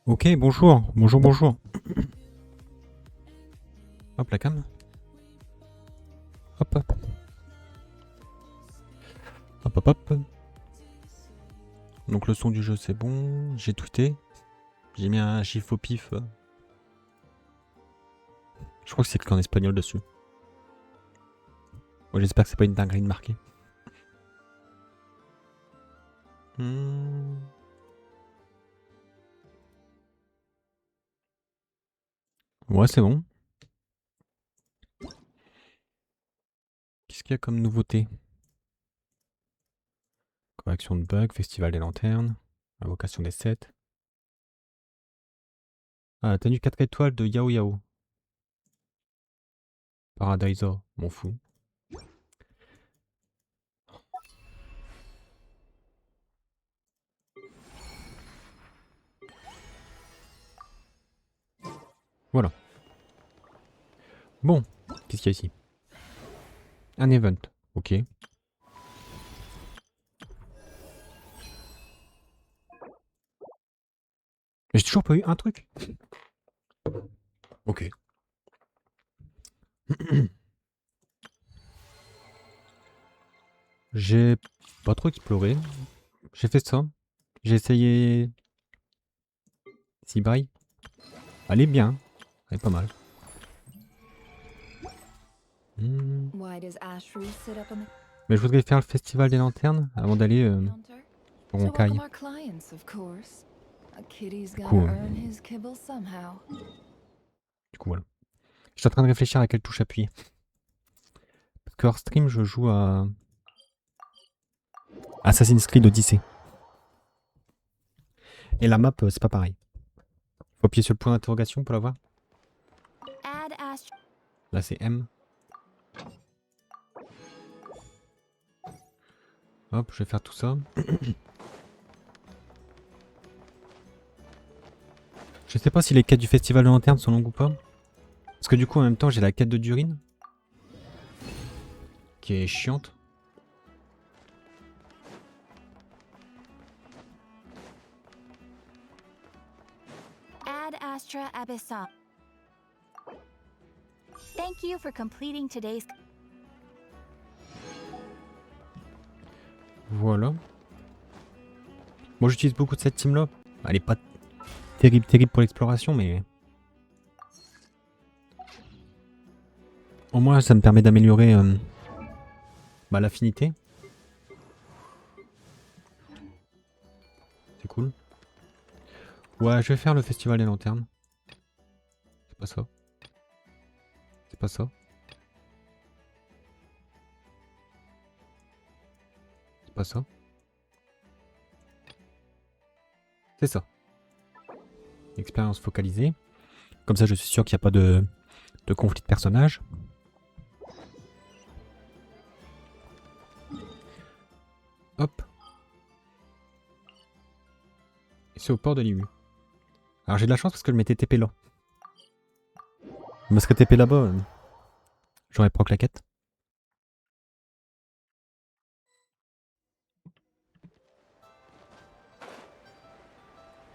Ok, bonjour, bonjour. Hop, la cam. Hop. Hop. Donc le son du jeu c'est bon, j'ai tweeté. J'ai mis un gif au pif. Je crois que c'est écrit en espagnol dessus. Bon, j'espère que c'est pas une dinguerie de marquer. Ouais, c'est bon. Qu'est-ce qu'il y a comme nouveauté? Correction de bugs, festival des lanternes, invocation des 7. Ah, tenue 4 étoiles de Yao Yao. Paradiser, m'en fous. Voilà. Bon, qu'est-ce qu'il y a ici? Un event, ok. J'ai toujours pas eu un truc. Ok. J'ai pas trop exploré. J'ai fait ça. J'ai essayé... Seabuy. Elle est bien. Elle est pas mal. Mais je voudrais faire le festival des lanternes avant d'aller au Honkai. Du coup, voilà. Je suis en train de réfléchir à quelle touche appuyer. Parce que hors stream, je joue à Assassin's Creed Odyssey. Et la map, c'est pas pareil. Faut appuyer sur le point d'interrogation pour la voir. Là, c'est M. Hop, je vais faire tout ça. Je sais pas si les quêtes du festival de lanterne sont longues ou pas. Parce que du coup, en même temps, j'ai la quête de Durine. Qui est chiante. Thank you for completing today's... Voilà. Moi, j'utilise beaucoup de cette team-là. Elle est pas terrible pour l'exploration, mais... Au moins, ça me permet d'améliorer l'affinité. C'est cool. Ouais, je vais faire le festival des lanternes. C'est pas ça. C'est pas ça. C'est pas ça. C'est ça. Expérience focalisée. Comme ça, je suis sûr qu'il n'y a pas de conflit de personnages. Hop. Et c'est au port de Liu. Alors j'ai de la chance parce que je m'étais TP là. Je me serais TP là-bas, j'aurais proc la quête.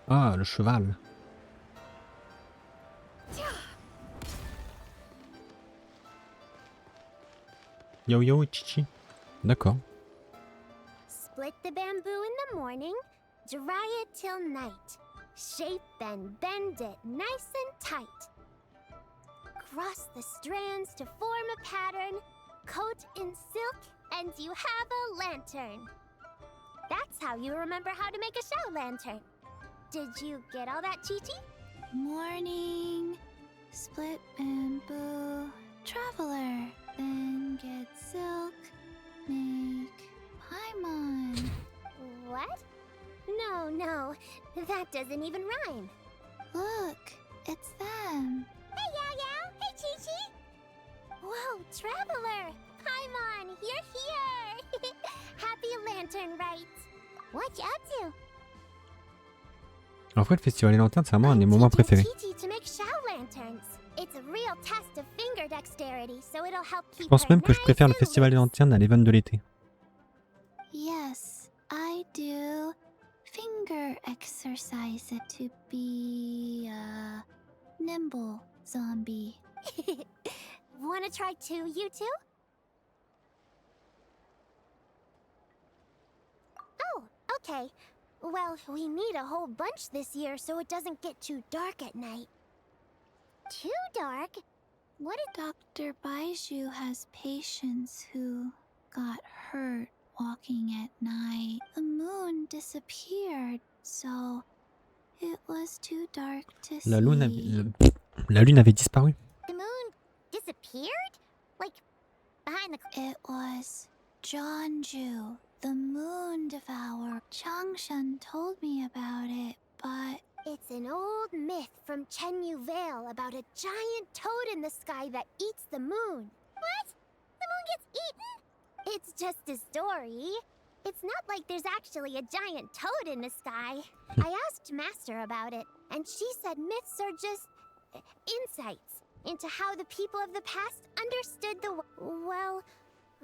Ah, le cheval. Yo et Chichi. D'accord. Split the bamboo in the morning, dry it till night. Shape and bend it nice and tight. Cross the strands to form a pattern, coat in silk, and you have a lantern. That's how you remember how to make a show lantern. Did you get all that, Chi-Chi? Morning, split bamboo, traveler, then get silk, make paimon. What? No, that doesn't even rhyme. Look, it's that. What you up to? En vrai, le festival des lanternes, c'est vraiment un des I'm moments teaching préférés. Chi-Chi to make shell lanterns. It's a real test of finger dexterity, so it'll help Je keep pense her même que je nice préfère le and festival des loose. lanternes à l'event de l'été. Yes, I do finger exercises to be a nimble zombie. Wanna try too, you two? Oh, okay. Well, we need a whole bunch this year so it doesn't get too dark at night. Too dark? What is... Dr. Baiju has patients who got hurt walking at night. The moon disappeared, so it was too dark to La see. lune avait, la lune avait disparu. The moon disappeared? Like, behind the... It was Jeonju, the moon devourer. Changshan told me about it, but It's an old myth from Chenyu Vale about a giant toad in the sky that eats the moon. What? The moon gets eaten? It's just a story. It's not like there's actually a giant toad in the sky. I asked Master about it, and she said myths are just insights into how the people of the past understood the well,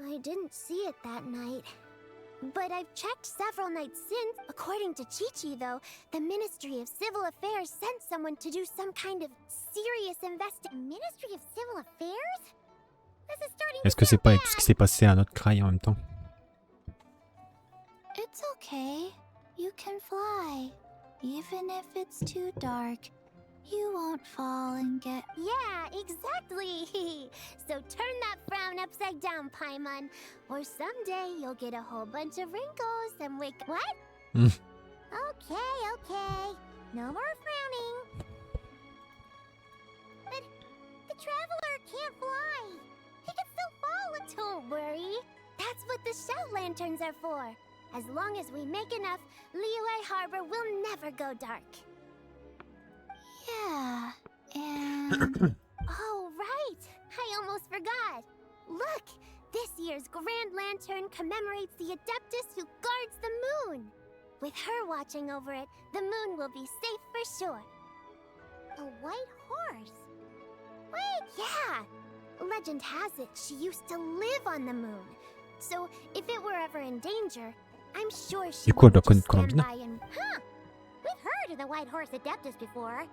I didn't see it that night. But I've checked several nights since. According to Chi-Chi, though, the Ministry of Civil Affairs sent someone to do some kind of serious investigation. Ministry of Civil Affairs? This is starting Est-ce to que c'est sound pas avec tout ce qui bad. s'est passé à notre craille en même temps? it's okay. You can fly. Even if it's too dark, you won't fall and get... Yeah, exactly. So turn that frown upside down, Paimon. Or someday you'll get a whole bunch of wrinkles and wake... What? Mm. Okay. No more frowning. But the Traveler can't fly. He can still fall. Don't worry. That's what the shell lanterns are for. As long as we make enough, Liyue Harbor will never go dark. Yeah, and... Oh, right! I almost forgot! Look! This year's Grand Lantern commemorates the Adeptus who guards the moon! With her watching over it, the moon will be safe for sure. A white horse? Wait, yeah! Legend has it she used to live on the moon. So, if it were ever in danger, I'm sure she Du coup, elle doit would just connaître stand Colombina. by and... Huh! We've heard of the white horse Adeptus before.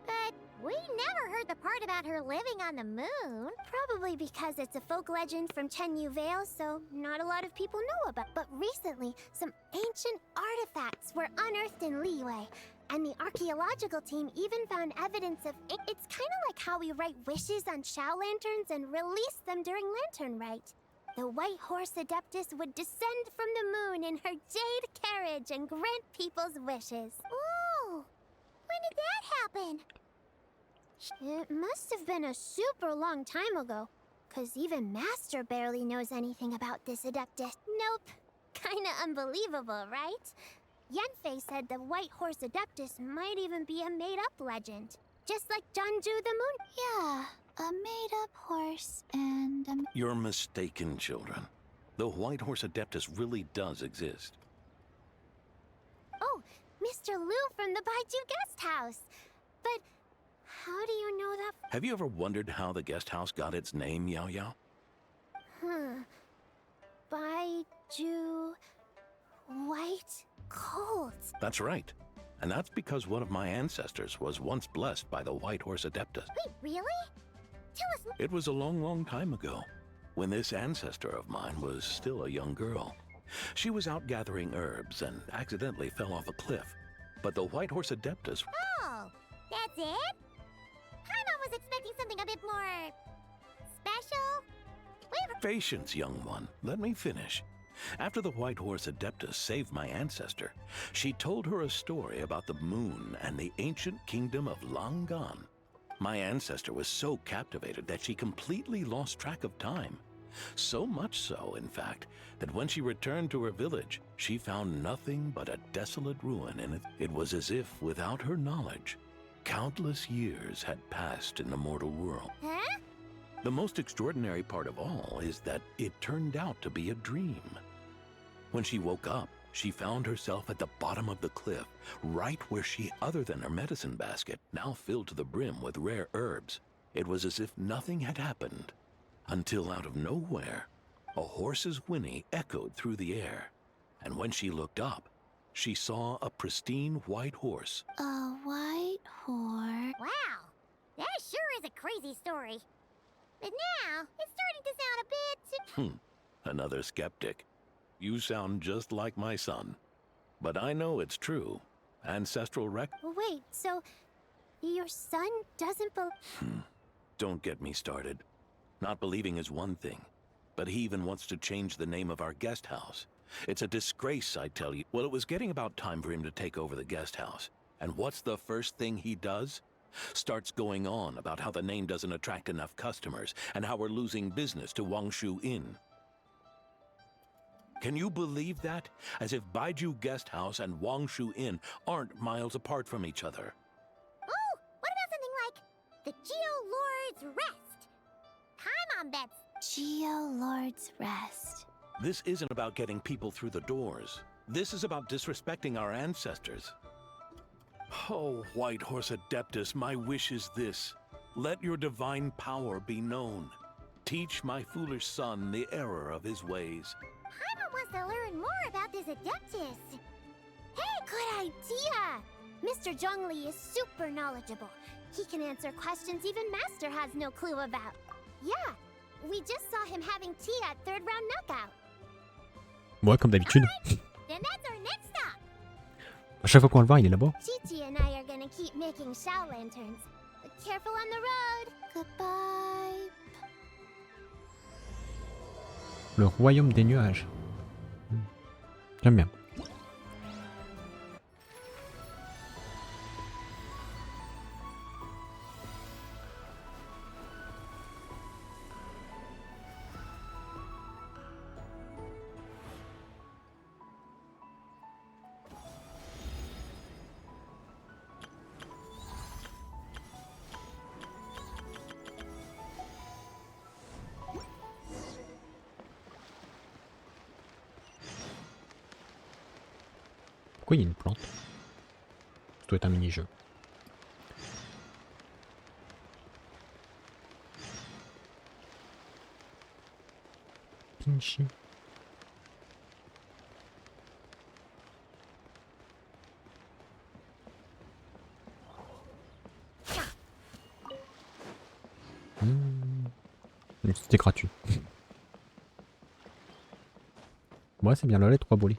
But we never heard the part about her living on the moon. Probably because it's a folk legend from Chenyu Vale, so not a lot of people know about. But recently, some ancient artifacts were unearthed in Liyue, and the archaeological team even found evidence of it. It's kind of like how we write wishes on Shao lanterns and release them during lantern rite. The white horse Adeptus would descend from the moon in her jade carriage and grant people's wishes. Ooh! When did that happen? It must have been a super long time ago, 'cause even Master barely knows anything about this Adeptus. Nope. Kinda unbelievable, right? Yenfei said the white horse Adeptus might even be a made-up legend. Just like Jeonju the moon. Yeah, a made-up horse and a... You're mistaken, children. The White Horse Adeptus really does exist. Oh, Mr. Liu from the Baiju guest house. But how do you know that? Have you ever wondered how the guest house got its name, Yao Yao? Baiju... White Colt. That's right. And that's because one of my ancestors was once blessed by the White Horse Adeptus. Wait, really? Tell us more. It was a long, long time ago, when this ancestor of mine was still a young girl. She was out gathering herbs and accidentally fell off a cliff. But the White Horse Adeptus... Oh, that's it? Paimon was expecting something a bit more... special? Patience, young one. Let me finish. After the White Horse Adeptus saved my ancestor, she told her a story about the moon and the ancient kingdom of Langan. My ancestor was so captivated that she completely lost track of time. So much so, in fact, that when she returned to her village, she found nothing but a desolate ruin in it. It was as if, without her knowledge, countless years had passed in the mortal world. Huh? The most extraordinary part of all is that it turned out to be a dream. When she woke up, she found herself at the bottom of the cliff, right where she, other than her medicine basket, now filled to the brim with rare herbs. It was as if nothing had happened, until out of nowhere, a horse's whinny echoed through the air, and when she looked up, she saw a pristine white horse. A white horse. Wow, that sure is a crazy story. But now, it's starting to sound a bit... Another skeptic. You sound just like my son. But I know it's true. Ancestral Wait, so your son doesn't believe... Don't get me started. Not believing is one thing, but he even wants to change the name of our guest house. It's a disgrace, I tell you. Well, it was getting about time for him to take over the guest house. And what's the first thing he does? Starts going on about how the name doesn't attract enough customers and how we're losing business to Wangshu Inn. Can you believe that? As if Baiju Guest House and Wangshu Inn aren't miles apart from each other. Oh, what about something like the Geo Lord's Rest? Paimon bets. Geo Lord's Rest. This isn't about getting people through the doors. This is about disrespecting our ancestors. Oh, White Horse Adeptus, my wish is this. Let your divine power be known. Teach my foolish son the error of his ways. Paimon wants to learn more about this Adeptus. Hey, good idea! Mr. Zhongli is super knowledgeable. He can answer questions even Master has no clue about. Yeah, we just saw him having tea at third round knockout. Ouais, comme d'habitude. Then that's our next stop. À chaque fois qu'on le voit, il est là-bas. Chi-Chi and I are gonna keep making Shao lanterns. But careful on the road. Goodbye. Le royaume des nuages. J'aime bien. Pourquoi il y a une plante? Ça doit être un mini-jeu. Pinchy. C'était gratuit. Ouais, c'est bien là, les 3 bolets.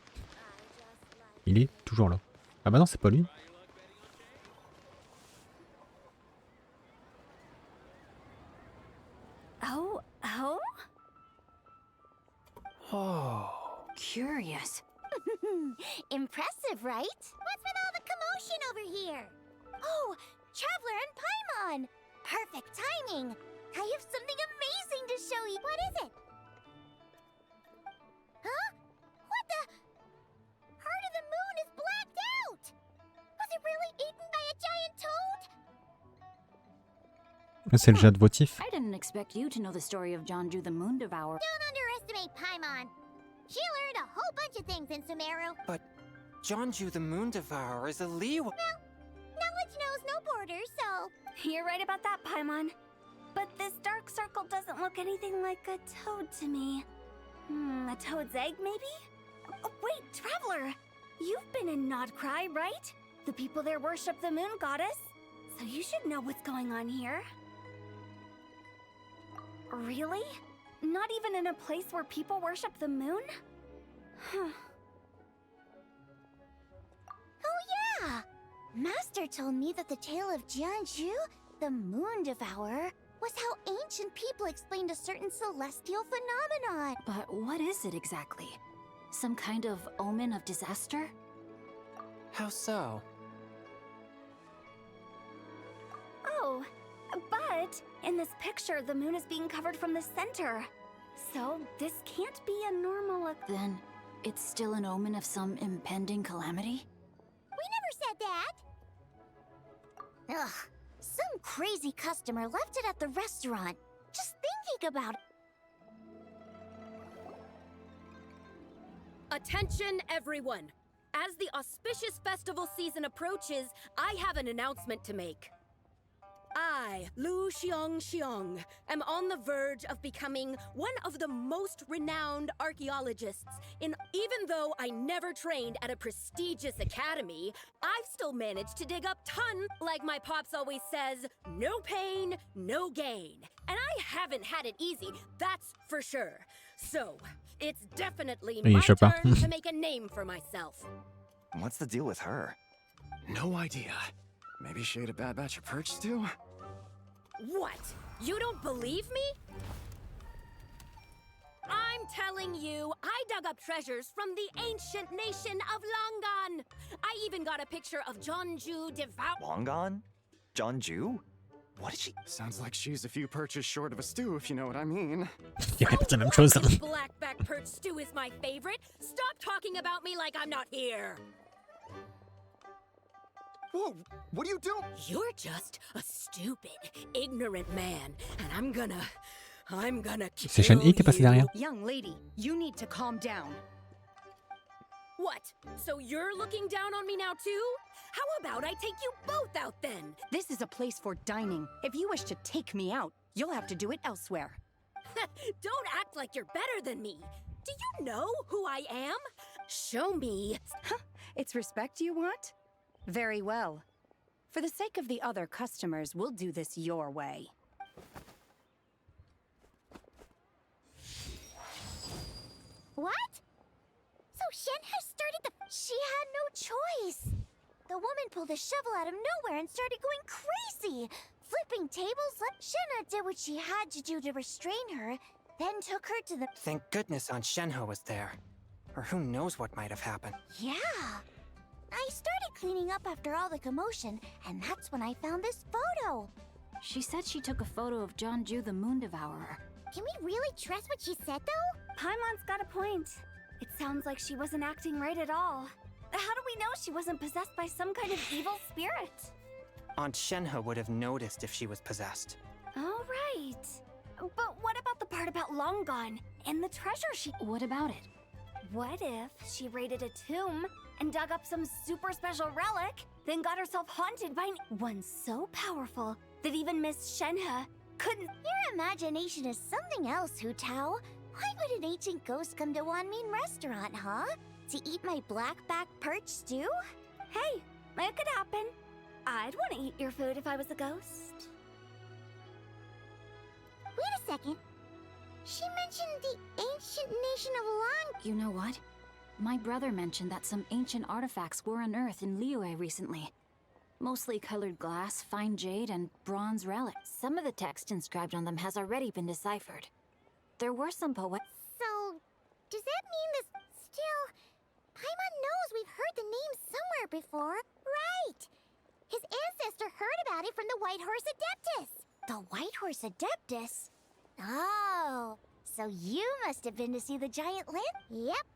Il est toujours là. Ah bah non, c'est pas lui. Oh? Oh. Curious. Impressive, right? What's with all the commotion over here? Oh, Traveler and Paimon! Perfect timing! I have something amazing to show you. What is it? Huh? What the? Heart of the Moon is blacked out! Was it really eaten by a giant toad? C'est le jet de votif. I didn't expect you to know the story of Jeonju the Moon Devourer. Don't underestimate Paimon. She learned a whole bunch of things in Sumeru. But Jeonju the Moon Devourer is a Liyue. Knowledge knows no borders, so... You're right about that, Paimon. But this dark circle doesn't look anything like a toad to me. A toad's egg, maybe? Oh, wait, Traveler! You've been in Nodcry, right? The people there worship the moon goddess. So you should know what's going on here. Really? Not even in a place where people worship the moon? Huh. Oh yeah! Master told me that the tale of Jeonju, the Moon Devourer, was how ancient people explained a certain celestial phenomenon. But what is it exactly? Some kind of omen of disaster? How so? Oh, but in this picture, the moon is being covered from the center. So this can't be a normal... Then it's still an omen of some impending calamity? We never said that! Ugh, some crazy customer left it at the restaurant. Just thinking about it. Attention, everyone! As the auspicious festival season approaches, I have an announcement to make. I, Lu Xiong, am on the verge of becoming one of the most renowned archaeologists. Even though I never trained at a prestigious academy, I've still managed to dig up tons. Like my pops always says, no pain, no gain. And I haven't had it easy, that's for sure. So, it's definitely my turn to make a name for myself. What's the deal with her? No idea. Maybe she ate a bad batch of perch stew? What? You don't believe me? I'm telling you, I dug up treasures from the ancient nation of Longan. I even got a picture of Jeonju devout. Longan? Jeonju? What is she? Sounds like she's a few perches short of a stew, if you know what I mean. Blackback perch stew is my favorite. Stop talking about me like I'm not here. Whoa, what are you doing? You're just a stupid, ignorant man, and I'm gonna C'est Shen Yi qui est passé derrière. Young lady, you need to calm down. What? So you're looking down on me now too? How about I take you both out then? This is a place for dining. If you wish to take me out, you'll have to do it elsewhere. Don't act like you're better than me. Do you know who I am? Show me. It's respect you want? Very well. For the sake of the other customers, we'll do this your way. What? So Shen has started the... She had no choice. The woman pulled a shovel out of nowhere and started going crazy. Flipping tables. Shenhe did what she had to do to restrain her, then took her to the... Thank goodness Aunt Shenhe was there. Or who knows what might have happened. Yeah. I started cleaning up after all the commotion, and that's when I found this photo. She said she took a photo of Jeonju the Moon Devourer. Can we really trust what she said, though? Paimon's got a point. It sounds like she wasn't acting right at all. How do we know she wasn't possessed by some kind of evil spirit? Aunt Shenhe would have noticed if she was possessed. All right. But what about the part about Longan and the treasure she... What about it? What if she raided a tomb and dug up some super special relic, then got herself haunted by one so powerful that even Miss Shenhe couldn't... Your imagination is something else, Hu Tao. Why would an ancient ghost come to Wanmin restaurant, huh? To eat my blackback perch stew? Hey, it could happen. I'd want to eat your food if I was a ghost. Wait a second. She mentioned the ancient nation of Long... You know what? My brother mentioned that some ancient artifacts were unearthed in Liyue recently. Mostly colored glass, fine jade, and bronze relics. Some of the text inscribed on them has already been deciphered. There were some poets... So, does that mean this... Still... Paimon knows we've heard the name somewhere before. Right! His ancestor heard about it from the White Horse Adeptus. The White Horse Adeptus? Oh, so you must have been to see the giant lamp? Yep.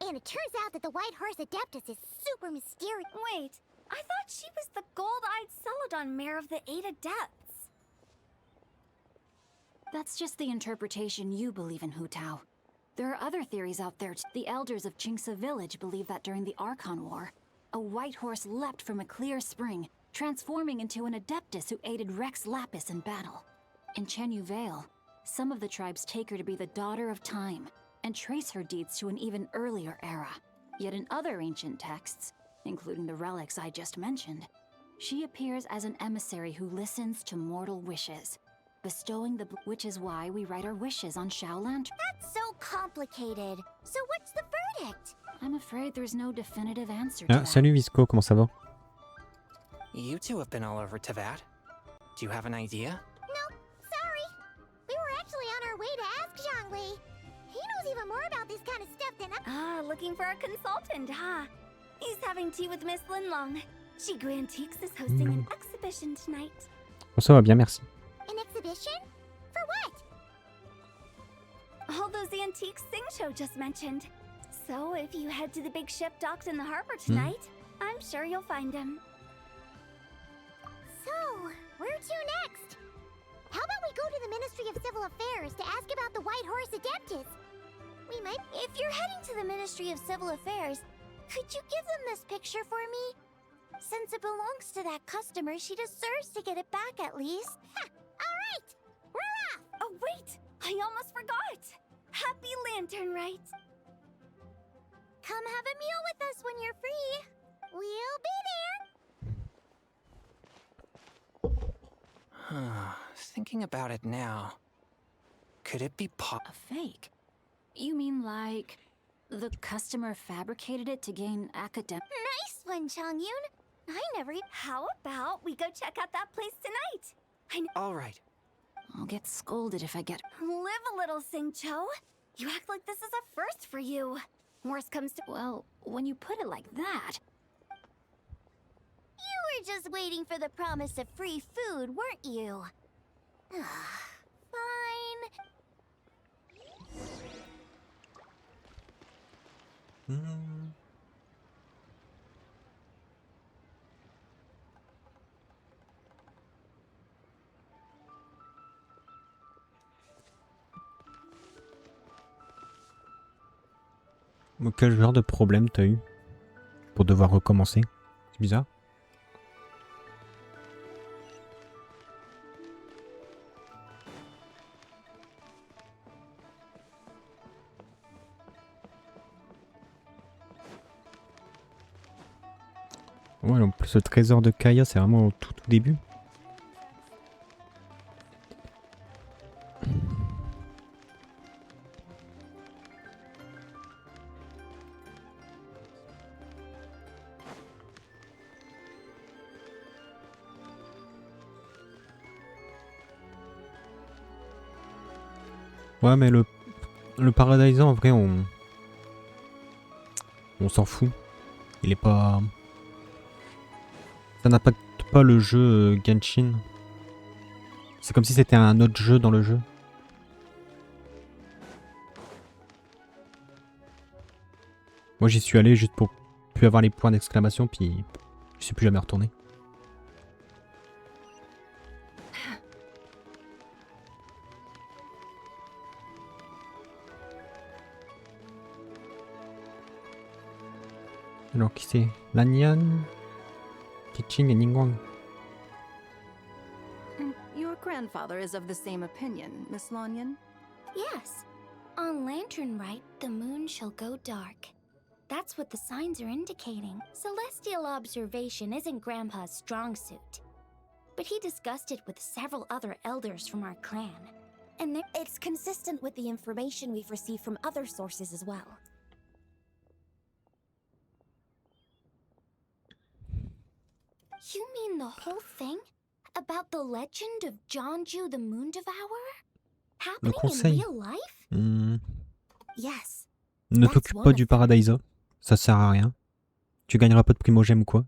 And it turns out that the White Horse Adeptus is super mysterious. Wait, I thought she was the gold-eyed Celadon mare of the 8 Adepts. That's just the interpretation you believe in, Hu Tao. There are other theories out there. The elders of Qingce village believe that during the Archon War, a white horse leapt from a clear spring, transforming into an Adeptus who aided Rex Lapis in battle. In Chenyu Vale, some of the tribes take her to be the daughter of time, and trace her deeds to an even earlier era. Yet in other ancient texts, including the relics I just mentioned, she appears as an emissary who listens to mortal wishes, bestowing which is why we write our wishes on Shao Lantern. That's so complicated. So what's the verdict? I'm afraid there's no definitive answer to that. Salut Visco, comment ça va? You two have been all over Tevat. Do you have an idea? No, sorry. We were actually on our way to ask Zhongli. He knows even more about this kind of stuff than I... Ah, looking for a consultant, huh? He's having tea with Miss Linlong. Shigu Antiques is hosting an exhibition tonight. Oh, ça va bien, merci. An exhibition? For what? All those antiques Sing Show just mentioned. So if you head to the big ship docked in the harbor tonight, I'm sure you'll find him. So, where to next? How about we go to the Ministry of Civil Affairs to ask about the White Horse Adeptus? We might. If you're heading to the Ministry of Civil Affairs, could you give them this picture for me? Since it belongs to that customer, she deserves to get it back at least. Ha! All right, we're off. Oh, wait! I almost forgot! Happy Lantern Rite! Come have a meal with us when you're free. We'll be there. Thinking about it now, could it be A fake? You mean like the customer fabricated it to gain academic? Nice one, Changyun. I never. How about we go check out that place tonight? All right. I'll get scolded if I get. Live a little, Sing-Cho. You act like this is a first for you. Worst comes to. Well, when you put it like that. You were just waiting for the promise of free food, weren't you? Fine. Quel genre de problème t'as eu pour devoir recommencer? C'est bizarre. Ouais, en plus le trésor de Kaya, c'est vraiment au tout début. Ouais, mais le Paradise en vrai, on s'en fout. Il est pas... Ça n'impacte pas le jeu Genshin. C'est comme si c'était un autre jeu dans le jeu. Moi j'y suis allé juste pour plus avoir les points d'exclamation, puis je suis plus jamais retourné. Alors qui c'est? Lanyan, Kiching et Ningguang. Your grandfather is of the same opinion, Miss Lanyan. Yes. On Lantern Rite, the moon shall go dark. That's what the signs are indicating. Celestial observation isn't Grandpa's strong suit. But he discussed it with several other elders from our clan. And it's consistent with the information we've received from other sources as well. You mean the whole thing? About the legend of Jeonju the Moon Devourer? Happening in real life? Yes. Ne t'occupe pas du Paradisa. Ça sert à rien. Tu gagneras pas de primogème ou quoi.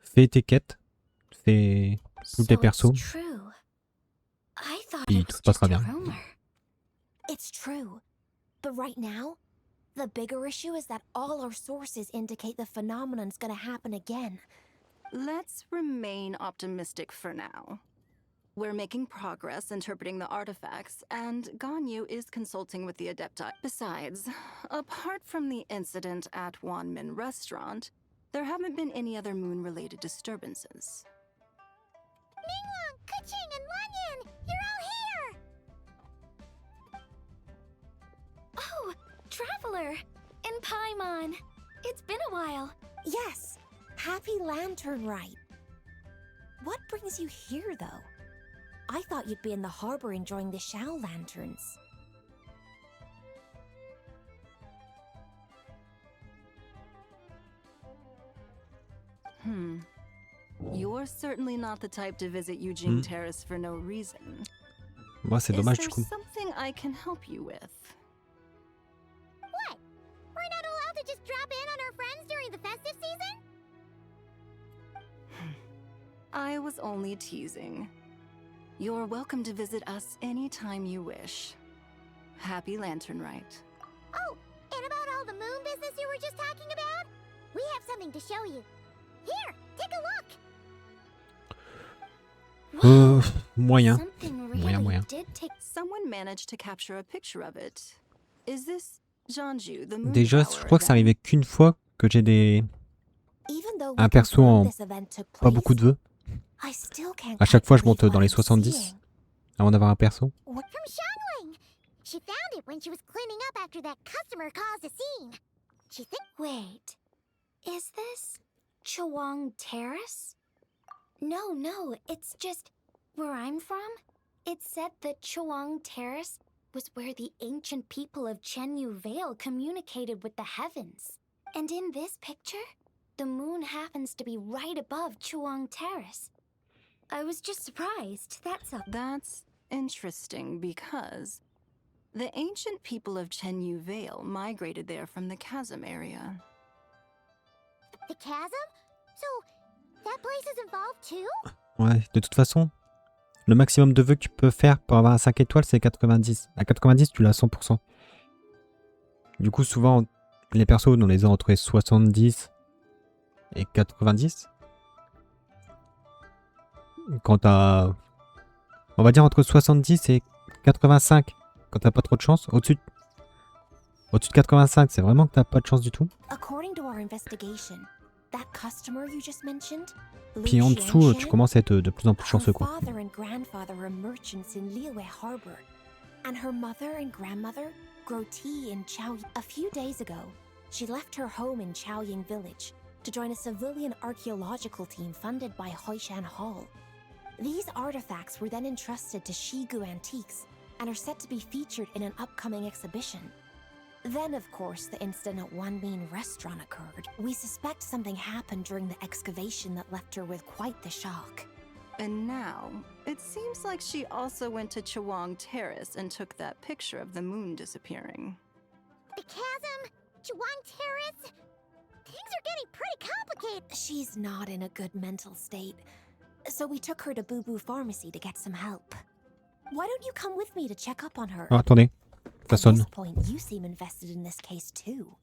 Fais tes quêtes. Fais tous tes persos. Puis tout se passera bien. It's true. But right now, the bigger issue is that all our sources indicate the phenomenon's gonna happen again. Let's remain optimistic for now. We're making progress interpreting the artifacts, and Ganyu is consulting with the Adepti. Besides, apart from the incident at Wanmin Restaurant, there haven't been any other moon-related disturbances. Ningguang, Keqing, and Lanyan, you're all here! Oh, Traveler! And Paimon! It's been a while. Yes, happy Lantern Rite. What brings you here, though? I thought you'd be in the harbor enjoying the Shao lanterns. You're certainly not the type to visit Yujing Terrace for no reason. Moi, c'est dommage du coup. Is there something I can help you with? What? We're not allowed to just drop in on our friends during the festive season? I was only teasing. You're welcome to visit us anytime you wish. Happy Lantern Rite. Oh, and about all the moon business you were just talking about? We have something to show you. Here, take a look! Moyen. Something Moyen, moyen. Someone managed to capture a picture of it. Is this Jeonju, the moon Déjà, tower je crois que ça again? arrivait qu'une fois que j'ai des... Even though un we perso en confirmed this event took pas place, beaucoup de vœux. I still can't À chaque quite fois, je believe monte dans what les I'm 70 seeing. avant d'avoir un perso. What from Xiangling? She found it when she was cleaning up after that customer caused a scene. She Wait, is this Chawang Terrace? No, it's just where I'm from. It said that Chawang Terrace was where the ancient people of Chenyu Vale communicated with the heavens. And in this picture, the moon happens to be right above Chawang Terrace. I was just surprised, that's all. That's interesting because the ancient people of Chenyu Vale migrated there from the chasm area. The chasm? So, that place is involved too? Ouais, de toute façon, le maximum de vœux que tu peux faire pour avoir un 5 étoiles, c'est 90. À 90, tu l'as à 100%. Du coup, souvent, les persos, on les a entre 70 et 90. Quand t'as... On va dire entre 70 et 85, quand t'as pas trop de chance. Au-dessus de 85, c'est vraiment que t'as pas de chance du tout. According to our investigation, that customer you just mentioned, Puis en dessous, tu commences à être de plus en plus chanceux, quoi. Her father and grandfather are merchants in Liyue Harbor, and her mother and grandmother grow tea in Chaoying. A few days ago, she left her home in Chaoying Village to join a civilian archaeological team funded by Hoishan Hall. These artifacts were then entrusted to Shigu Antiques and are set to be featured in an upcoming exhibition. Then, of course, the incident at Wanmin restaurant occurred. We suspect something happened during the excavation that left her with quite the shock. And now, it seems like she also went to Chawang Terrace and took that picture of the moon disappearing. The chasm? Chawang Terrace? Things are getting pretty complicated. She's not in a good mental state, so we took her to Boo Boo Pharmacy to get some help. Why don't you come with me to check up on her? Ah, attendez, ça At sonne. this point, you seem invested in this case too.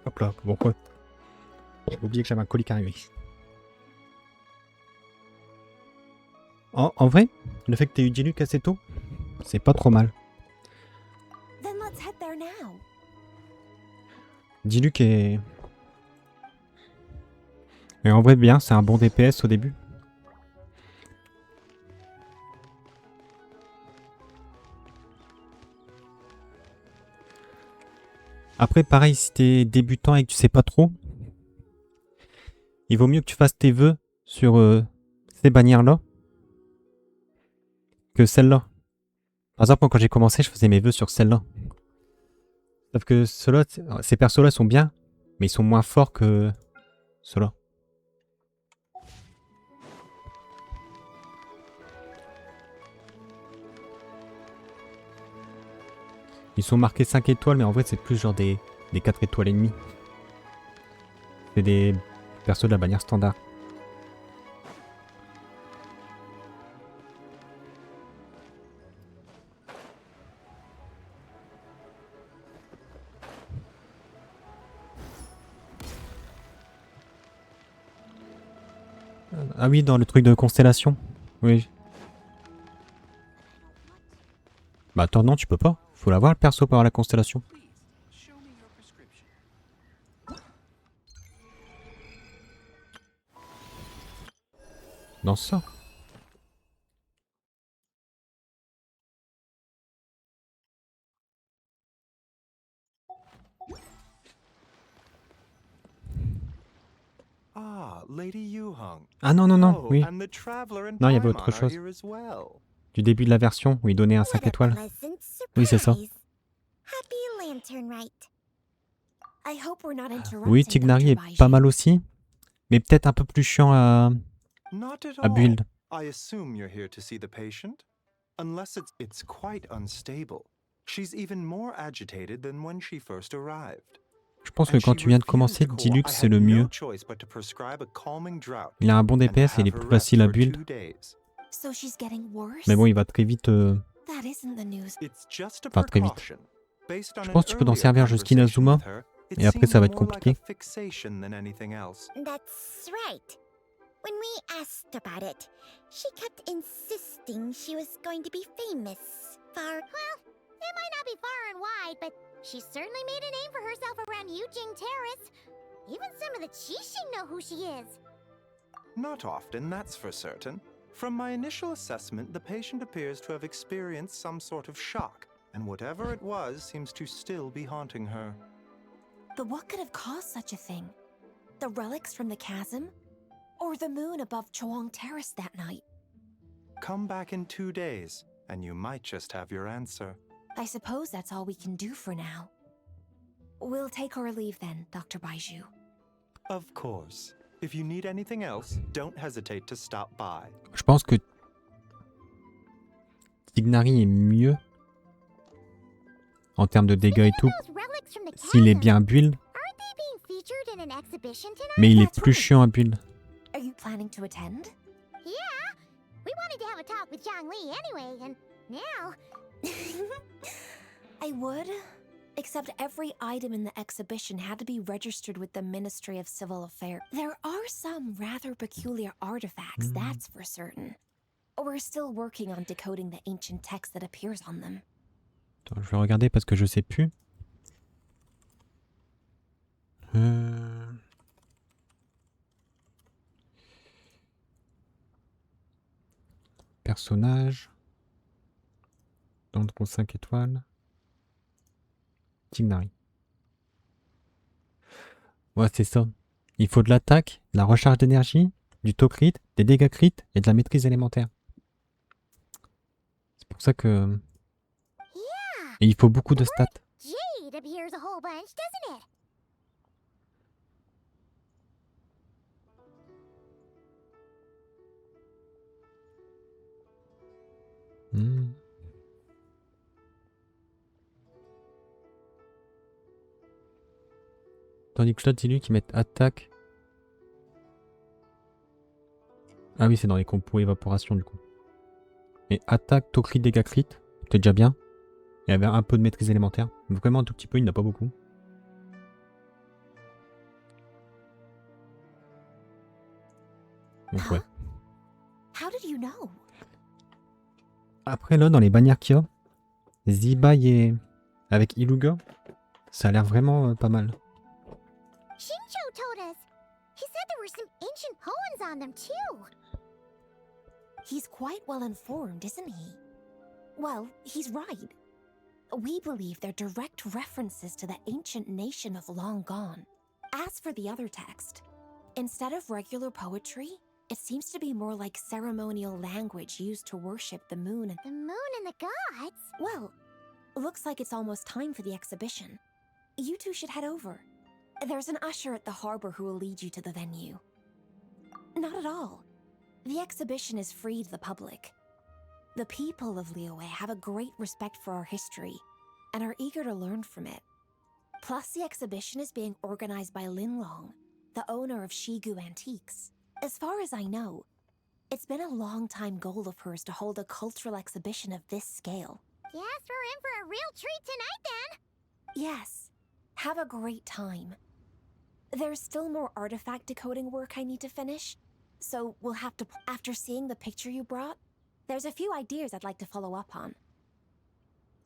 Hop là, pourquoi? J'ai oublié que j'avais un colis qui arrivait. En vrai, le fait que t'aies eu Diluc assez tôt, c'est pas trop mal. Then let's head there now. Diluc est... Et en vrai bien, c'est un bon DPS au début. Après pareil, si t'es débutant et que tu sais pas trop, il vaut mieux que tu fasses tes vœux sur ces bannières-là que celle-là. Par exemple, quand j'ai commencé, je faisais mes vœux sur celle-là. Sauf que ceux-là, ces persos-là sont bien, mais ils sont moins forts que ceux-là. Ils sont marqués 5 étoiles, mais en vrai, c'est plus genre des 4 étoiles et demie. C'est des persos de la bannière standard. Ah oui, dans le truc de constellation. Oui. Bah attends, non, tu peux pas. Faut l'avoir le perso pour avoir la constellation. Dans ça. Ah, Lady Yuhong. Ah non, non, non, Oh, oui. and the traveler and Non, il y avait Paimon autre are chose. here as well. Du début de la version où il donnait un 5 What a étoiles. pleasant Oui, c'est ça. surprise. Happy Lantern Rite. I hope we're not interrupting. Oui, Tignari est Dr. pas Baiju. mal aussi. Mais peut-être un peu plus chiant Not at à all. build. I assume you're here to see the patient? Unless it's quite unstable. She's even more agitated than when she first arrived. Je pense que quand tu viens de commencer, Dilux c'est le mieux. Il a un bon DPS et il est plus facile à build. So she's getting worse? Mais bon, il va très vite. That isn't the news. Enfin, très vite. Je pense que tu peux t'en servir jusqu'à Inazuma. Et après, ça va être compliqué. That's right. When we asked about it, she kept insisting she was going to be famous. Far, well, it might not be far and wide, but she certainly made a name for herself around Yujing Terrace. Even some of the Qixing know who she is. Not often, that's for certain. From my initial assessment, the patient appears to have experienced some sort of shock, and whatever it was seems to still be haunting her. But what could have caused such a thing? The relics from the chasm? Or the moon above Choang Terrace that night? Come back in 2 days, and you might just have your answer. I suppose that's all we can do for now. We'll take our leave then, Dr. Baiju. Of course. If you need anything else, don't hesitate to stop by. Je pense que Tignari est mieux en termes de dégâts et tout. S'il est bien build. Mais il est plus chiant à build. Are you planning to attend? Yeah, we wanted to have a talk with Zhang Li anyway, and now... I would, except every item in the exhibition had to be registered with the Ministry of Civil Affairs. There are some rather peculiar artifacts, that's for certain. We're still working on decoding the ancient text that appears on them. Attends, je vais regarder parce que je sais plus. Personnage. Dans le 5 étoiles. Tignari. Ouais, c'est ça. Il faut de l'attaque, de la recharge d'énergie, du taux crit, des dégâts crit et de la maîtrise élémentaire. C'est pour ça que... Et il faut beaucoup de stats. Jade appears a whole bunch, doesn't it? Tandis que là, dis-lui qu'ils mettent attaque. Ah oui, c'est dans les compos évaporation du coup. Et attaque, taux crit, dégâts crit. C'est déjà bien. Il y avait un peu de maîtrise élémentaire. Vraiment un tout petit peu, il n'a pas beaucoup. Donc ouais. How did you know? Après là, dans les bannières qu'il y a, Zibai et avec Iluga, ça a l'air vraiment pas mal. Shincho told us. He said there were some ancient poems on them too. He's quite well informed, isn't he? Well, he's right. We believe they're direct references to the ancient nation of long gone. As for the other text, instead of regular poetry, it seems to be more like ceremonial language used to worship the moon and... The moon and the gods? Well, looks like it's almost time for the exhibition. You two should head over. There's an usher at the harbor who will lead you to the venue. Not at all. The exhibition is free to the public. The people of Liyue have a great respect for our history and are eager to learn from it. Plus, the exhibition is being organized by Linlong, the owner of Shigu Antiques. As far as I know, it's been a long-time goal of hers to hold a cultural exhibition of this scale. Guess we're in for a real treat tonight then. Yes. Have a great time. There's still more artifact decoding work I need to finish, So we'll have to... After seeing the picture you brought, there's a few ideas I'd like to follow up on.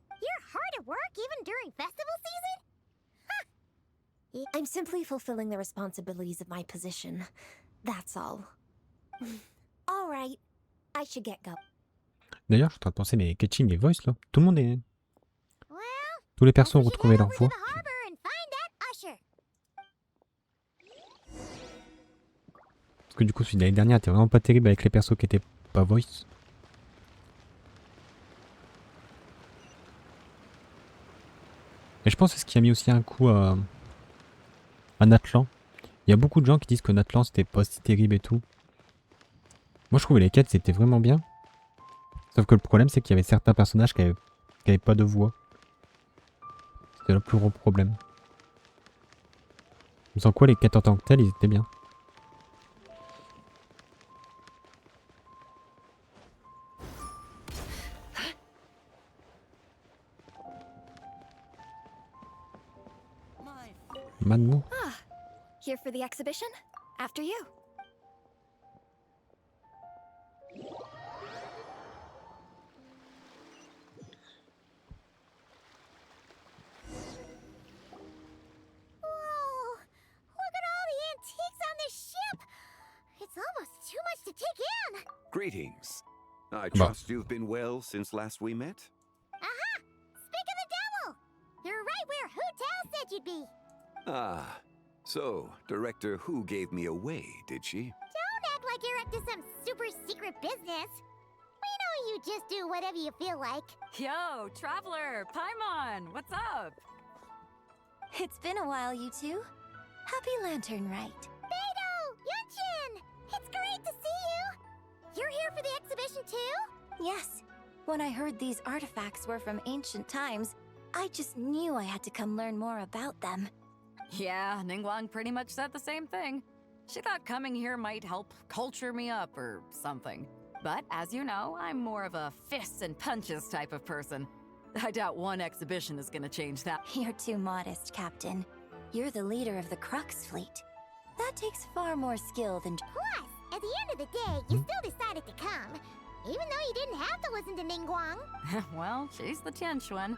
You're hard at work even during festival season? I'm simply fulfilling the responsibilities of my position. That's all. All right. I should get going. D'ailleurs, je suis en train de penser, mais Ketching et Voice, là, tout le monde est... Tous les persos ont retrouvé leur voix. Parce que du coup, celui de l'année dernière était vraiment pas terrible avec les persos qui étaient pas Voice. Et je pense que c'est ce qui a mis aussi un coup à Natlan. Il y a beaucoup de gens qui disent que Natlan c'était pas si terrible et tout. Moi je trouvais les quêtes c'était vraiment bien. Sauf que le problème c'est qu'il y avait certains personnages qui avaient pas de voix. C'était le plus gros problème. Mais sans quoi les quêtes en tant que telles ils étaient bien. Manmou. Ah, here for the exhibition? After you. Whoa! Look at all the antiques on this ship! It's almost too much to take in! Greetings. I trust you've been well since last we met? Aha! Speak of the devil! You're right where Hu Tao said you'd be! Ah, so Director Hu gave me away, did she? Don't act like you're up to some super secret business. We know you just do whatever you feel like. Yo, Traveler, Paimon, what's up? It's been a while, you two. Happy Lantern Rite. Beidou! Yunchin! It's great to see you! You're here for the exhibition too? Yes. When I heard these artifacts were from ancient times, I just knew I had to come learn more about them. Yeah, Ningguang pretty much said the same thing. She thought coming here might help culture me up or something. But as you know, I'm more of a fists and punches type of person. I doubt one exhibition is gonna change that. You're too modest, Captain. You're the leader of the Crux fleet. That takes far more skill than... Plus, at the end of the day, you still decided to come. Even though you didn't have to listen to Ningguang. Well, she's the Tianquan.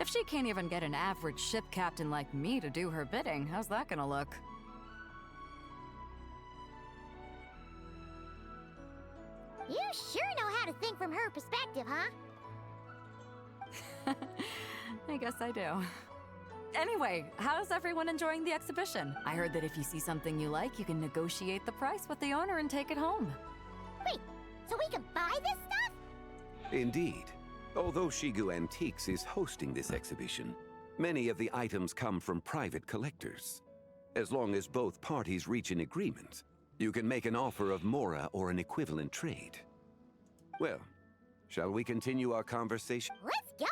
If she can't even get an average ship captain like me to do her bidding, how's that gonna look? You sure know how to think from her perspective, huh? I guess I do. Anyway, how's everyone enjoying the exhibition? I heard that if you see something you like, you can negotiate the price with the owner and take it home. Wait, so we can buy this stuff? Indeed. Although Shigu Antiques is hosting this exhibition, many of the items come from private collectors. As long as both parties reach an agreement, you can make an offer of mora or an equivalent trade. Well, shall we continue our conversation? Let's go!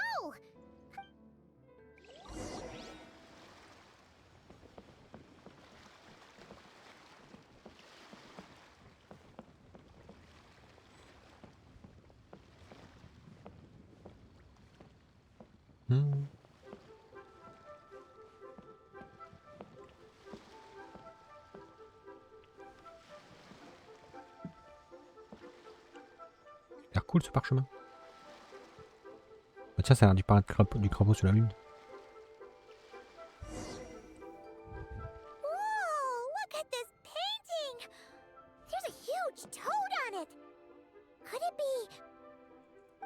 Ça a l'air cool ce parchemin. Bah tiens, ça a l'air du crapaud sur la lune. Whoa! Look at this painting! There's a huge toad on it! Could it be...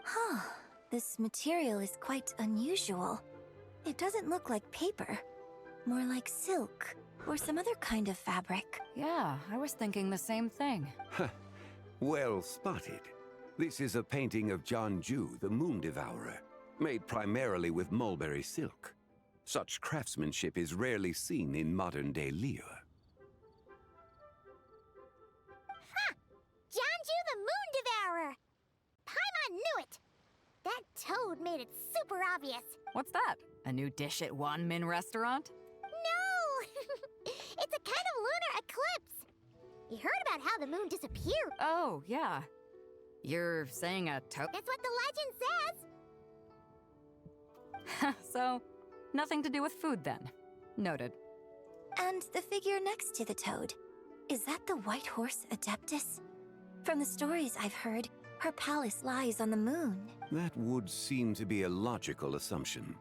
Huh. This material is quite unusual. It doesn't look like paper. More like silk, or some other kind of fabric. Yeah, I was thinking the same thing. Well spotted. This is a painting of Jianju, the Moon Devourer, made primarily with mulberry silk. Such craftsmanship is rarely seen in modern-day Liyue. Ha! Jianju the Moon Devourer! Paimon knew it! That toad made it super obvious. What's that? A new dish at Wanmin restaurant? No! It's a kind of lunar eclipse. You heard about how the moon disappeared. Oh, yeah. You're saying a toad? That's what the legend says. So, nothing to do with food then. Noted. And the figure next to the toad. Is that the White Horse Adeptus? From the stories I've heard, her palace lies on the moon. That would seem to be a logical assumption.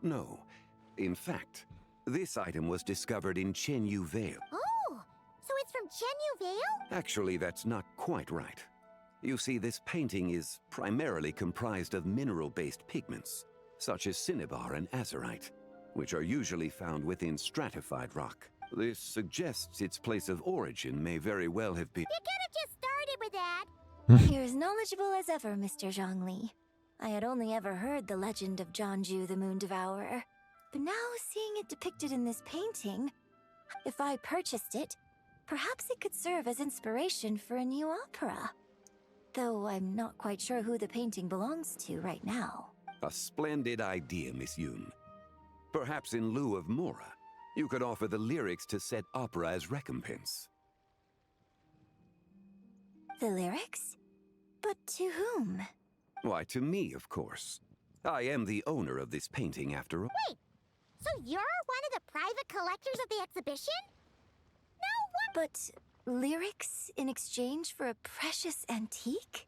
No. In fact, this item was discovered in Chenyu Vale. Oh, so it's from Chenyu Vale? Actually, that's not quite right. You see, this painting is primarily comprised of mineral-based pigments, such as cinnabar and azurite, which are usually found within stratified rock. This suggests its place of origin may very well have been... You could have just started with that. You're as knowledgeable as ever, Mr. Zhongli. I had only ever heard the legend of Jianzhu the Moon Devourer, but now seeing it depicted in this painting, if I purchased it, perhaps it could serve as inspiration for a new opera. Though I'm not quite sure who the painting belongs to right now. A splendid idea, Miss Yoon. Perhaps in lieu of Mora, you could offer the lyrics to said opera as recompense. The lyrics? But to whom? Why, to me, of course. I am the owner of this painting, after all. Wait, so you're one of the private collectors of the exhibition? No, what? But lyrics in exchange for a precious antique?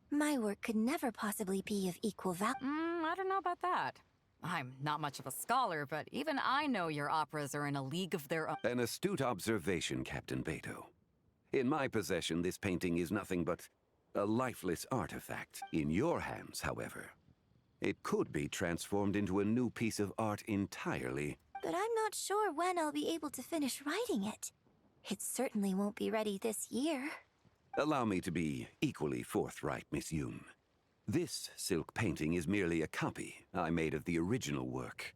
My work could never possibly be of equal value. I don't know about that. I'm not much of a scholar, but even I know your operas are in a league of their own. An astute observation, Captain Beto. In my possession, this painting is nothing but a lifeless artifact. In your hands, however, it could be transformed into a new piece of art entirely. But I'm not sure when I'll be able to finish writing it. It certainly won't be ready this year. Allow me to be equally forthright, Miss Yoon. This silk painting is merely a copy I made of the original work.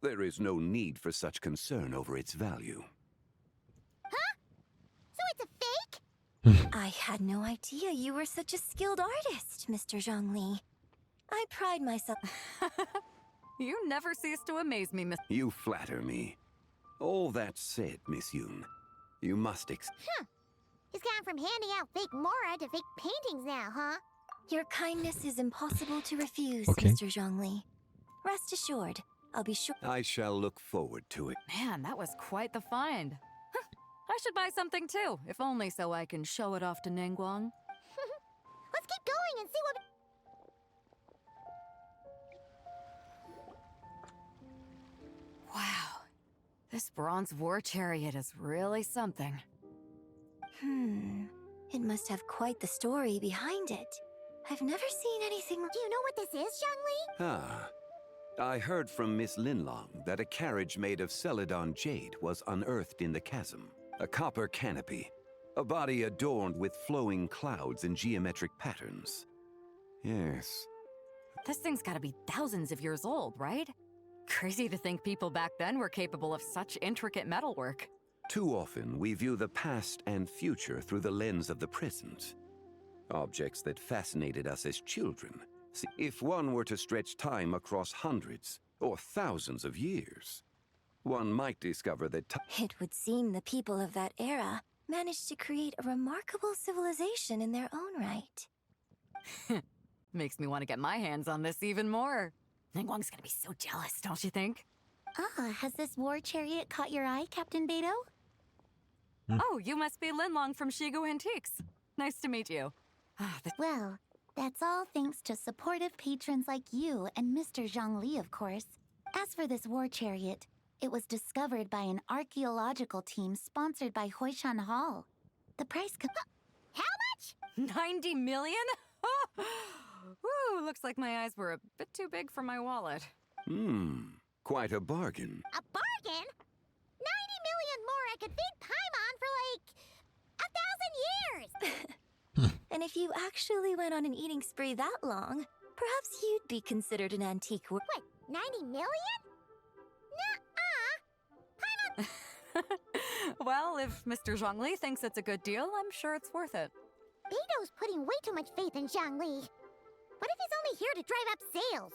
There is no need for such concern over its value. Huh? So it's a fake? I had no idea you were such a skilled artist, Mr. Zhongli. I pride myself... You never cease to amaze me, Miss... You flatter me. All that said, Miss Yoon, you must Huh. He's gone from handing out fake Mora to fake paintings now, huh? Your kindness is impossible to refuse, Okay. Mr. Zhongli. Rest assured, I'll be sure... I shall look forward to it. Man, that was quite the find. I should buy something too, if only so I can show it off to Ningguang. Let's keep going and see what... Wow. This bronze war chariot is really something. It must have quite the story behind it. I've never seen anything... Do you know what this is, Zhongli? Ah. I heard from Miss Linlong that a carriage made of Celadon jade was unearthed in the chasm. A copper canopy. A body adorned with flowing clouds and geometric patterns. Yes. This thing's gotta be thousands of years old, right? Crazy to think people back then were capable of such intricate metalwork. Too often, we view the past and future through the lens of the present. Objects that fascinated us as children. See, if one were to stretch time across hundreds or thousands of years, one might discover that It would seem the people of that era managed to create a remarkable civilization in their own right. Makes me want to get my hands on this even more. Ningguang's gonna be so jealous, don't you think? Has this war chariot caught your eye, Captain Beto? Oh, you must be Linlong from Shigu Antiques. Nice to meet you. Well, that's all thanks to supportive patrons like you and Mr. Zhongli, of course. As for this war chariot, it was discovered by an archaeological team sponsored by Hoishan Hall. The price How much? 90 million? Woo, looks like my eyes were a bit too big for my wallet. Quite a bargain. A bargain? 90 million more I could feed Paimon for like 1,000 years! And if you actually went on an eating spree that long, perhaps you'd be considered an antique work. What, 90 million? Nuh-uh! Paimon... Well, if Mr. Zhongli thinks it's a good deal, I'm sure it's worth it. Beto's putting way too much faith in Zhongli. What if he's only here to drive up sales?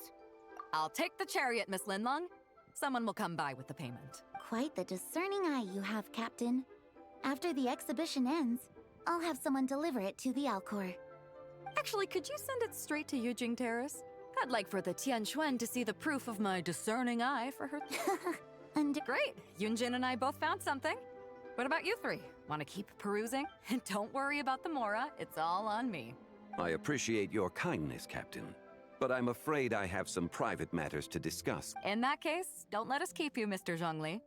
I'll take the chariot, Miss Linlong. Someone will come by with the payment. Quite the discerning eye you have, Captain. After the exhibition ends, I'll have someone deliver it to the Alcor. Actually, could you send it straight to Yujing Terrace? I'd like for the Tianquan to see the proof of my discerning eye for her. And great! Yunjin and I both found something. What about you three? Want to keep perusing? And don't worry about the Mora, it's all on me. I appreciate your kindness, Captain, but I'm afraid I have some private matters to discuss. In that case, don't let us keep you, Mr. Zhongli.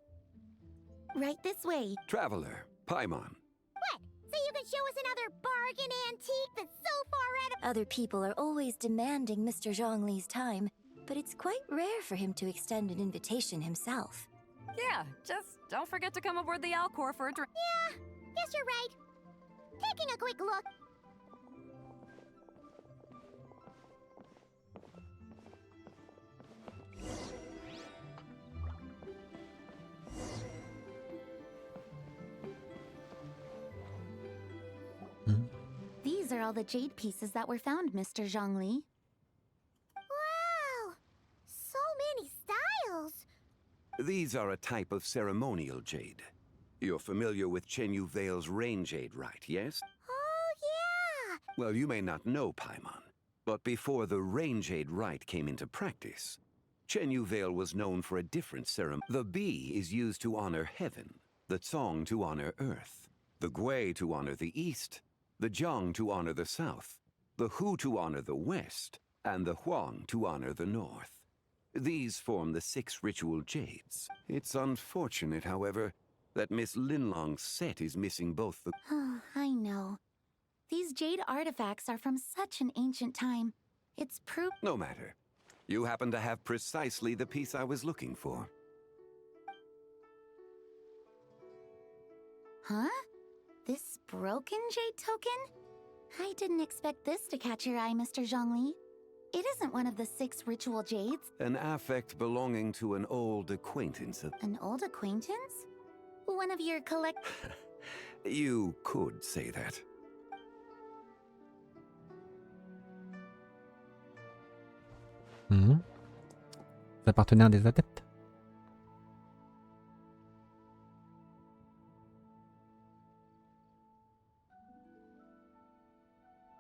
Right this way. Traveler, Paimon. What? So you can show us another bargain antique that's so far out of... Other people are always demanding Mr. Zhongli's time, but it's quite rare for him to extend an invitation himself. Yeah, just don't forget to come aboard the Alcor for a drink. Yeah, guess you're right. Taking a quick look. These are all the jade pieces that were found, Mr. Zhongli. Wow! So many styles! These are a type of ceremonial jade. You're familiar with Chenyu Vale's rain jade, right, yes? Oh, yeah! Well, you may not know, Paimon, but before the rain jade rite came into practice, Chenyu Vale was known for a different ceremony. The Bi is used to honor heaven, the Tsong to honor earth, the Gui to honor the east, the Jiang to honor the south, the Hu to honor the west, and the Huang to honor the north. These form the 6 ritual jades. It's unfortunate, however, that Miss Linlong's set is missing both the... Oh, I know. These jade artifacts are from such an ancient time. It's proof... No matter. You happen to have precisely the piece I was looking for. Huh? This broken jade token? I didn't expect this to catch your eye, Mr. Zhongli. It isn't one of the 6 ritual jades. An affect belonging to an old acquaintance of... An old acquaintance? One of your collect... You could say that. Ça appartenait à des adeptes.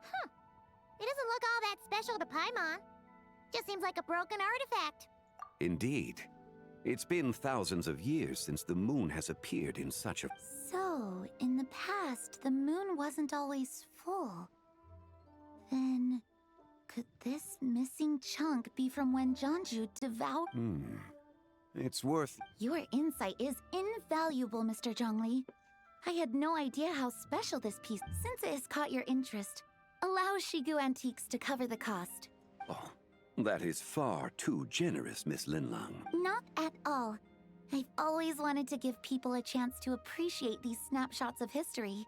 Huh. It doesn't look all that special to Paimon. Just seems like a broken artifact. Indeed. It's been thousands of years since the moon has appeared in such a... So, in the past, the moon wasn't always full. Then, could this missing chunk be from when Jianzhu devoured... It's worth... Your insight is invaluable, Mr. Zhongli. I had no idea how special this piece... Since it has caught your interest, allow Shigu Antiques to cover the cost. Oh, that is far too generous, Miss Linlang. Not at all. I've always wanted to give people a chance to appreciate these snapshots of history.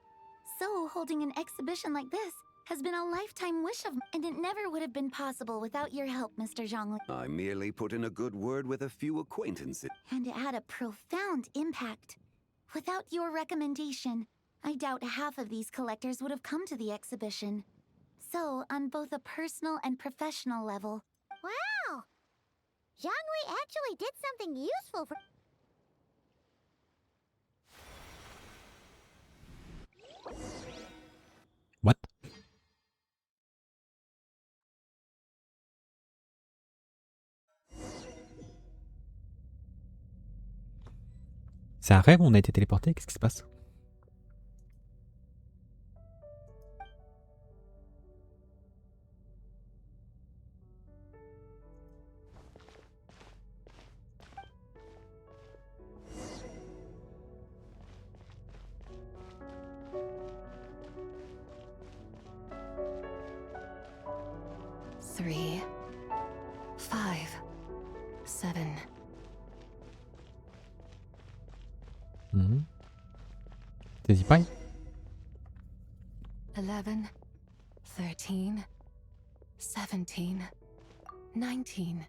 So, holding an exhibition like this has been a lifetime wish of mine, and it never would have been possible without your help, Mr. Zhongli. I merely put in a good word with a few acquaintances. And it had a profound impact. Without your recommendation, I doubt half of these collectors would have come to the exhibition. So, on both a personal and professional level... Wow! Zhongli actually did something useful for... What? C'est un rêve ou on a été téléporté? Qu'est-ce qui se passe? Three, 5, 7. T'es pas? 11, 13, 17, 19,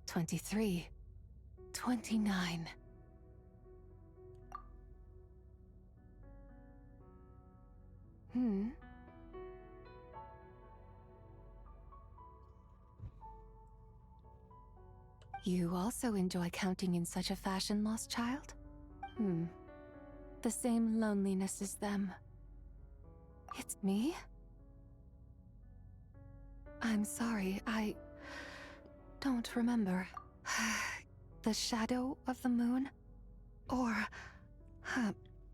23, 29. You also enjoy counting in such a fashion, lost child? The same loneliness as them. It's me? I'm sorry, I don't remember. the shadow of the moon? Or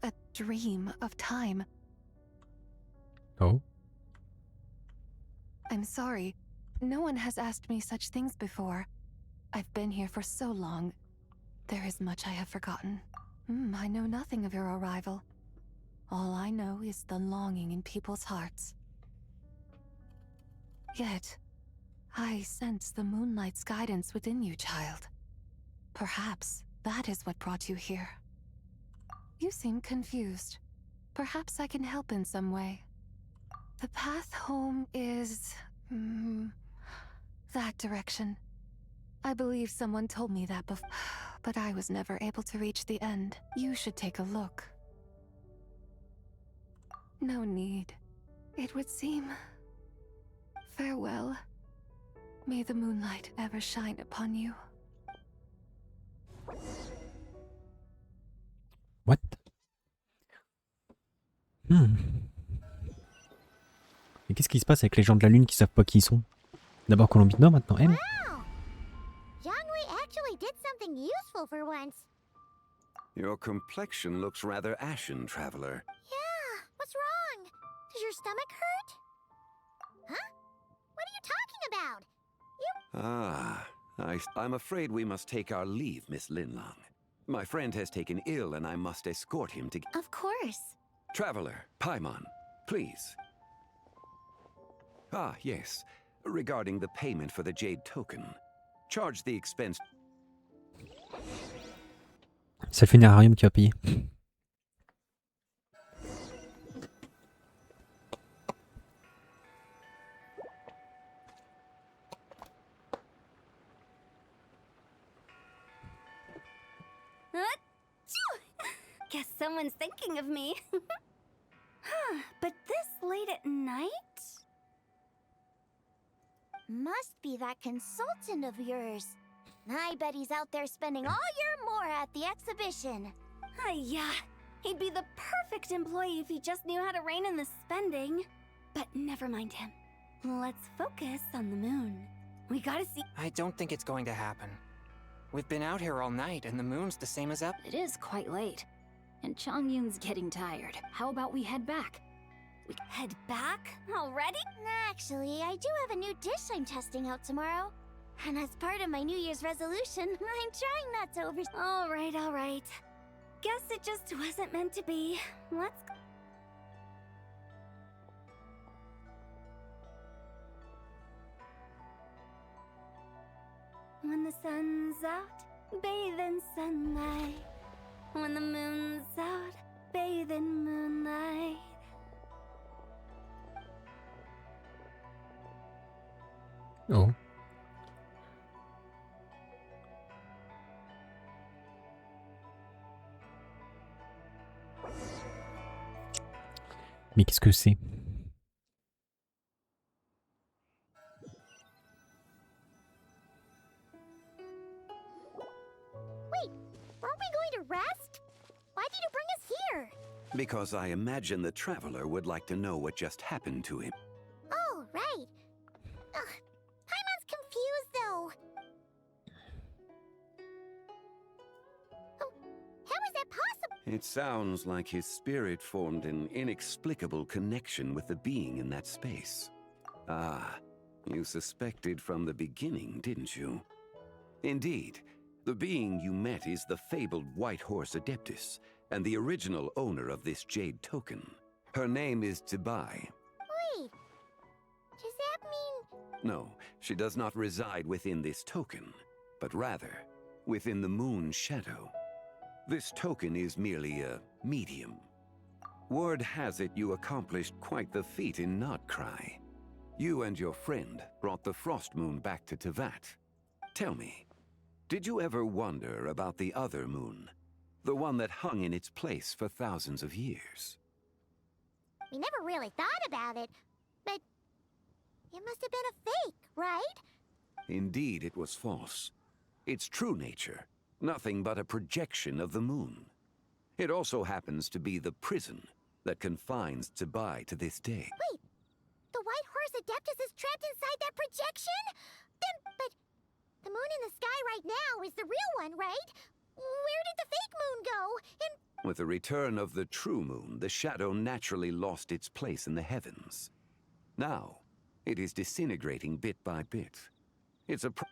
a dream of time? Oh? I'm sorry. No one has asked me such things before. I've been here for so long. There is much I have forgotten. I know nothing of your arrival. All I know is the longing in people's hearts. Yet, I sense the moonlight's guidance within you, child. Perhaps that is what brought you here. You seem confused. Perhaps I can help in some way. The path home is... that direction. I believe someone told me that before, but I was never able to reach the end. You should take a look. No need. It would seem... Farewell. May the moonlight ever shine upon you. What? Et qu'est-ce qui se passe avec les gens de la Lune qui savent pas qui ils sont? D'abord Colombine Nord, maintenant elle. Wow! Zhongli actually did something useful for once. Your complexion looks rather ashen, traveler. Yeah, what's wrong? Does your stomach hurt? Huh? What are you talking about? I'm afraid we must take our leave, Miss Linlong. My friend has taken ill and I must escort him to... Of course. Traveler, Paimon, please. Ah, yes. Regarding the payment for the Jade token. Charge the expense... C'est le funérarium qui va payer. Guess someone's thinking of me. But this late at night? Must be that consultant of yours. I bet he's out there spending all year more at the exhibition. Yeah, he'd be the perfect employee if he just knew how to rein in the spending. But never mind him. Let's focus on the moon. We gotta see... I don't think it's going to happen. We've been out here all night, and the moon's the same as up. It is quite late. And Chongyun's getting tired. How about we head back? We head back? Already? Actually, I do have a new dish I'm testing out tomorrow. And as part of my New Year's resolution, I'm trying not to over... All right. Guess it just wasn't meant to be. Let's go. When the sun's out, bathe in sunlight. When the moon's out, bathe in moonlight. Oh. Mais qu'est-ce que c'est? Wait, aren't we going to rest? Why did you bring us here? Because I imagine the traveler would like to know what just happened to him. Oh, right. Paimon's confused, though. Oh, how is that possible? It sounds like his spirit formed an inexplicable connection with the being in that space. Ah, you suspected from the beginning, didn't you? Indeed, the being you met is the fabled White Horse Adeptus, and the original owner of this Jade token. Her name is Tibai. Wait, does that mean... No, she does not reside within this token, but rather within the moon's shadow. This token is merely a medium. Word has it you accomplished quite the feat in Notcry. You and your friend brought the Frost Moon back to Tevat. Tell me, did you ever wonder about the other moon? The one that hung in its place for thousands of years? We never really thought about it, but it must have been a fake, right? Indeed, it was false. Its true nature, nothing but a projection of the moon. It also happens to be the prison that confines Tibai to this day. Wait, the White Horse Adeptus is trapped inside that projection? Then, but The moon in the sky right now is the real one, right? Where did the fake moon go? And With the return of the true moon, the shadow naturally lost its place in the heavens. Now, it is disintegrating bit by bit.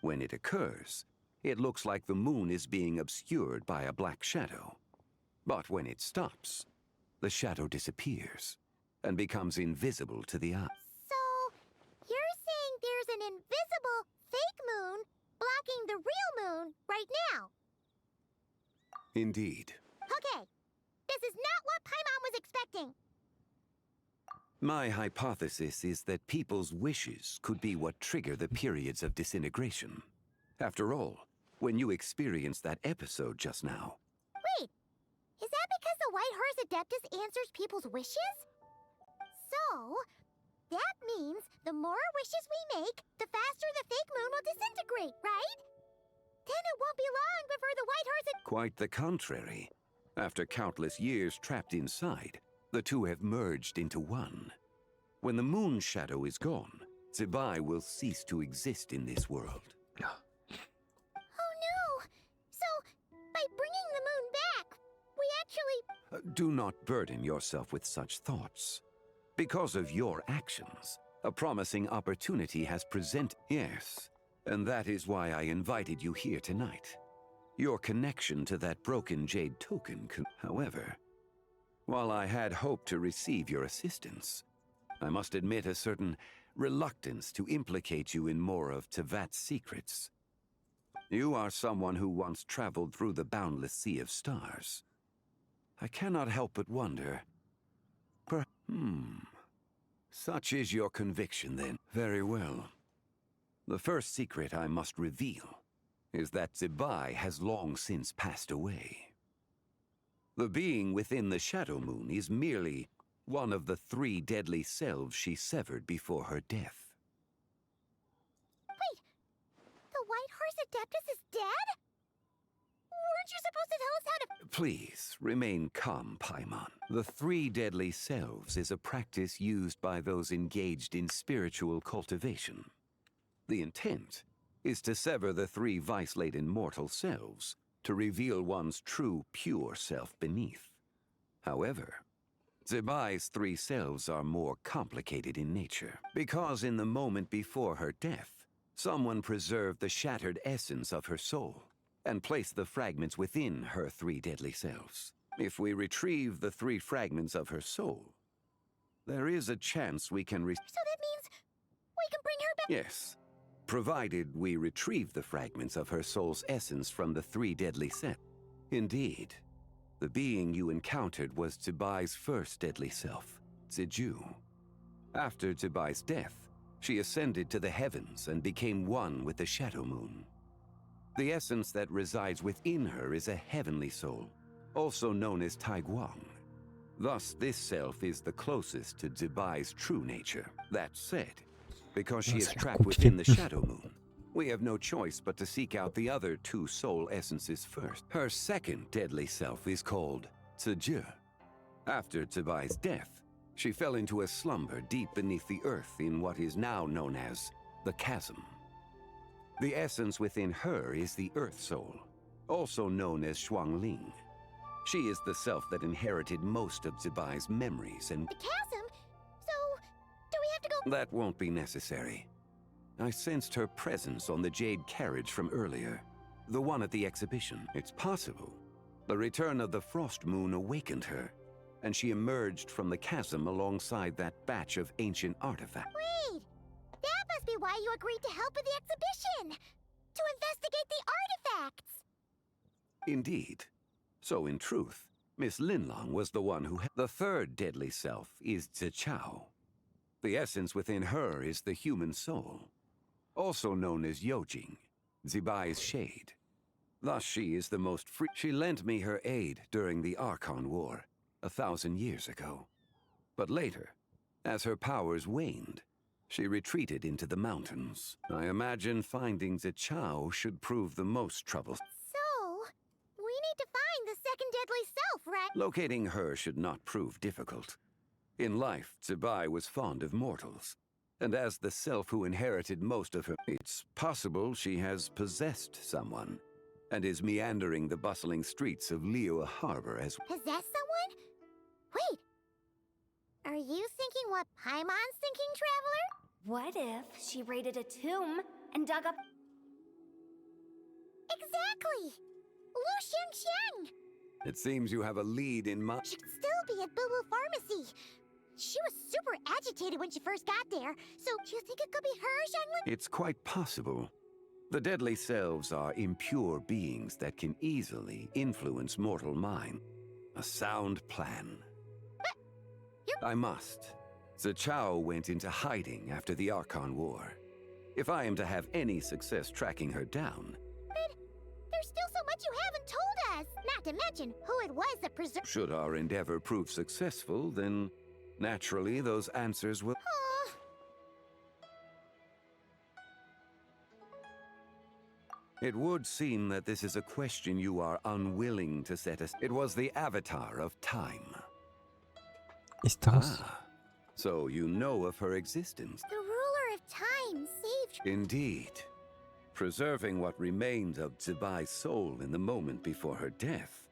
When it occurs, it looks like the moon is being obscured by a black shadow. But when it stops, the shadow disappears and becomes invisible to the eye. so, you're saying there's an invisible fake moon blocking the real moon right now? Indeed. Okay, this is not what Paimon was expecting. My hypothesis is that people's wishes could be what trigger the periods of disintegration. After all, when you experienced that episode just now, Wait, is that because the White Horse Adeptus answers people's wishes? So, that means the more wishes we make, the faster the fake moon will disintegrate, right? Then it won't be long before the White Horse quite the contrary. After countless years trapped inside, the two have merged into one. When the moon shadow is gone, Zebai will cease to exist in this world. Oh no! So, by bringing the moon back, we actually... Do not burden yourself with such thoughts. Because of your actions, a promising opportunity has presented. Yes, and that is why I invited you here tonight. Your connection to that broken jade token however, while I had hoped to receive your assistance, I must admit a certain reluctance to implicate you in more of Tevat's secrets. You are someone who once traveled through the boundless sea of stars. I cannot help but wonder... Such is your conviction, then. Very well. The first secret I must reveal is that Zebai has long since passed away. The being within the Shadow Moon is merely one of the 3 deadly selves she severed before her death. Wait, the White Horse Adeptus is dead? Weren't you supposed to tell us how to... Please, remain calm, Paimon. The 3 deadly selves is a practice used by those engaged in spiritual cultivation. The intent is to sever the 3 vice-laden mortal selves to reveal one's true, pure self beneath. However, Zebai's 3 selves are more complicated in nature, because in the moment before her death, someone preserved the shattered essence of her soul and placed the fragments within her 3 deadly selves. If we retrieve the 3 fragments of her soul, there is a chance we can So that means we can bring her back? Yes, provided we retrieve the fragments of her soul's essence from the 3 deadly selves. Indeed, the being you encountered was Zebai's first deadly self, Ziju. After Zebai's death, she ascended to the heavens and became one with the Shadow Moon. The essence that resides within her is a heavenly soul, also known as Taiguang. Thus, this self is the closest to Zebai's true nature. That said, because she is trapped within the Shadow Moon, we have no choice but to seek out the other 2 soul essences first. Her second deadly self is called Ziju. After Zebai's death, she fell into a slumber deep beneath the earth in what is now known as the Chasm. The essence within her is the Earth Soul, also known as Shuangling. She is the self that inherited most of Zebai's memories and... The chasm? So, do we have to go... That won't be necessary. I sensed her presence on the jade carriage from earlier, the one at the exhibition. It's possible the return of the Frost Moon awakened her, and she emerged from the chasm alongside that batch of ancient artifacts. Wait! That must be why you agreed to help with the exhibition! To investigate the artifacts! Indeed. So in truth, Miss Linlong was the one who... The third deadly self is Zichao. The essence within her is the human soul, also known as Yojing, Zebai's shade. Thus she is the most free... She lent me her aid during the Archon War, 1,000 years ago. But later, as her powers waned, she retreated into the mountains. I imagine finding Zichao should prove the most troublesome. So, we need to find the second deadly self, right? Locating her should not prove difficult. In life, Zebai was fond of mortals, And as the self who inherited most of her, it's possible she has possessed someone and is meandering the bustling streets of Liyue Harbor as... Possess someone? Wait. Are you thinking what Paimon's thinking, Traveler? What if she raided a tomb and dug up... Exactly! Lu Xiangxiang! It seems you have a lead in my... She'd still be at Boo Boo Pharmacy. She was super agitated when she first got there, so do you think it could be her, Zhonglin? It's quite possible. The deadly selves are impure beings that can easily influence mortal mind. A sound plan. I must. Zichao went into hiding after the Archon War. If I am to have any success tracking her down... But there's still so much you haven't told us! Not to mention who it was that preserved... Should our endeavor prove successful, then naturally those answers will... It would seem that this is a question you are unwilling to set us. It was the Avatar of Time. So you know of her existence. The ruler of time saved her. Indeed. Preserving what remained of Zibai's soul in the moment before her death.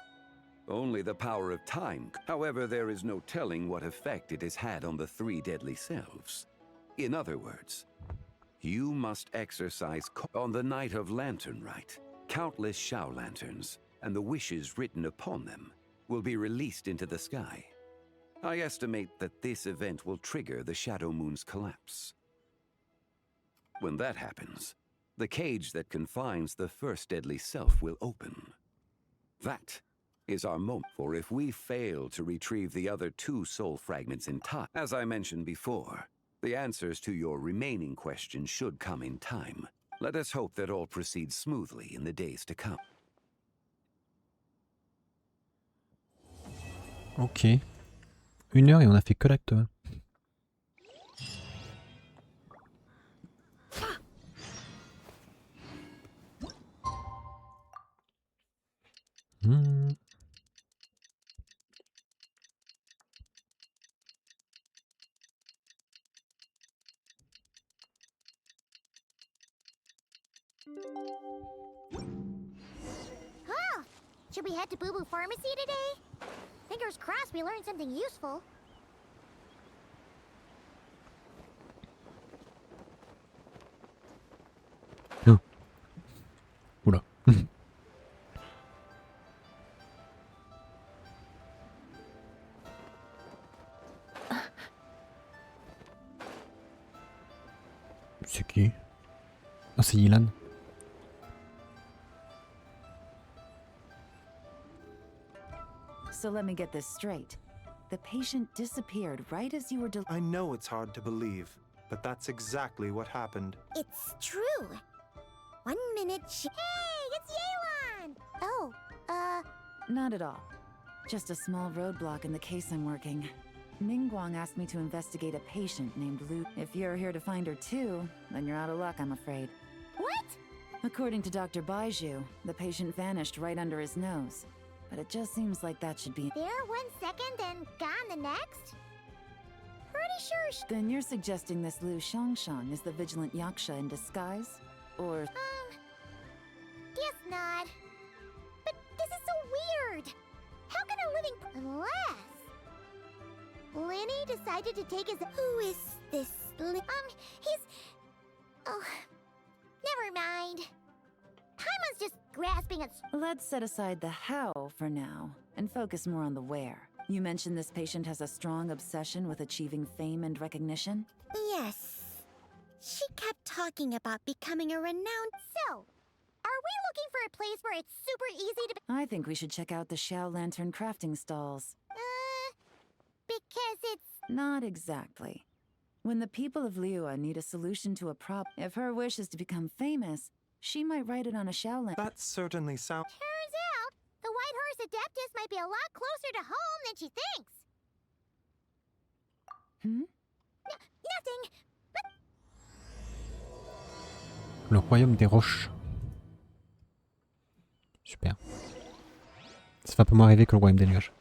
Only the power of time. However, there is no telling what effect it has had on the three deadly selves. In other words, you must exercise on the night of Lantern Rite. Countless Shao lanterns, and the wishes written upon them, will be released into the sky. I estimate that this event will trigger the Shadow Moon's collapse. When that happens, the cage that confines the first deadly self will open. That is our moment, for if we fail to retrieve the other two soul fragments in time, as I mentioned before, the answers to your remaining questions should come in time. Let us hope that all proceeds smoothly in the days to come. Ok. 1 heure et on a fait que l'acte 1. Oh! Should we head to Boo Boo Pharmacy today? Fingers crossed we learned something useful. Oh. Oula. C'est qui? Ah, c'est Yilan. So let me get this straight. The patient disappeared right as you were I know it's hard to believe, but that's exactly what happened. It's true. 1 minute Hey, it's Yelan! Oh, Not at all. Just a small roadblock in the case I'm working. Ningguang asked me to investigate a patient named Lu. If you're here to find her too, then you're out of luck, I'm afraid. What? According to Dr. Baiju, the patient vanished right under his nose. But it just seems like that should be... There 1 second, then gone the next? Pretty sure Then you're suggesting this Lu Xiangxiang is the vigilant Yaksha in disguise? Or... guess not. But this is so weird. How can a living... Unless... Linny decided to take his... Who is this... he's... Oh... Never mind. Paimon's just grasping at... Let's set aside the how for now, and focus more on the where. You mentioned this patient has a strong obsession with achieving fame and recognition? Yes. She kept talking about becoming a renowned... So, are we looking for a place where it's super easy to... I think we should check out the Shao Lantern crafting stalls. Because it's... Not exactly. When the people of Liyue need a solution to a problem, if her wish is to become famous, she might write it on a Shao Lantern. That certainly sounds... Turns out, the White Horse Adeptus might be a lot closer to home than she thinks. Nothing. Le royaume des roches. Super. Ça fait un peu moins rêver que le royaume des nuages.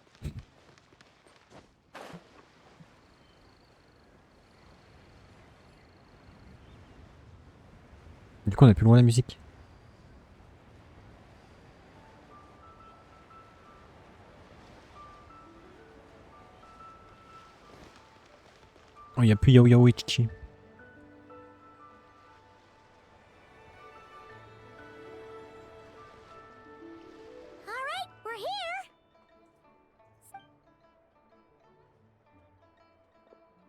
Du coup, on a plus loin la musique. Oh, il n'y a plus Yao Yao Ichichi. Alright, we're here!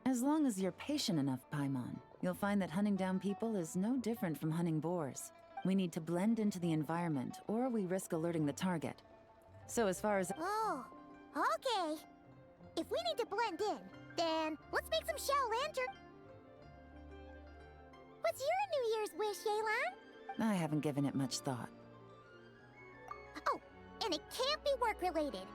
As long as you're patient enough, Paimon, you'll find that hunting down people is no different from hunting boars. We need to blend into the environment, or we risk alerting the target. So as far as... Oh, okay. If we need to blend in, then let's make some shell lantern. What's your New Year's wish, Yelan? I haven't given it much thought. Oh, and it can't be work-related.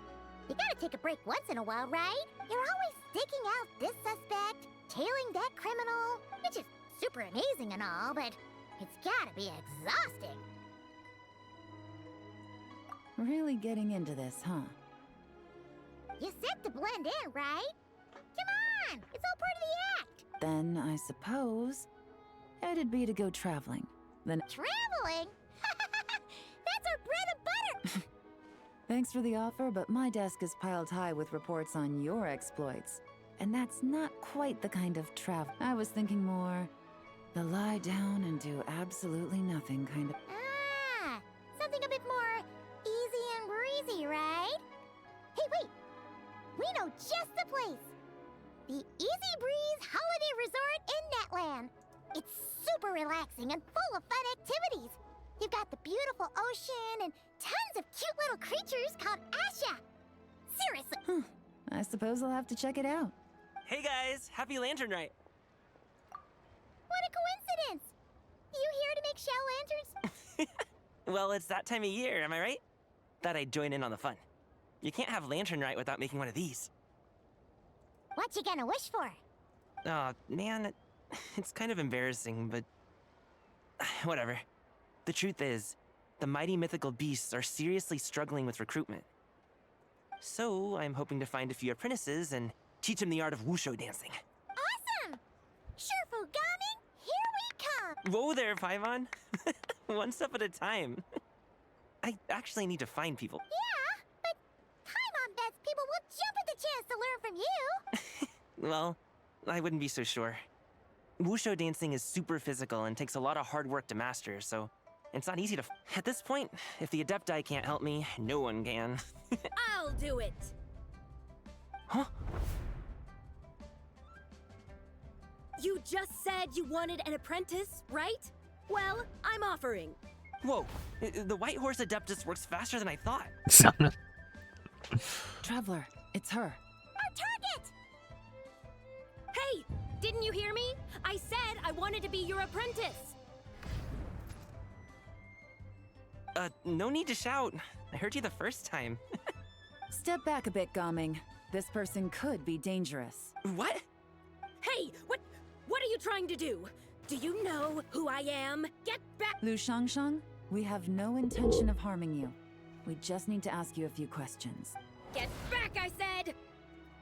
You gotta take a break once in a while, right? You're always digging out this suspect, tailing that criminal, which is super amazing and all, but it's gotta be exhausting. Really getting into this, huh? You said to blend in, right? Come on, it's all part of the act. Then, I suppose, it'd be to go traveling. Then... Traveling? That's our bread and butter! Thanks for the offer, but my desk is piled high with reports on your exploits. And that's not quite the kind of travel. I was thinking more the lie down and do absolutely nothing kind of... Ah, something a bit more easy and breezy, right? Hey, wait! We know just the place! The Easy Breeze Holiday Resort in Netland. It's super relaxing and full of fun activities. You've got the beautiful ocean and tons of cute little creatures called Asha. Seriously. I suppose I'll have to check it out. Hey guys, happy Lantern Night. What a coincidence! You here to make shell lanterns? Well, it's that time of year, am I right? Thought I'd join in on the fun. You can't have Lantern Night without making one of these. What you gonna wish for? Aw, man, it's kind of embarrassing, but... whatever. The truth is, the mighty mythical beasts are seriously struggling with recruitment. So, I'm hoping to find a few apprentices and teach them the art of wushu dancing. Awesome! Shurfugami, here we come! Whoa there, Paimon! One step at a time. I actually need to find people. Yeah, but Paimon bets people will jump at the chance to learn from you! Well, I wouldn't be so sure. Wushu dancing is super physical and takes a lot of hard work to master, so it's not easy to... At this point, if the Adepti can't help me, no one can. I'll do it! Huh? You just said you wanted an apprentice, right? Well, I'm offering. Whoa, the White Horse Adeptus works faster than I thought. Traveler, it's her. Our target! Hey, didn't you hear me? I said I wanted to be your apprentice. No need to shout. I heard you the first time. Step back a bit, Gaming. This person could be dangerous. What? Hey, what are you trying to do? Do you know who I am? Get back! Lu Shangshang, we have no intention of harming you. We just need to ask you a few questions. Get back, I said!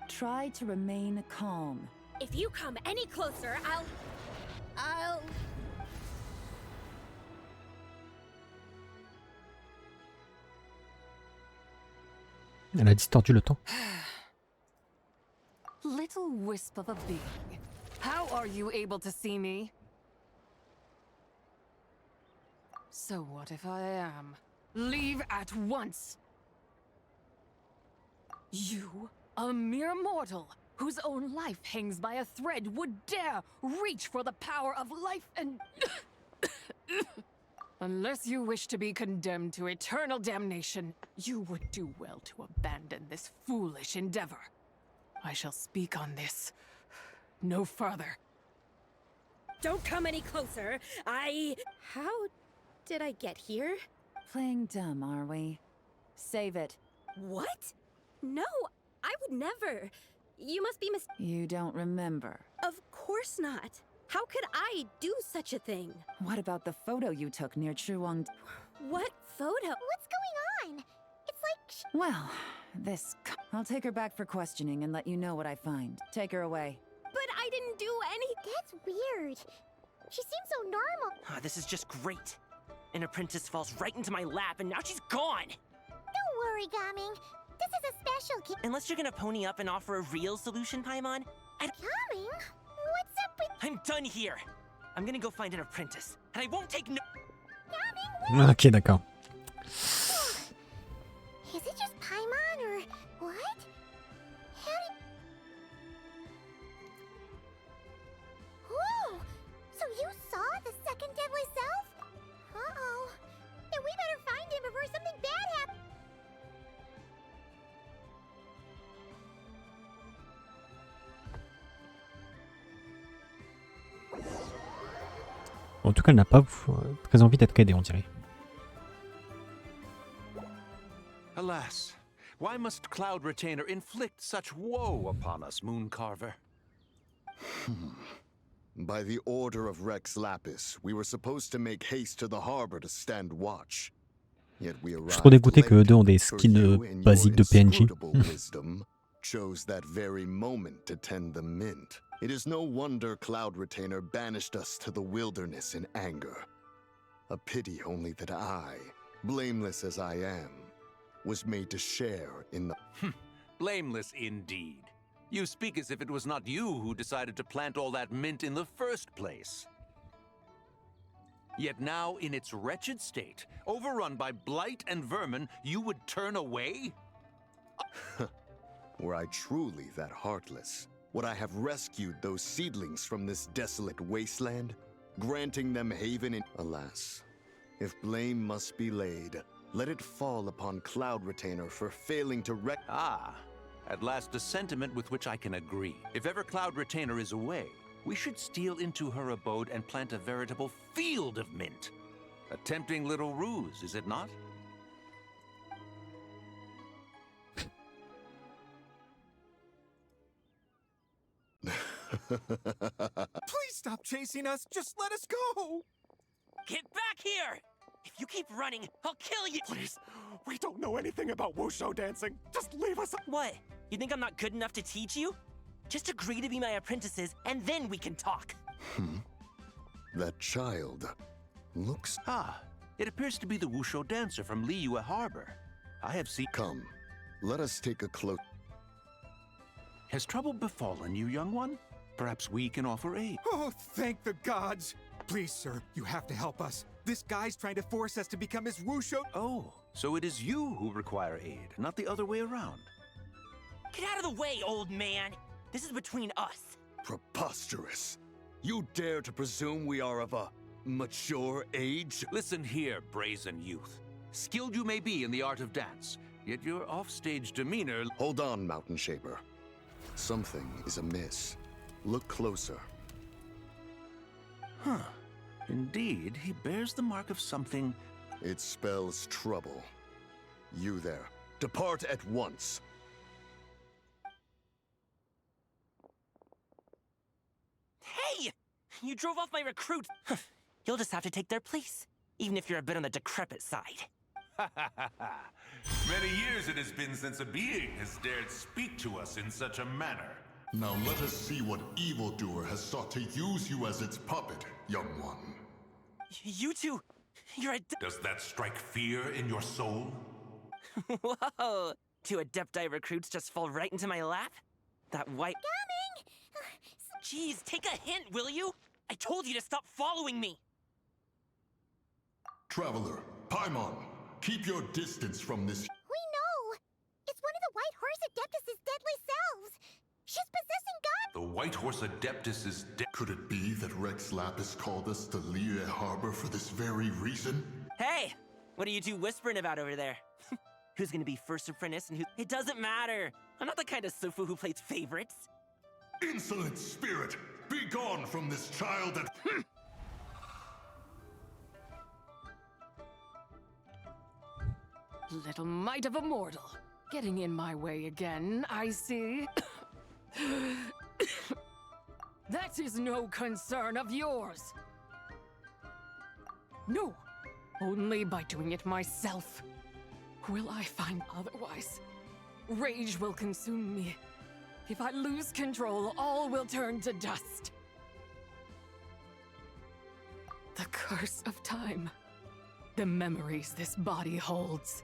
Try to remain calm. If you come any closer, I'll... Elle a distordu le temps. Little wisp of a being. How are you able to see me? So what if I am? Leave at once! You, a mere mortal, whose own life hangs by a thread, would dare reach for the power of life and... Unless you wish to be condemned to eternal damnation, you would do well to abandon this foolish endeavor. I shall speak on this no further. Don't come any closer. How did I get here? Playing dumb, are we? Save it. What? No, I would never. You must be You don't remember. Of course not. How could I do such a thing? What about the photo you took near Chuang? What photo? What's going on? It's like... Well, I'll take her back for questioning and let you know what I find. Take her away. But I didn't do any... That's weird. She seems so normal. This is just great. An apprentice falls right into my lap, and now she's gone. Don't worry, Gaming. This is a special kid. Unless you're gonna pony up and offer a real solution, Paimon. Gaming? What's up with... I'm done here. I'm gonna go find an apprentice, and I won't take no... Gaming, Ok, d'accord. Is it just Paimon or what? How did... Whoa! So you saw the second deadly self? Uh-oh. Then we better find him before something bad happens. En tout cas, elle n'a pas très envie d'être aidée, on dirait. Alas, why must Cloud Retainer inflict such woe upon us, Mooncarver? By the order of Rex Lapis, we were supposed to make haste to the harbor to stand watch. Yet we Je suis trop dégoûté que eux deux ont des skins basiques de PNJ. wisdom chose that very moment to tend the mint. It is no wonder Cloud Retainer banished us to the wilderness in anger. A pity only that I, blameless as I am, was made to share in the... Blameless indeed. You speak as if it was not you who decided to plant all that mint in the first place. Yet now, in its wretched state, overrun by blight and vermin, you would turn away? Were I truly that heartless, would I have rescued those seedlings from this desolate wasteland, granting them haven in... Alas, if blame must be laid, let it fall upon Cloud Retainer for failing to At last a sentiment with which I can agree. If ever Cloud Retainer is away, we should steal into her abode and plant a veritable field of mint. A tempting little ruse, is it not? Please stop chasing us. Just let us go. Get back here! If you keep running, I'll kill you! Please, we don't know anything about wushu dancing. Just leave us. What? You think I'm not good enough to teach you? Just agree to be my apprentices, and then we can talk. That child looks... It appears to be the wushu dancer from Liyue Harbor. I have seen... Come, let us take a close... Has trouble befallen you, young one? Perhaps we can offer aid. Oh, thank the gods. Please, sir, you have to help us. This guy's trying to force us to become his wushu... Oh, so it is you who require aid, not the other way around. Get out of the way, old man! This is between us. Preposterous. You dare to presume we are of a mature age? Listen here, brazen youth. Skilled you may be in the art of dance, yet your offstage demeanor... Hold on, Mountain Shaper. Something is amiss. Look closer. Indeed, he bears the mark of something... It spells trouble. You there, depart at once. Hey! You drove off my recruits! You'll just have to take their place, even if you're a bit on the decrepit side. Many years it has been since a being has dared speak to us in such a manner. Now let us see what evildoer has sought to use you as its puppet, young one. You two, you're a... Does that strike fear in your soul? Whoa! 2 Adepti recruits just fall right into my lap? That white... Coming! Jeez, take a hint, will you? I told you to stop following me! Traveler, Paimon, keep your distance from this... We know! It's one of the White Horse Adeptus' deadly selves! She's possessing God! The White Horse Adeptus is dead. Could it be that Rex Lapis called us to Liyue Harbor for this very reason? Hey! What are you two whispering about over there? Who's gonna be first apprentice and who... It doesn't matter! I'm not the kind of Sufu who plays favorites! Insolent spirit! Be gone from this child that... Little mite of a mortal. Getting in my way again, I see. That is no concern of yours. No, only by doing it myself. Will I find otherwise? Rage will consume me. If I lose control, all will turn to dust. The curse of time. The memories this body holds.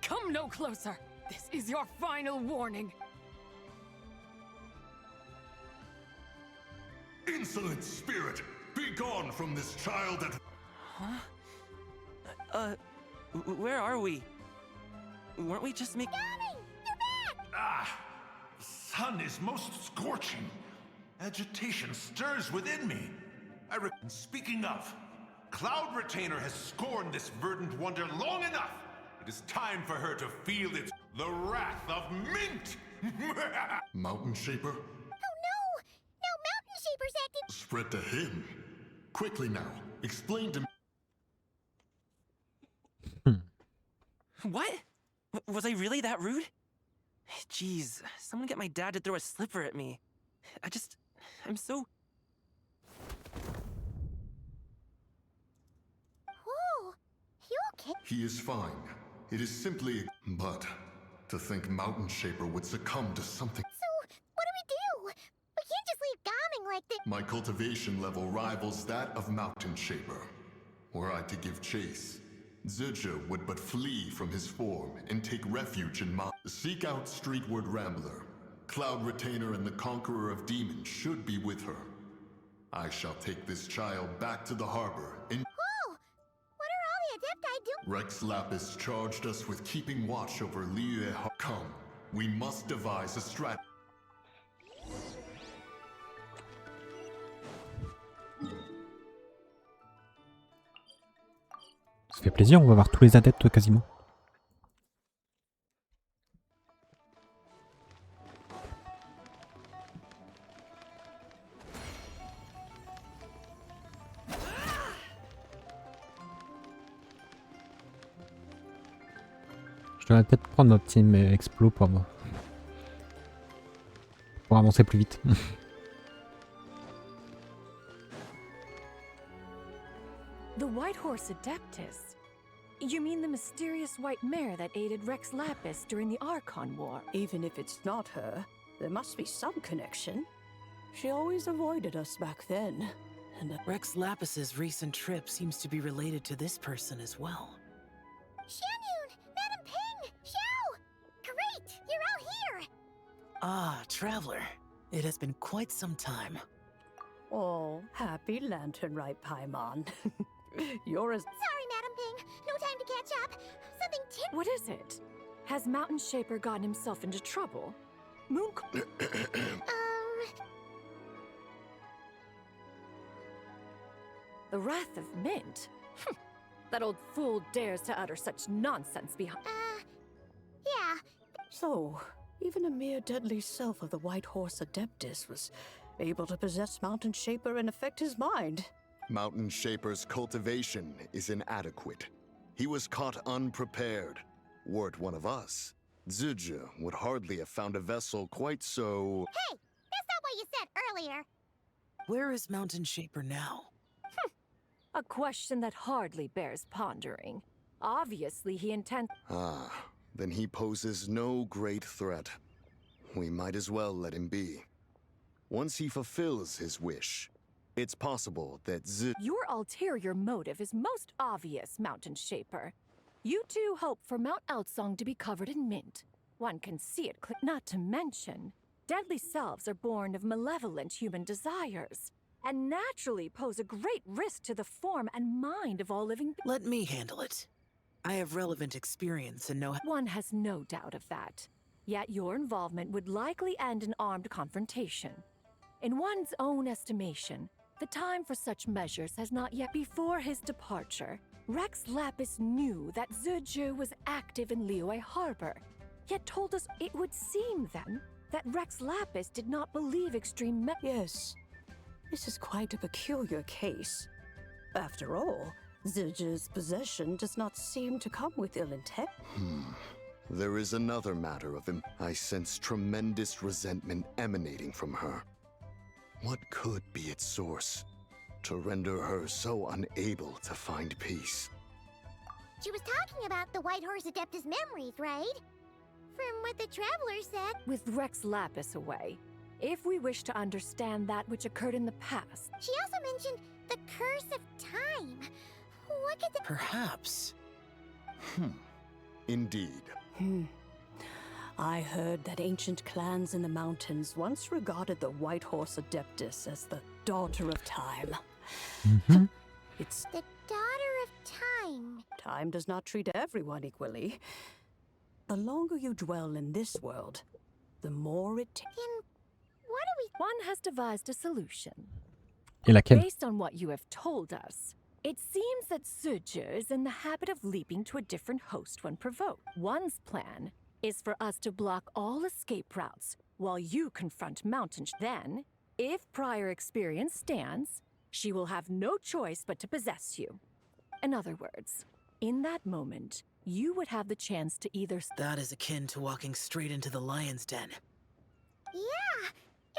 Come no closer. This is your final warning. Insolent spirit! Be gone from this child at... Huh? Where are we? Weren't we just making... Ah! The sun is most scorching. Agitation stirs within me. Speaking of, Cloud Retainer has scorned this verdant wonder long enough. It is time for her to feel the wrath of Mint! Mountain Shaper? Oh no! No, Mountain Shaper's acting... Spread to him. Quickly now, explain to me... What? Was I really that rude? Jeez, someone get my dad to throw a slipper at me. I'm so... Whoa! You okay? He is fine. It is simply... But to think Mountain Shaper would succumb to something... So, what do? We can't just leave Gaming like this. My cultivation level rivals that of Mountain Shaper. Were I to give chase, Zizha would but flee from his form and take refuge in Seek out Streetward Rambler. Cloud Retainer and the Conqueror of Demons should be with her. I shall take this child back to the harbor and... Whoa! What are all the Adepti doing? Rex Lapis charged us with keeping watch over Liyue. Come, we must devise a strat... Ça fait plaisir, on va voir tous les adeptes quasiment. Je devrais peut-être prendre ma petite explo pour avancer plus vite. The White Horse Adeptus? You mean the mysterious white mare that aided Rex Lapis during the Archon War? Even if it's not her, there must be some connection. She always avoided us back then. And Rex Lapis's recent trip seems to be related to this person as well. Xianyun! Madam Ping! Xiao! Great! You're all here! Ah, Traveler. It has been quite some time. Oh, happy lantern right, Paimon. You're as... Sorry, Madam Ping. No time to catch up. Something What is it? Has Mountain Shaper gotten himself into trouble? Moon... The Wrath of Mint? That old fool dares to utter such nonsense behind... yeah. So, even a mere deadly self of the White Horse Adeptus was able to possess Mountain Shaper and affect his mind. Mountain Shaper's cultivation is inadequate. He was caught unprepared. Were it one of us, Zizha would hardly have found a vessel quite so... Hey! That's not what you said earlier! Where is Mountain Shaper now? A question that hardly bears pondering. Obviously, he intends... Ah, then he poses no great threat. We might as well let him be. Once he fulfills his wish, it's possible that Your ulterior motive is most obvious, Mountain Shaper. You two hope for Mount Outsong to be covered in mint. One can see it not to mention, deadly selves are born of malevolent human desires, and naturally pose a great risk to the form and mind of all living beings. Let me handle it. I have relevant experience and know how... One has no doubt of that. Yet your involvement would likely end in armed confrontation. In one's own estimation, the time for such measures has not yet. Before his departure, Rex Lapis knew that Zizha was active in Liyue Harbor, yet told us it would seem then that Rex Lapis did not believe extreme Yes, this is quite a peculiar case. After all, Zizha's possession does not seem to come with ill intent. There is another matter of him. I sense tremendous resentment emanating from her. What could be its source to render her so unable to find peace? She was talking about the White Horse Adeptus memories, right? From what the Traveler said. With Rex Lapis away, if we wish to understand that which occurred in the past. She also mentioned the curse of time. What could the... Perhaps. Indeed. I heard that ancient clans in the mountains once regarded the White Horse Adeptus as the daughter of time. It's The daughter of time. time does not treat everyone equally. The longer you dwell in this world, the more it takes. Then what do we... One has devised a solution. Et laquelle? Based on what you have told us, it seems that Suju is in the habit of leaping to a different host when provoked. One's plan is for us to block all escape routes while you confront Mountain. Then, if prior experience stands, she will have no choice but to possess you. In other words, in that moment, you would have the chance to either... That is akin to walking straight into the lion's den. Yeah!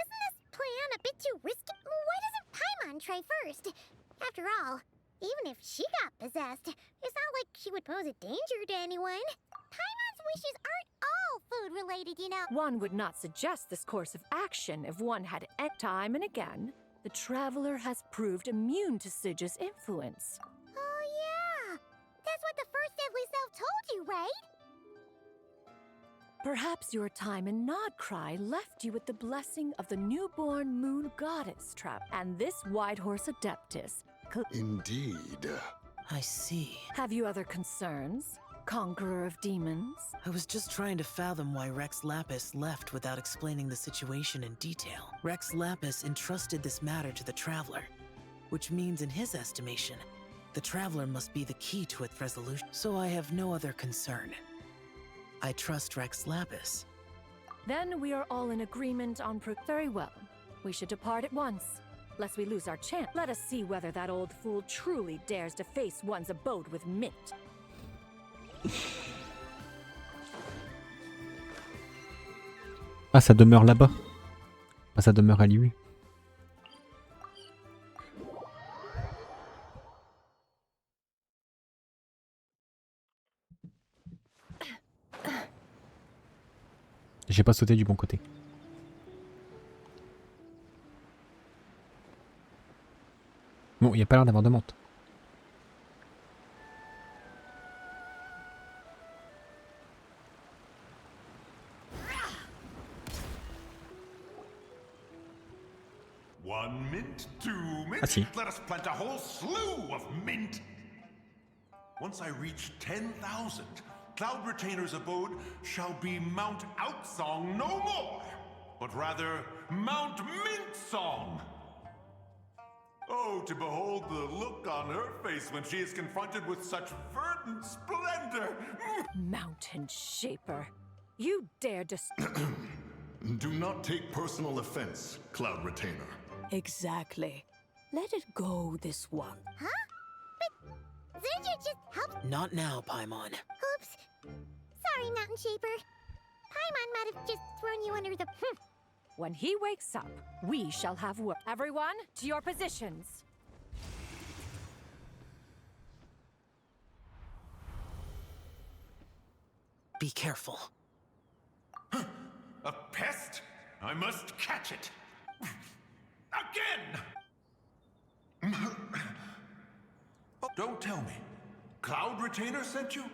Isn't this plan a bit too risky? Why doesn't Paimon try first? After all, even if she got possessed, it's not like she would pose a danger to anyone. Paimon's wishes aren't all food-related, you know. One would not suggest this course of action if one had time and again. The traveler has proved immune to Suju's influence. Oh yeah! That's what the first deadly self told you, right? Perhaps your time in Nodcry left you with the blessing of the newborn moon goddess trap, and this White Horse Adeptus. Indeed. I see. Have you other concerns, Conqueror of Demons? I was just trying to fathom why Rex Lapis left without explaining the situation in detail. Rex Lapis entrusted this matter to the Traveler, which means in his estimation, the Traveler must be the key to its resolution. So I have no other concern. I trust Rex Lapis. Then we are all in agreement on very well. We should depart at once, lest we lose our chance. Let us see whether that old fool truly dares to face one's abode with Mint. Ah, ça demeure là-bas. Enfin, ça demeure à lui. J'ai pas sauté du bon côté. Bon, il n'y a pas l'air d'avoir de menthe. One mint, two mint. Ah, si. Let us plant a whole slew of mint. Once I reach 10,000, Cloud Retainer's abode shall be Mount Outsong no more, but rather Mount Mintsong. Oh, to behold the look on her face when she is confronted with such verdant splendor! Mountain Shaper, you dared to... Do not take personal offense, Cloud Retainer. Exactly. Let it go this one. Huh? But Zuju just helped... Not now, Paimon. Oops. Sorry, Mountain Shaper. Paimon might have just thrown you under the... When he wakes up, we shall have work. Everyone, to your positions. Be careful. A pest? I must catch it. Again! Oh, don't tell me. Cloud Retainer sent you?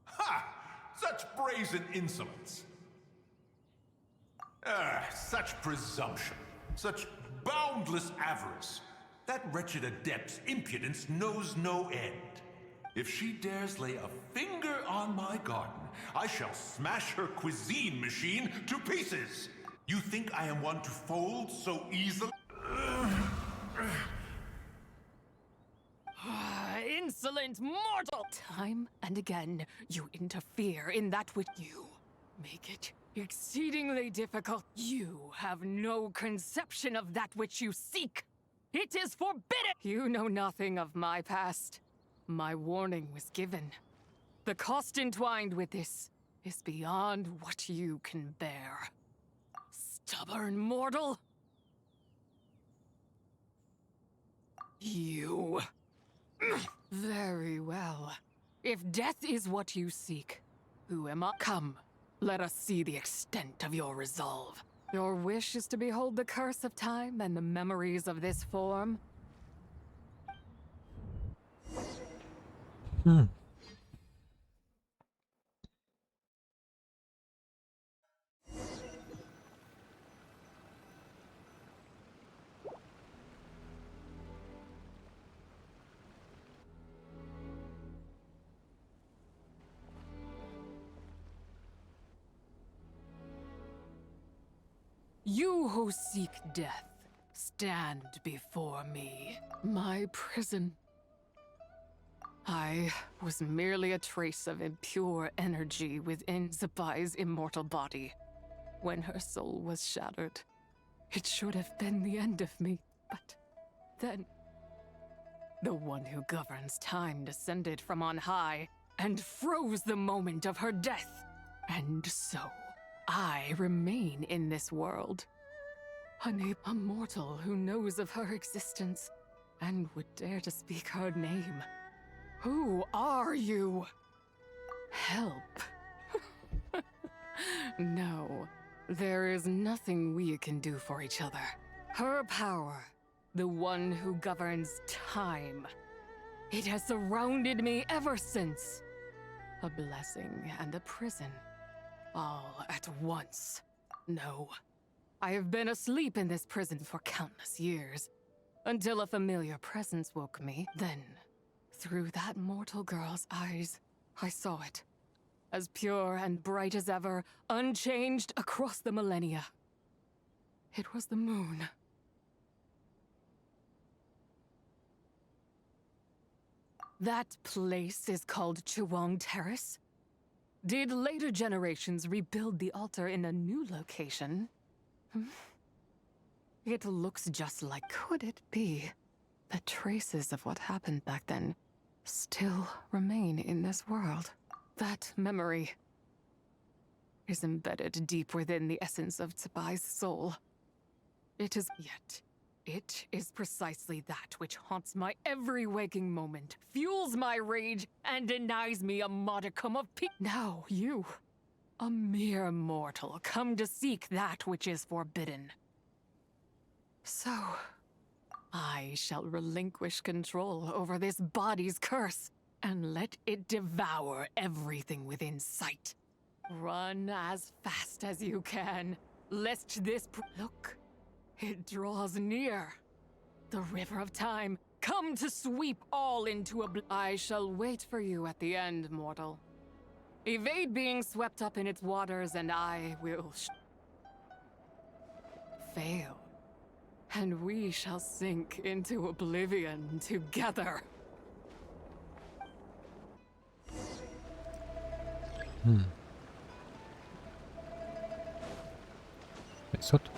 Ha! Such brazen insolence. Such presumption. Such boundless avarice. That wretched adept's impudence knows no end. If she dares lay a finger on my garden, I shall smash her cuisine machine to pieces. You think I am one to fold so easily? Insolent mortal! Time and again, you interfere in that which you make it exceedingly difficult. You have no conception of that which you seek. It is forbidden! You know nothing of my past. My warning was given. The cost entwined with this is beyond what you can bear. Stubborn mortal! You... Very well. If death is what you seek, who am I? Come, Let us see the extent of your resolve. Your wish is to behold the curse of time and the memories of this form? You who seek death, stand before me, my prison. I was merely a trace of impure energy within Zabai's immortal body. When her soul was shattered, it should have been the end of me, but then the one who governs time descended from on high and froze the moment of her death. And so, I remain in this world, a mortal who knows of her existence and would dare to speak her name. Who are you? Help. No, there is nothing we can do for each other. Her power, the one who governs time, it has surrounded me ever since. A blessing and a prison, all at once. No, I have been asleep in this prison for countless years, until a familiar presence woke me. Then, through that mortal girl's eyes, I saw it. As pure and bright as ever, unchanged across the millennia. It was the moon. That place is called Chuang Terrace. Did later generations rebuild the altar in a new location? It looks just like. Could it be that traces of what happened back then still remain in this world? That memory is embedded deep within the essence of Zabai's soul. It is precisely that which haunts my every waking moment, fuels my rage, and denies me a modicum of peace. Now you, a mere mortal, come to seek that which is forbidden. So, I shall relinquish control over this body's curse, and let it devour everything within sight. Run as fast as you can, lest this look, it draws near. The river of time, come to sweep all into I shall wait for you at the end, mortal. Evade being swept up in its waters, and I will fail. And we shall sink into oblivion together. Elle saute.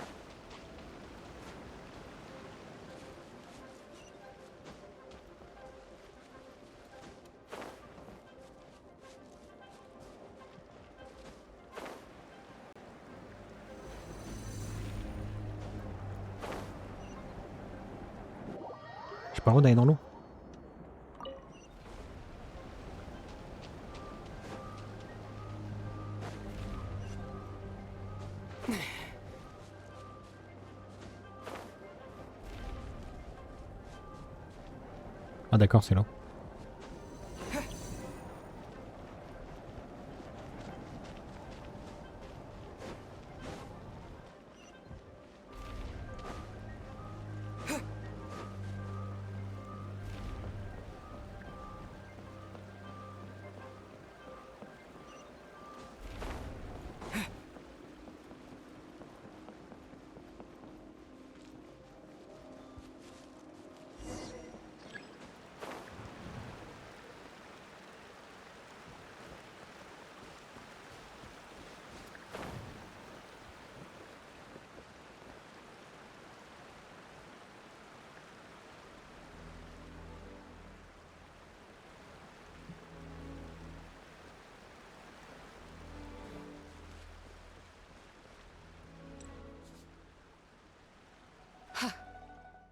J'ai pas le droit d'aller dans l'eau. Ah d'accord, c'est là.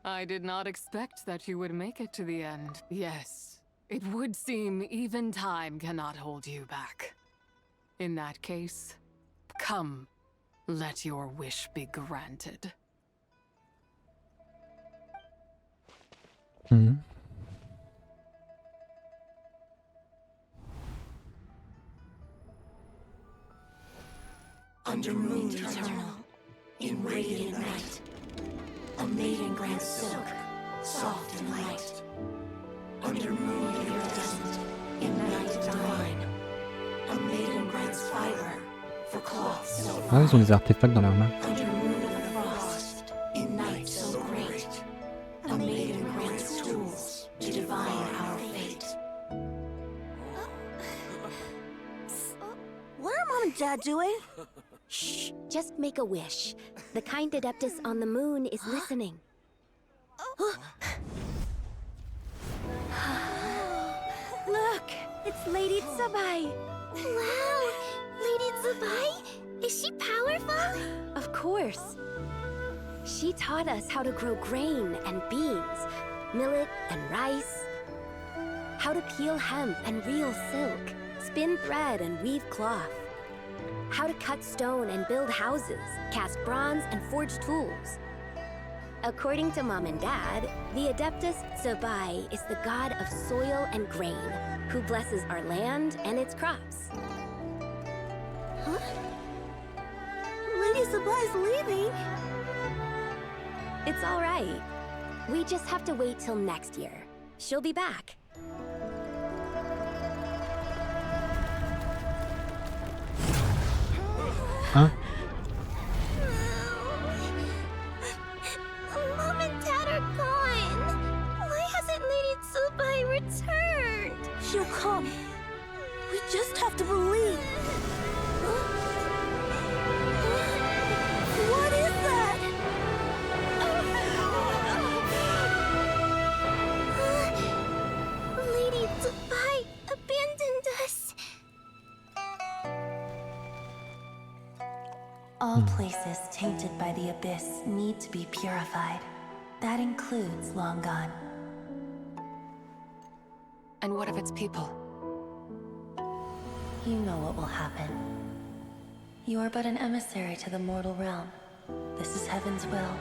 I did not expect that you would make it to the end. Yes, it would seem even time cannot hold you back. In that case, Come, let your wish be granted. Under moon eternal, in radiant night, a maiden grants silk, soft and light. Under moon iridescent, in night divine, a maiden grants fiber for cloth so fine. Ah, ils ont des artefacts dans leurs mains. Under moon of frost, in night so great, a maiden grants tools to divine our fate. What are Mom and Dad doing? Shh, just make a wish. The kind Adeptus on the moon is listening. Look, it's Lady Tsubai. Wow! Lady Tsubai? Is she powerful? Of course. She taught us how to grow grain and beans, millet and rice, how to peel hemp and reel silk, spin thread and weave cloth, how to cut stone and build houses, cast bronze and forge tools. According to Mom and Dad, the Adeptus Tsubai is the god of soil and grain, who blesses our land and its crops. Huh? Lady Tsubai's leaving. It's all right. We just have to wait till next year. She'll be back. Hein? Mom and Dad are gone. Why hasn't Lady Tsubai returned? She'll come. We just have to believe. What is that? Lady Tsubai abandoned us. All places tainted by the abyss need to be purified. That includes Long Gone. And what of its people? You know what will happen. You are but an emissary to the mortal realm. This is Heaven's will.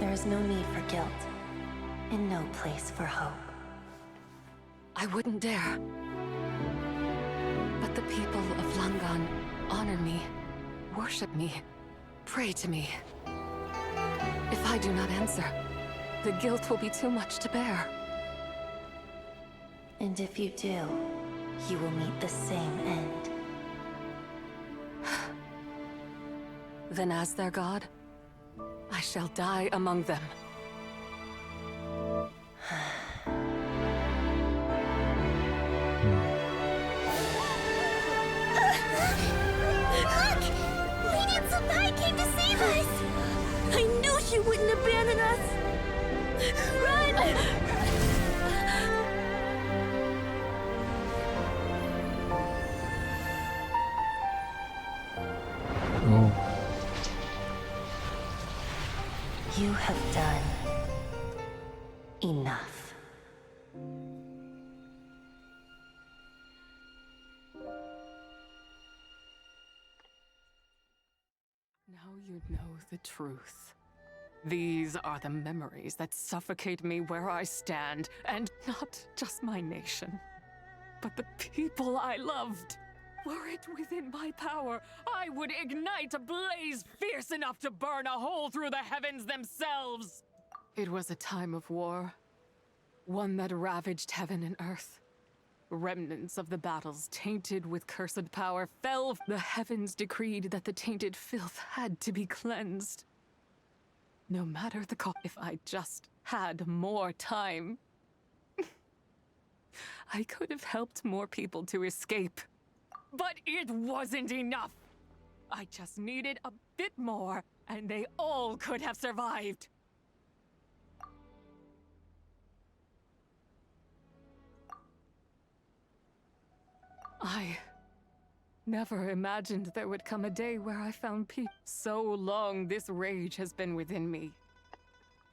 There is no need for guilt, and no place for hope. I wouldn't dare. But the people of Langan honor me, worship me, pray to me. If I do not answer, the guilt will be too much to bear. And if you do, you will meet the same end. Then as their god, I shall die among them. Look! Lady Tsubai came to save us! I knew she wouldn't abandon us! Run! Oh. You have done enough. Now you know the truth. These are the memories that suffocate me where I stand, and not just my nation, but the people I loved. Were it within my power, I would ignite a blaze fierce enough to burn a hole through the heavens themselves. It was a time of war, one that ravaged heaven and earth. Remnants of the battles tainted with cursed power fell. The heavens decreed that the tainted filth had to be cleansed. No matter the cost, if I just had more time, I could have helped more people to escape. But it wasn't enough. I just needed a bit more, and they all could have survived. I never imagined there would come a day where I found peace. So long this rage has been within me.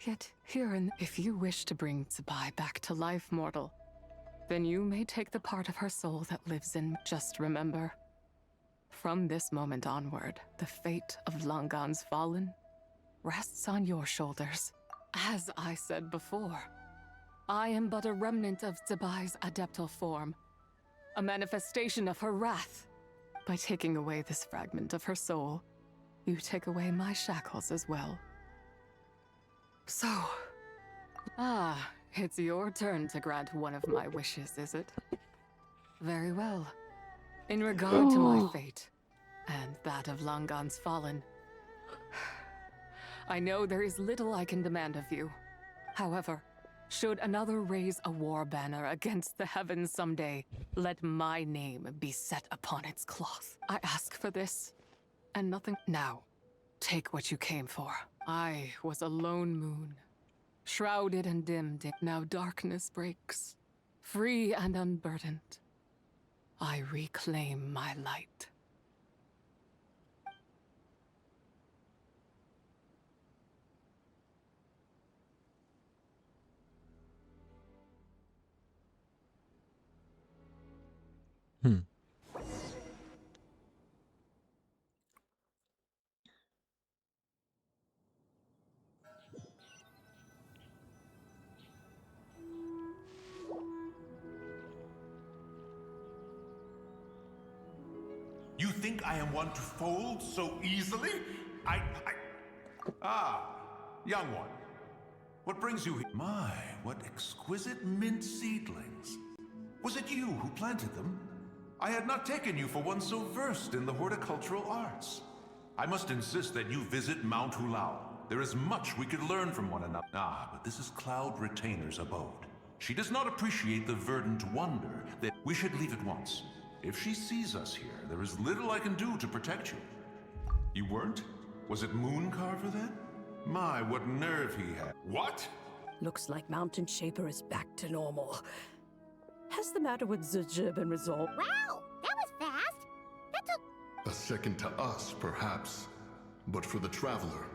Yet here and if you wish to bring Tsubai back to life, mortal, then you may take the part of her soul that lives in. Just remember, From this moment onward, the fate of Langan's fallen rests on your shoulders. As I said before, I am but a remnant of Zebai's adeptal form, a manifestation of her wrath. By taking away this fragment of her soul, you take away my shackles as well. So, it's your turn to grant one of my wishes, is it? Very well. In regard to my fate, and that of Langan's fallen, I know there is little I can demand of you. However, should another raise a war banner against the heavens someday, let my name be set upon its cloth. I ask for this, and nothing. Now, take what you came for. I was a lone moon, shrouded and dimmed. Now darkness breaks, free and unburdened. I reclaim my light. You think I am one to fold so easily? Young one. What brings you here? My, what exquisite mint seedlings. Was it you who planted them? I had not taken you for one so versed in the horticultural arts. I must insist that you visit Mount Hulao. There is much we could learn from one another. But this is Cloud Retainer's abode. She does not appreciate the verdant wonder that we should leave at once. If she sees us here, there is little I can do to protect you. You weren't? Was it Mooncarver then? My, what nerve he had. What? Looks like Mountain Shaper is back to normal. Has the matter with Zizhi been resolved? Wow, that was fast. That took... A second to us, perhaps. But for the Traveler,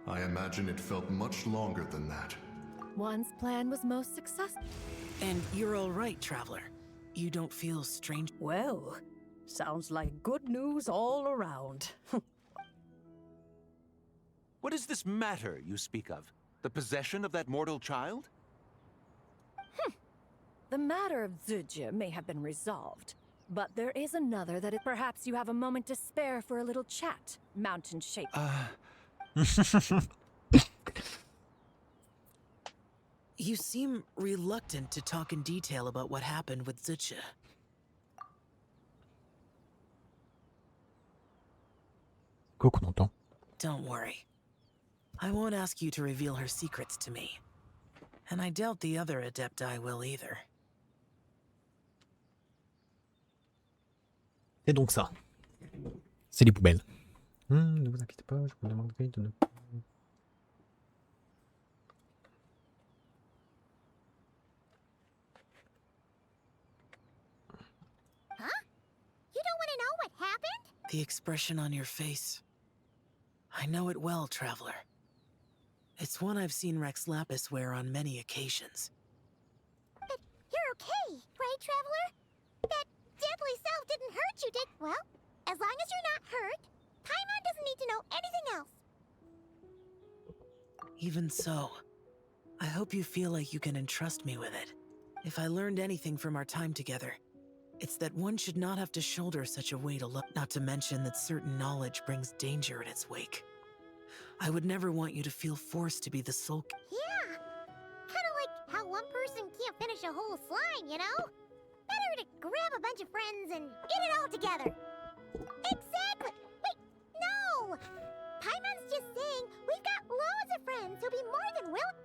I imagine it felt much longer than that. One's plan was most successful. And you're all right, Traveler. You don't feel strange? Well, sounds like good news all around. What is this matter you speak of? The possession of that mortal child? The matter of Zizhi may have been resolved, but there is another that perhaps you have a moment to spare for a little chat, Mountain Shaper. You seem reluctant to talk in detail about what happened with Zizhi. Don't worry. I won't ask you to reveal her secrets to me. And I doubt the other Adepti will either. C'est donc ça. C'est les poubelles. Ne vous inquiétez pas, je vous demanderai de ne pas... Huh? You don't want to know what happened? The expression on your face. I know it well, Traveler. It's one I've seen Rex Lapis wear on many occasions. But you're okay, right, Traveler? That deadly self didn't hurt you, did... Well, as long as you're not hurt, Paimon doesn't need to know anything else. Even so, I hope you feel like you can entrust me with it. If I learned anything from our time together, it's that one should not have to shoulder such a weight alone, not to mention that certain knowledge brings danger in its wake. I would never want you to feel forced to be the sole... Yeah, kind of like how one person can't finish a whole slime, you know? Better to grab a bunch of friends and get it all together. Exactly! Wait, no! Paimon's just saying we've got loads of friends who'll be more than willing...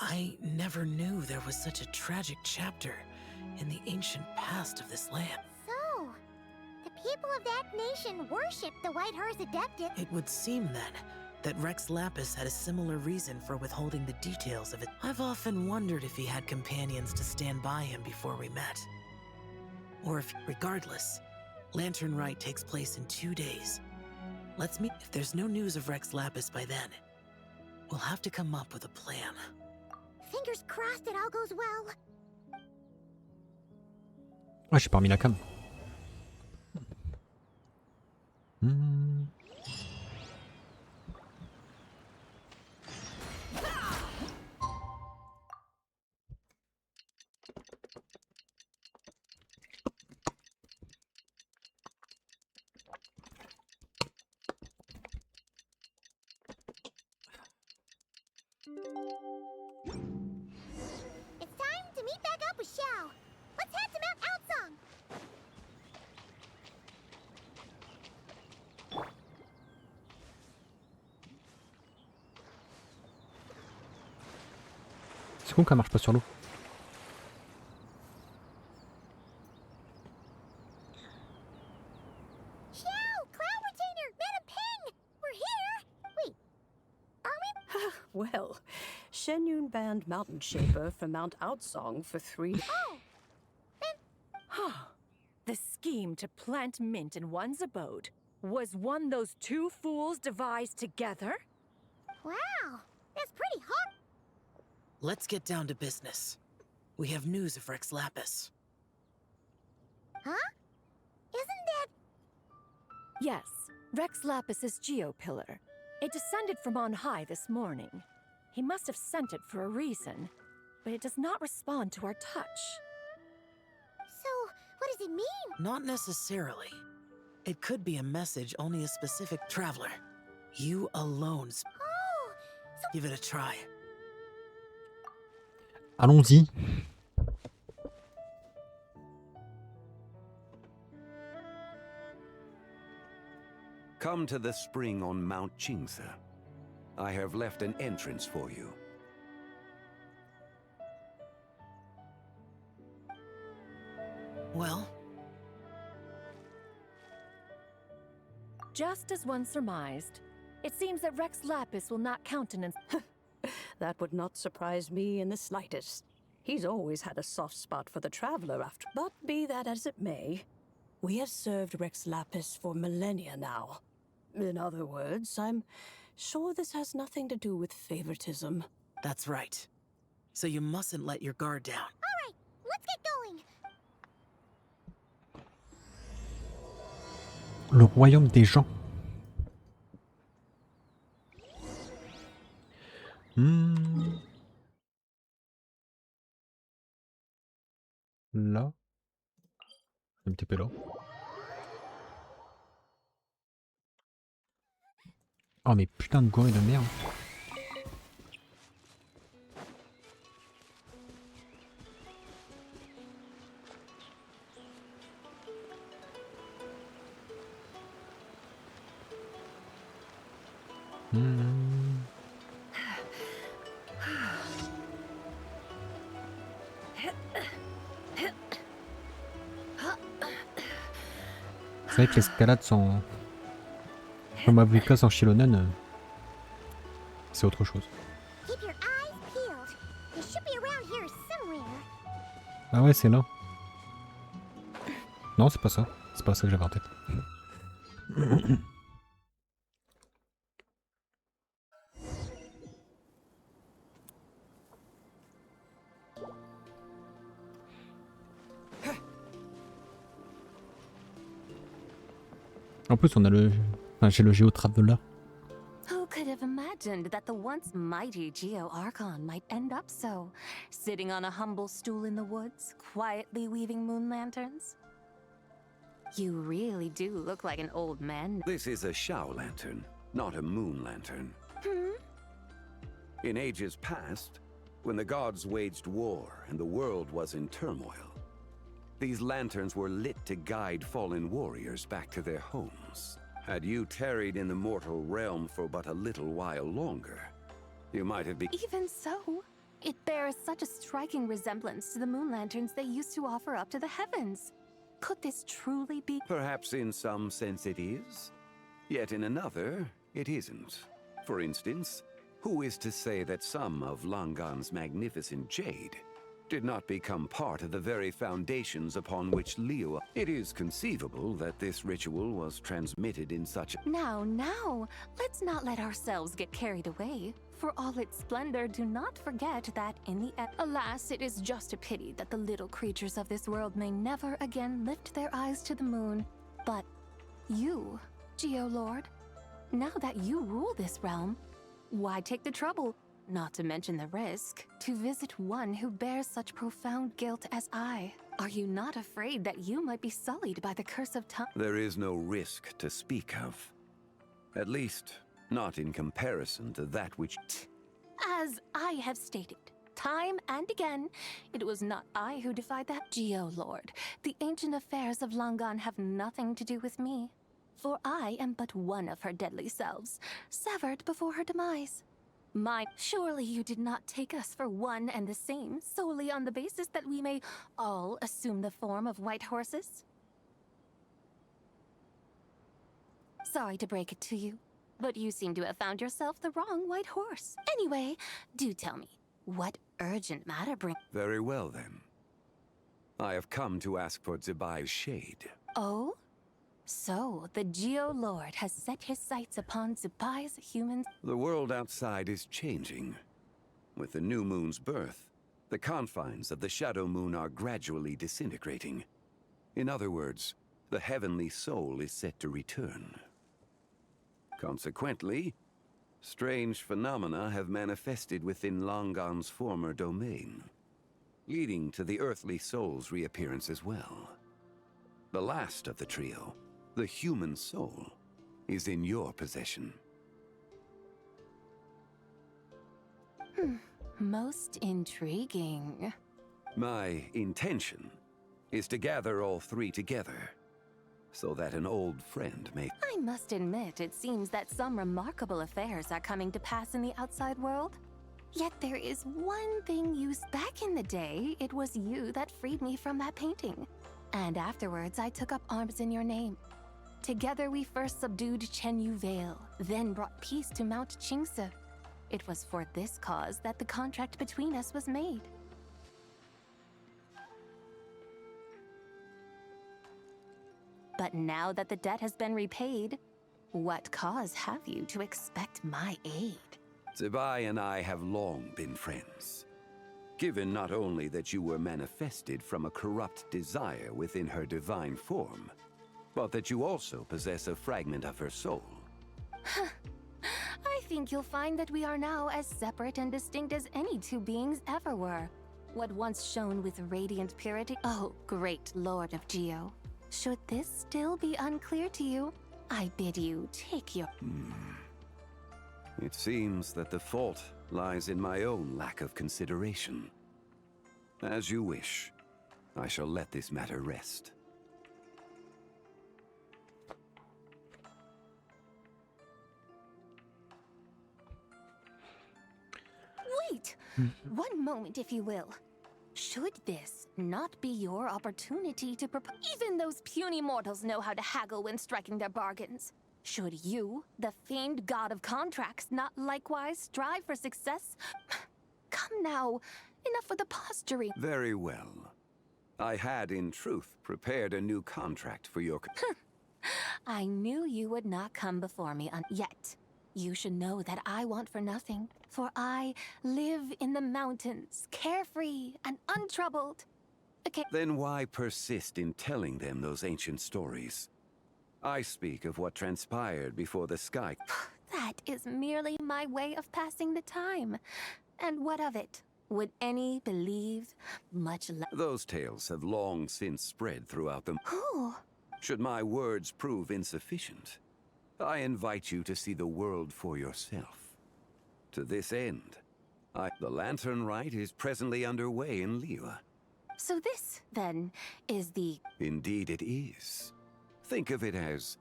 I never knew there was such a tragic chapter in the ancient past of this land. So, the people of that nation worship the White Horse Adeptus. It would seem, then, that Rex Lapis had a similar reason for withholding the details of it. I've often wondered if he had companions to stand by him before we met. Or if, regardless, Lantern Rite takes place in 2 days. Let's meet. If there's no news of Rex Lapis by then, we'll have to come up with a plan. Fingers crossed it all goes well. Ouais, j'ai pas remis la cam. Hmm. It's time to meet back up with Xiao. Let's head to Mount Outsong. C'est con qu'elle marche pas sur l'eau. Xiao, Cloud Retainer, Madam Ping, we're here. Wait, are we? Well, Shenyun banned Mountain Shaper from Mount Outsong for 3 days. The scheme to plant mint in one's abode was one those two fools devised together? Wow, that's pretty hot. Let's get down to business. We have news of Rex Lapis. Huh? Isn't that... Yes, Rex Lapis's geopillar. It descended from on high this morning. He must have sent it for a reason, but it does not respond to our touch. So, what does it mean? Not necessarily. It could be a message only a specific traveler. You alone. Oh, so... Give it a try. Allons-y. Come to the spring on Mount Qingse. I have left an entrance for you. Well? Just as one surmised, it seems that Rex Lapis will not countenance... That would not surprise me in the slightest. He's always had a soft spot for the traveler after. But be that as it may, we have served Rex Lapis for millennia now. In other words, I'm sure this has nothing to do with favoritism. That's right. So you mustn't let your guard down. All right, let's get going. Le royaume des gens. Là. Un petit peu là. Oh mais putain de gorille de merde. C'est vrai que l'escalade sans... Comme Avika sans Shilonen, c'est autre chose. Keep your eyes peeled. They should be around here somewhere. Ah ouais, c'est là. Non, c'est pas ça. C'est pas ça que j'avais en tête. En plus, on a le... Enfin, j'ai le Geo-Traveler. Who could have imagined that the once mighty Geo-Archon might end up so, sitting on a humble stool in the woods, quietly weaving moon lanterns? You really do look like an old man. This is a Xiao lantern, not a moon lantern. In ages past, when the gods waged war and the world was in turmoil, these lanterns were lit to guide fallen warriors back to their homes. Had you tarried in the mortal realm for but a little while longer, you might have been... Even so, it bears such a striking resemblance to the moon lanterns they used to offer up to the heavens. Could this truly be... Perhaps in some sense it is, yet in another, it isn't. For instance, who is to say that some of Langan's magnificent jade did not become part of the very foundations upon which Liyue... It is conceivable that this ritual was transmitted in such a... Now, let's not let ourselves get carried away. For all its splendor, do not forget that in the end... Alas, it is just a pity that the little creatures of this world may never again lift their eyes to the moon. But you, Geolord, now that you rule this realm, why take the trouble, not to mention the risk, to visit one who bears such profound guilt as I? Are you not afraid that you might be sullied by the curse of time? There is no risk to speak of. At least, not in comparison to that which... As I have stated, time and again, it was not I who defied that. Geolord, the ancient affairs of Langan have nothing to do with me. For I am but one of her deadly selves, severed before her demise. Surely you did not take us for one and the same, solely on the basis that we may all assume the form of white horses? Sorry to break it to you, but you seem to have found yourself the wrong white horse. Anyway, do tell me, what urgent matter bring... Very well, then. I have come to ask for Zibai's shade. Oh? So, the Geolord has set his sights upon Zibai's humans... The world outside is changing. With the new moon's birth, the confines of the Shadow Moon are gradually disintegrating. In other words, the heavenly soul is set to return. Consequently, strange phenomena have manifested within Langan's former domain, leading to the earthly soul's reappearance as well. The last of the trio, the human soul, is in your possession. Most intriguing. My intention is to gather all three together, so that an old friend may... I must admit, it seems that some remarkable affairs are coming to pass in the outside world. Yet there is one thing back in the day, it was you that freed me from that painting. And afterwards, I took up arms in your name. Together we first subdued Chenyu Vale, then brought peace to Mount Qingse. It was for this cause that the contract between us was made. But now that the debt has been repaid, what cause have you to expect my aid? Zibai and I have long been friends. Given not only that you were manifested from a corrupt desire within her divine form, but that you also possess a fragment of her soul. I think you'll find that we are now as separate and distinct as any two beings ever were. What once shone with radiant purity... Oh, great Lord of Geo. Should this still be unclear to you, I bid you take your... It seems that the fault lies in my own lack of consideration. As you wish, I shall let this matter rest. Wait! One moment, if you will. Should this not be your opportunity to propose? Even those puny mortals know how to haggle when striking their bargains. Should you, the famed god of contracts, not likewise strive for success? Come now, enough with the posturing. Very well. I had, in truth, prepared a new contract for your... I knew you would not come before me yet. You should know that I want for nothing, for I live in the mountains, carefree and untroubled. Okay. Then why persist in telling them those ancient stories? I speak of what transpired before the sky. That is merely my way of passing the time. And what of it? Would any believe, much less... Those tales have long since spread throughout them. Who? Should my words prove insufficient, I invite you to see the world for yourself. To this end, the lantern rite is presently underway in Liyue. So this, then, is the... Indeed it is. Think of it as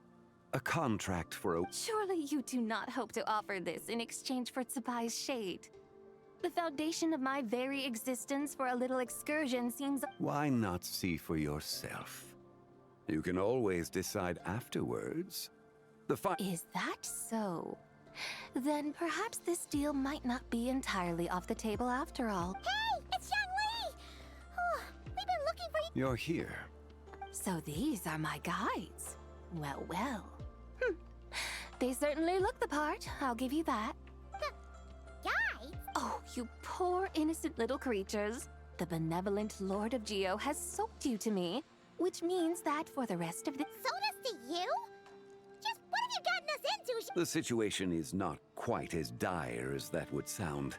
a contract for a... Surely you do not hope to offer this in exchange for Zibai's shade. The foundation of my very existence for a little excursion seems... Why not see for yourself? You can always decide afterwards. Is that so? Then perhaps this deal might not be entirely off the table after all. Hey, it's Young Lee! You're here. So these are my guides. Well, well. They certainly look the part, I'll give you that. Guys? Oh, you poor innocent little creatures. The benevolent Lord of Geo has sold you to me, which means that for the rest of the— Sold us to you? Just what have you gotten us into? The situation is not quite as dire as that would sound.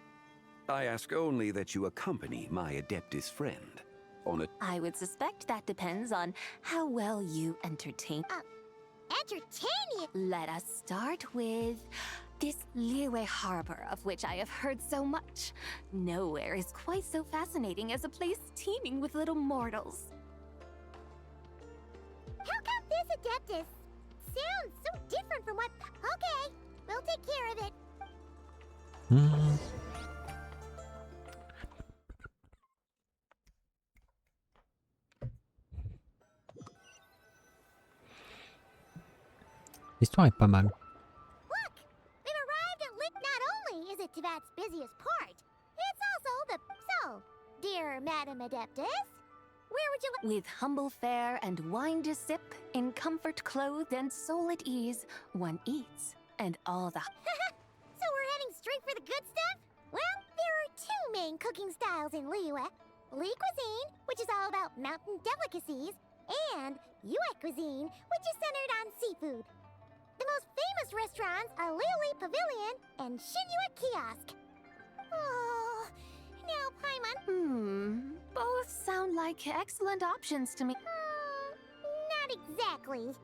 I ask only that you accompany my Adeptus friend on a— I would suspect that depends on how well you entertain— entertain you? Let us start with this Liyue Harbor, of which I have heard so much. Nowhere is quite so fascinating as a place teeming with little mortals. How come this Adeptus sounds so different from what— Okay, we'll take care of it. L'histoire est pas mal. Look! We've arrived at Not only is it Teyvat's busiest part, it's also the— So, dear Madam Adeptus, where would you like— With humble fare and wine to sip, in comfort clothed and soul at ease, one eats, and all the— So we're heading straight for the good stuff? Well, there are two main cooking styles in Liyue. Li cuisine, which is all about mountain delicacies, and Yue cuisine, which is centered on seafood. The most famous restaurants are Liuli Pavilion and Shinyue Kiosk. Oh, now Paimon. Both sound like excellent options to me. Not exactly.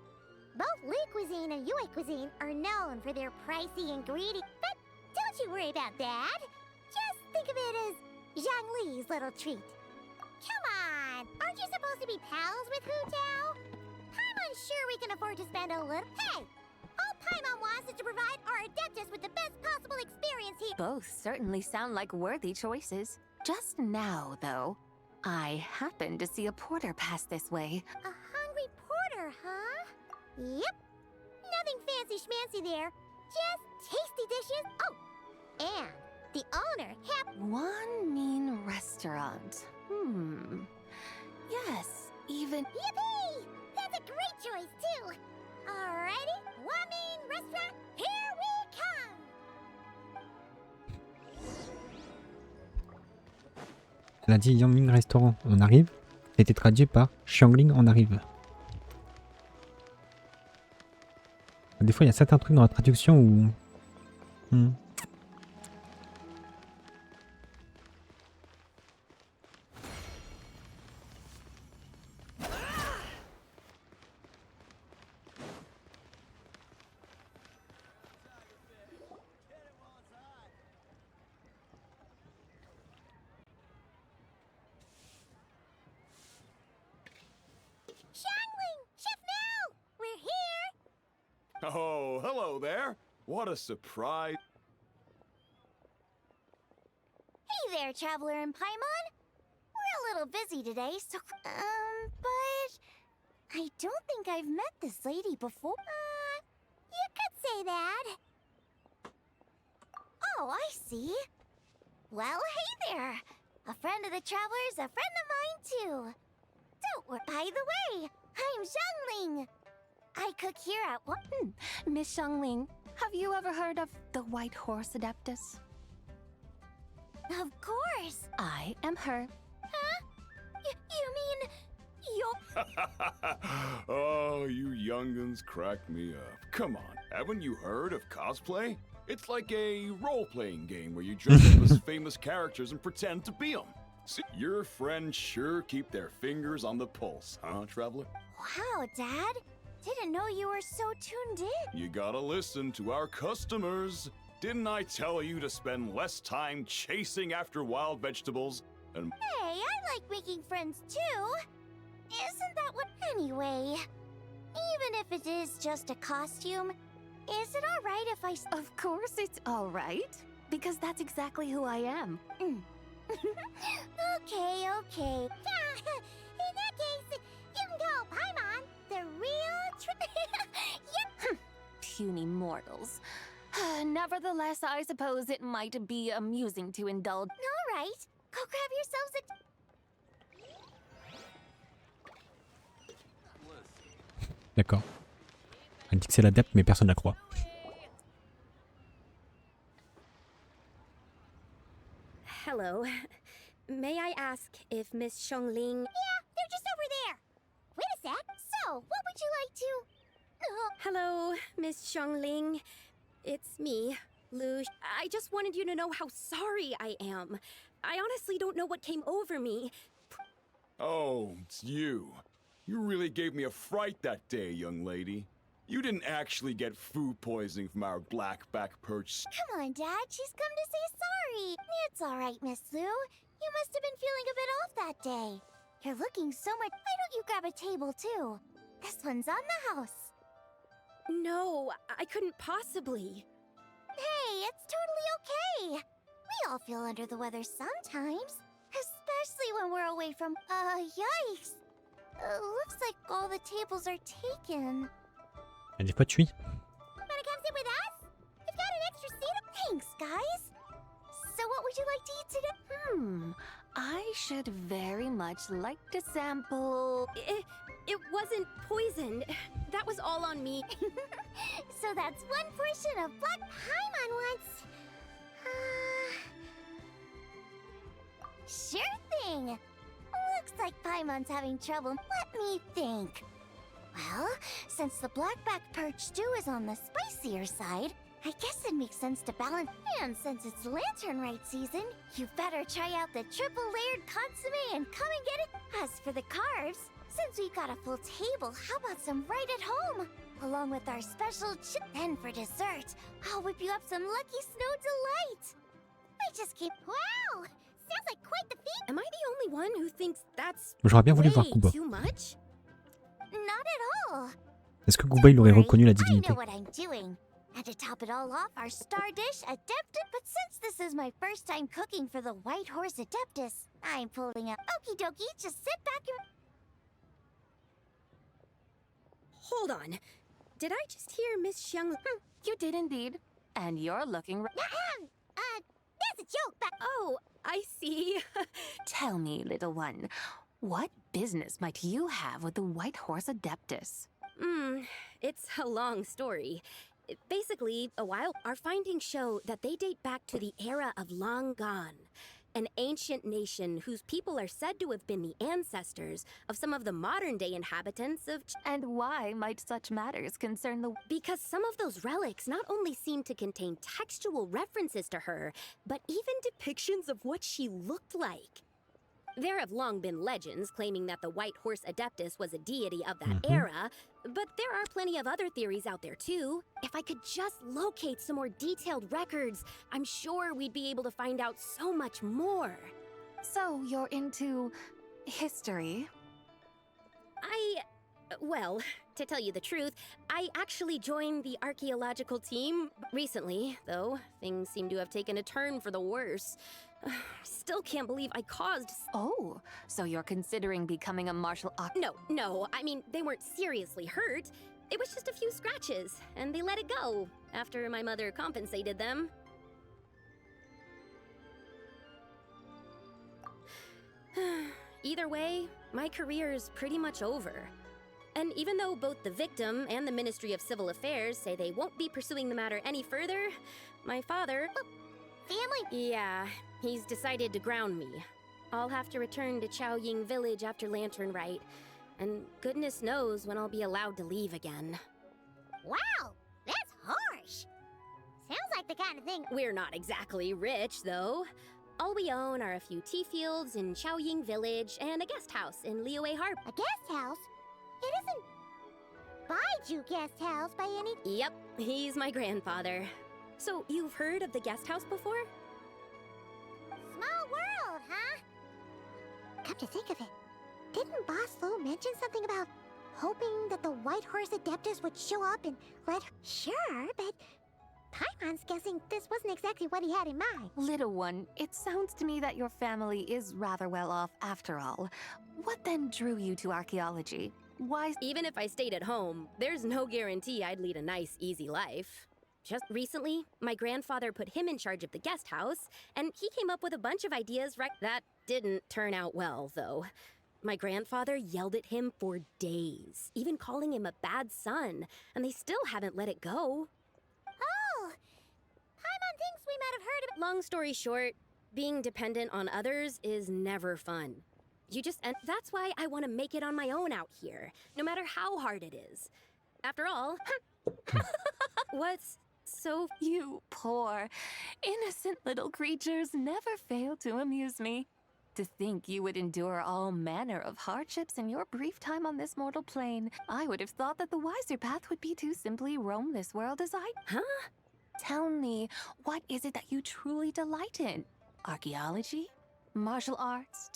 Both Li cuisine and Yue cuisine are known for their pricey ingredients, but don't you worry about that. Just think of it as Zhang Li's little treat. Come on, aren't you supposed to be pals with Hu Tao? Paimon's sure we can afford to spend a little— Hey! All Paimon wants is to provide our Adeptus with the best possible experience he— Both certainly sound like worthy choices. Just now, though, I happened to see a porter pass this way. A hungry porter, huh? Yep. Nothing fancy schmancy there. Just tasty dishes. Oh, and the owner One mean restaurant. Yes, even— Yippee! That's a great choice, too. Alrighty, Wamin Restaurant, here we come! Elle a dit Yangming Restaurant, on arrive. Ça a été traduit par Xiangling, on arrive. Des fois, il y a certains trucs dans la traduction où... Oh, hello there. What a surprise. Hey there, Traveler and Paimon. We're a little busy today, so... but... I don't think I've met this lady before. You could say that. Oh, I see. Well, hey there. A friend of the Traveler's a friend of mine, too. Don't worry. By the way, I'm Zhangling. I cook here at what? Miss Xiangling, have you ever heard of the White Horse Adeptus? Of course. I am her. Huh? You mean... you're... Oh, you young'uns crack me up. Come on, haven't you heard of cosplay? It's like a role-playing game where you dress up as famous characters and pretend to be them. See, your friends sure keep their fingers on the pulse, huh, Traveler? Wow, Dad. Didn't know you were so tuned in. You gotta listen to our customers. Didn't I tell you to spend less time chasing after wild vegetables and— Hey, I like making friends too. Isn't that what— Anyway, even if it is just a costume, is it alright if I— Of course it's alright, because that's exactly who I am. Okay. In that case, you can call Paimon the real Yep. Puny mortals. Nevertheless, I suppose it might be amusing to indulge. Alright, go grab yourselves D'accord. Elle dit que c'est l'adepte, mais personne ne la croit. Hello. May I ask if Miss Xiongling... Yeah, they're just over there. Wait a sec. So, what would you like to... Hello, Miss Xiongling. It's me, Lu. I just wanted you to know how sorry I am. I honestly don't know what came over me. Oh, it's you. You really gave me a fright that day, young lady. You didn't actually get food poisoning from our blackback perch. Come on, Dad. She's come to say sorry. It's all right, Miss Lou. You must have been feeling a bit off that day. You're looking so much... Why don't you grab a table, too? This one's on the house. No, I couldn't possibly. Hey, it's totally okay. We all feel under the weather sometimes. Especially when we're away from... yikes. Looks like all the tables are taken. Elle dit quoi, tu es? Wanna come sit with us? We've got an extra seat. Thanks, guys. So what would you like to eat today? I should very much like to sample... It wasn't poisoned. That was all on me. So that's one portion of black Paimon wants. Sure thing. Looks like Paimon's having trouble. Let me think. Well, since the blackback perch stew is on the spicier side, I guess it makes sense to balance. And since it's lantern rite season, you better try out the triple layered consomme and come and get it. As for the carbs, since we've got a full table, how about some right at home? Along with our special Then for dessert, I'll whip you up some Lucky Snow Delight. I just keep... Wow! Sounds like quite the feat. Am I the only one who thinks that's J'aurais bien voulu voir Kuba. too much? Not at all. Est-ce que Kuba il aurait reconnu la I divinité? know what I'm doing. And to top it all off, our star dish, Adeptus. But since this is my first time cooking for the White Horse Adeptus, I'm pulling up. Okie dokie, just sit back and... Hold on. Did I just hear Miss Xiang? You did indeed. And you're looking... That's a joke, but... Oh, I see. Tell me, little one, what business might you have with the White Horse Adeptus? It's a long story. Basically, our findings show that they date back to the era of Long Gone, an ancient nation whose people are said to have been the ancestors of some of the modern-day inhabitants of... And why might such matters concern the... Because some of those relics not only seem to contain textual references to her, but even depictions of what she looked like. There have long been legends claiming that the White Horse Adeptus was a deity of that era, but there are plenty of other theories out there too. If I could just locate some more detailed records, I'm sure we'd be able to find out so much more. So you're into... history? Well, to tell you the truth, I actually joined the archaeological team recently, though things seem to have taken a turn for the worse. Still can't believe I caused... Oh, so you're considering becoming a martial art... No, I mean, they weren't seriously hurt. It was just a few scratches, and they let it go after my mother compensated them. Either way, my career is pretty much over. And even though both the victim and the Ministry of Civil Affairs say they won't be pursuing the matter any further, my father... Family? Yeah, he's decided to ground me. I'll have to return to Chaoying Village after Lantern Rite, and goodness knows when I'll be allowed to leave again. Wow, that's harsh. Sounds like the kind of thing... We're not exactly rich, though. All we own are a few tea fields in Chaoying Village and a guest house in Liyue Harbor. A guest house? It isn't Baiju guest house by any... Yep, he's my grandfather. So, you've heard of the guest house before? Small world, huh? Come to think of it, didn't Boss Lo mention something about hoping that the White Horse Adeptus would show up and let her... Sure, but Paimon's guessing this wasn't exactly what he had in mind. Little one, it sounds to me that your family is rather well off after all. What then drew you to archaeology? Why? Even if I stayed at home, there's no guarantee I'd lead a nice, easy life. Just recently, my grandfather put him in charge of the guest house, and he came up with a bunch of ideas that didn't turn out well, though. My grandfather yelled at him for days, even calling him a bad son, and they still haven't let it go. Oh! Paimon thinks we might have heard of... Long story short, being dependent on others is never fun. And that's why I want to make it on my own out here, no matter how hard it is. After all, what's so... You poor, innocent little creatures never fail to amuse me. To think you would endure all manner of hardships in your brief time on this mortal plane. I would have thought that the wiser path would be to simply roam this world as I... Huh? Tell me, what is it that you truly delight in? Archaeology? Martial arts?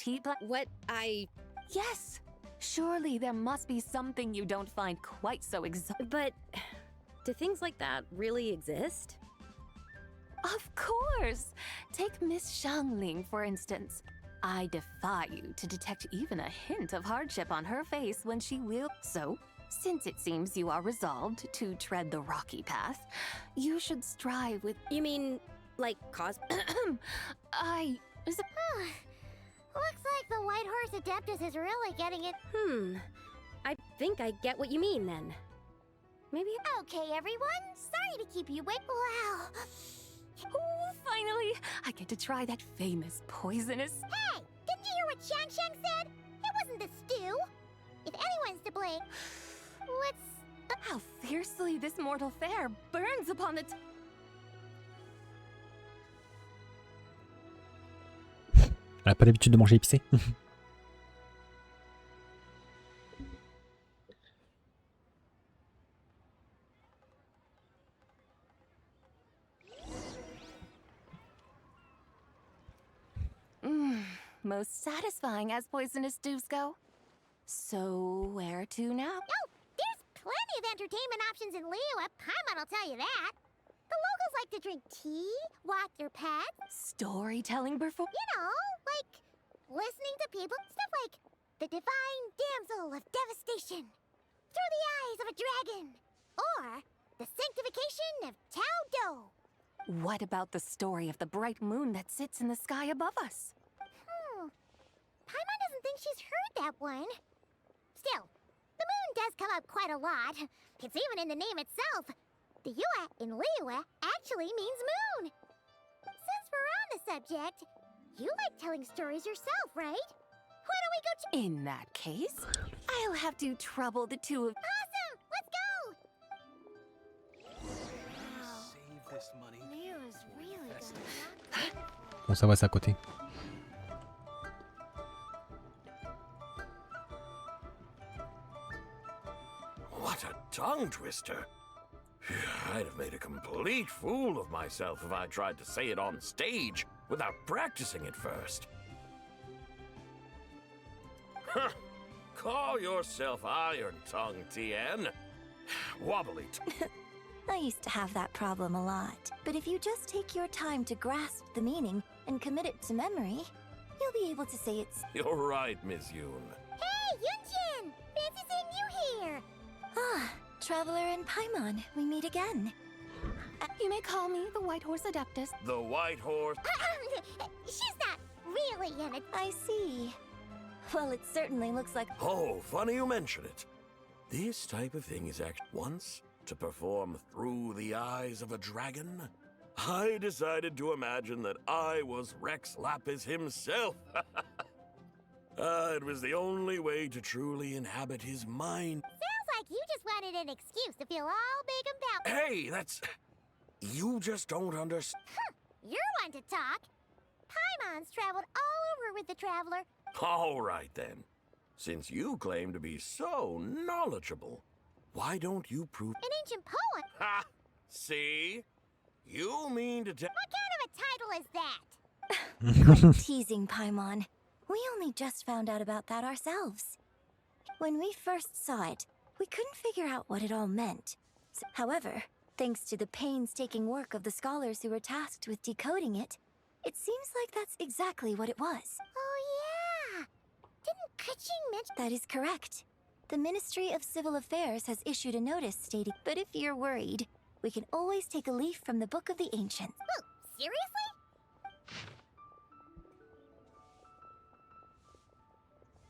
Yes! Surely there must be something you don't find quite so exotic. But do things like that really exist? Of course! Take Miss Xiangling, for instance. I defy you to detect even a hint of hardship on her face when she will. So, since it seems you are resolved to tread the rocky path, you should strive with... You mean, like, Looks like the White Horse Adeptus is really getting it. I think I get what you mean, then. Maybe... Okay, everyone. Sorry to keep you waiting. Wow. Oh, finally! I get to try that famous poisonous... Hey! Didn't you hear what Shang said? It wasn't the stew. If anyone's to blame, let's... How fiercely this mortal fare burns upon the... Elle a pas l'habitude de manger épicé. Most satisfying as poisonous stews go. So, where to now? Oh, there's plenty of entertainment options in Liyue. Paimon will tell you that. The locals like to drink tea, walk their pets. Storytelling perform... You know, like listening to people. Stuff like the divine damsel of devastation, through the eyes of a dragon, or the sanctification of Tao Do. What about the story of the bright moon that sits in the sky above us? Paimon doesn't think she's heard that one. Still, the moon does come up quite a lot. It's even in the name itself. The Yue in Liyue actually means moon. Since we're on the subject, you like telling stories yourself, right? Why don't we go to... In that case, I'll have to trouble the two of... Awesome! Let's go! Save this money. Liyue's really good. Bon, ça va, c'est à côté. What a tongue twister! I'd have made a complete fool of myself if I tried to say it on stage without practicing it first. Huh. Call yourself Iron Tongue, Tien. Wobbly I used to have that problem a lot, but if you just take your time to grasp the meaning and commit it to memory, you'll be able to say it's... You're right, Miss Yoon. Hey, Yunjin! Fancy seeing you here! Ah, Traveler and Paimon, we meet again. You may call me the White Horse Adeptus. The White Horse... She's not really in it. I see. Well, it certainly looks like... Oh, funny you mention it. This type of thing is actually once to perform through the eyes of a dragon. I decided to imagine that I was Rex Lapis himself. It was the only way to truly inhabit his mind. Sounds like you just wanted an excuse to feel all big and powerful. Hey, that's... You just don't understand. You're one to talk. Paimon's traveled all over with the Traveler. All right, then. Since you claim to be so knowledgeable, why don't you prove... An ancient poem? Ha! See? You mean to tell... What kind of a title is that? Quite teasing, Paimon. We only just found out about that ourselves. When we first saw it, we couldn't figure out what it all meant. However, thanks to the painstaking work of the scholars who were tasked with decoding it, it seems like that's exactly what it was. Oh yeah! Didn't Keqing mention... That is correct. The Ministry of Civil Affairs has issued a notice stating, but if you're worried, we can always take a leaf from the Book of the Ancients. Oh, seriously?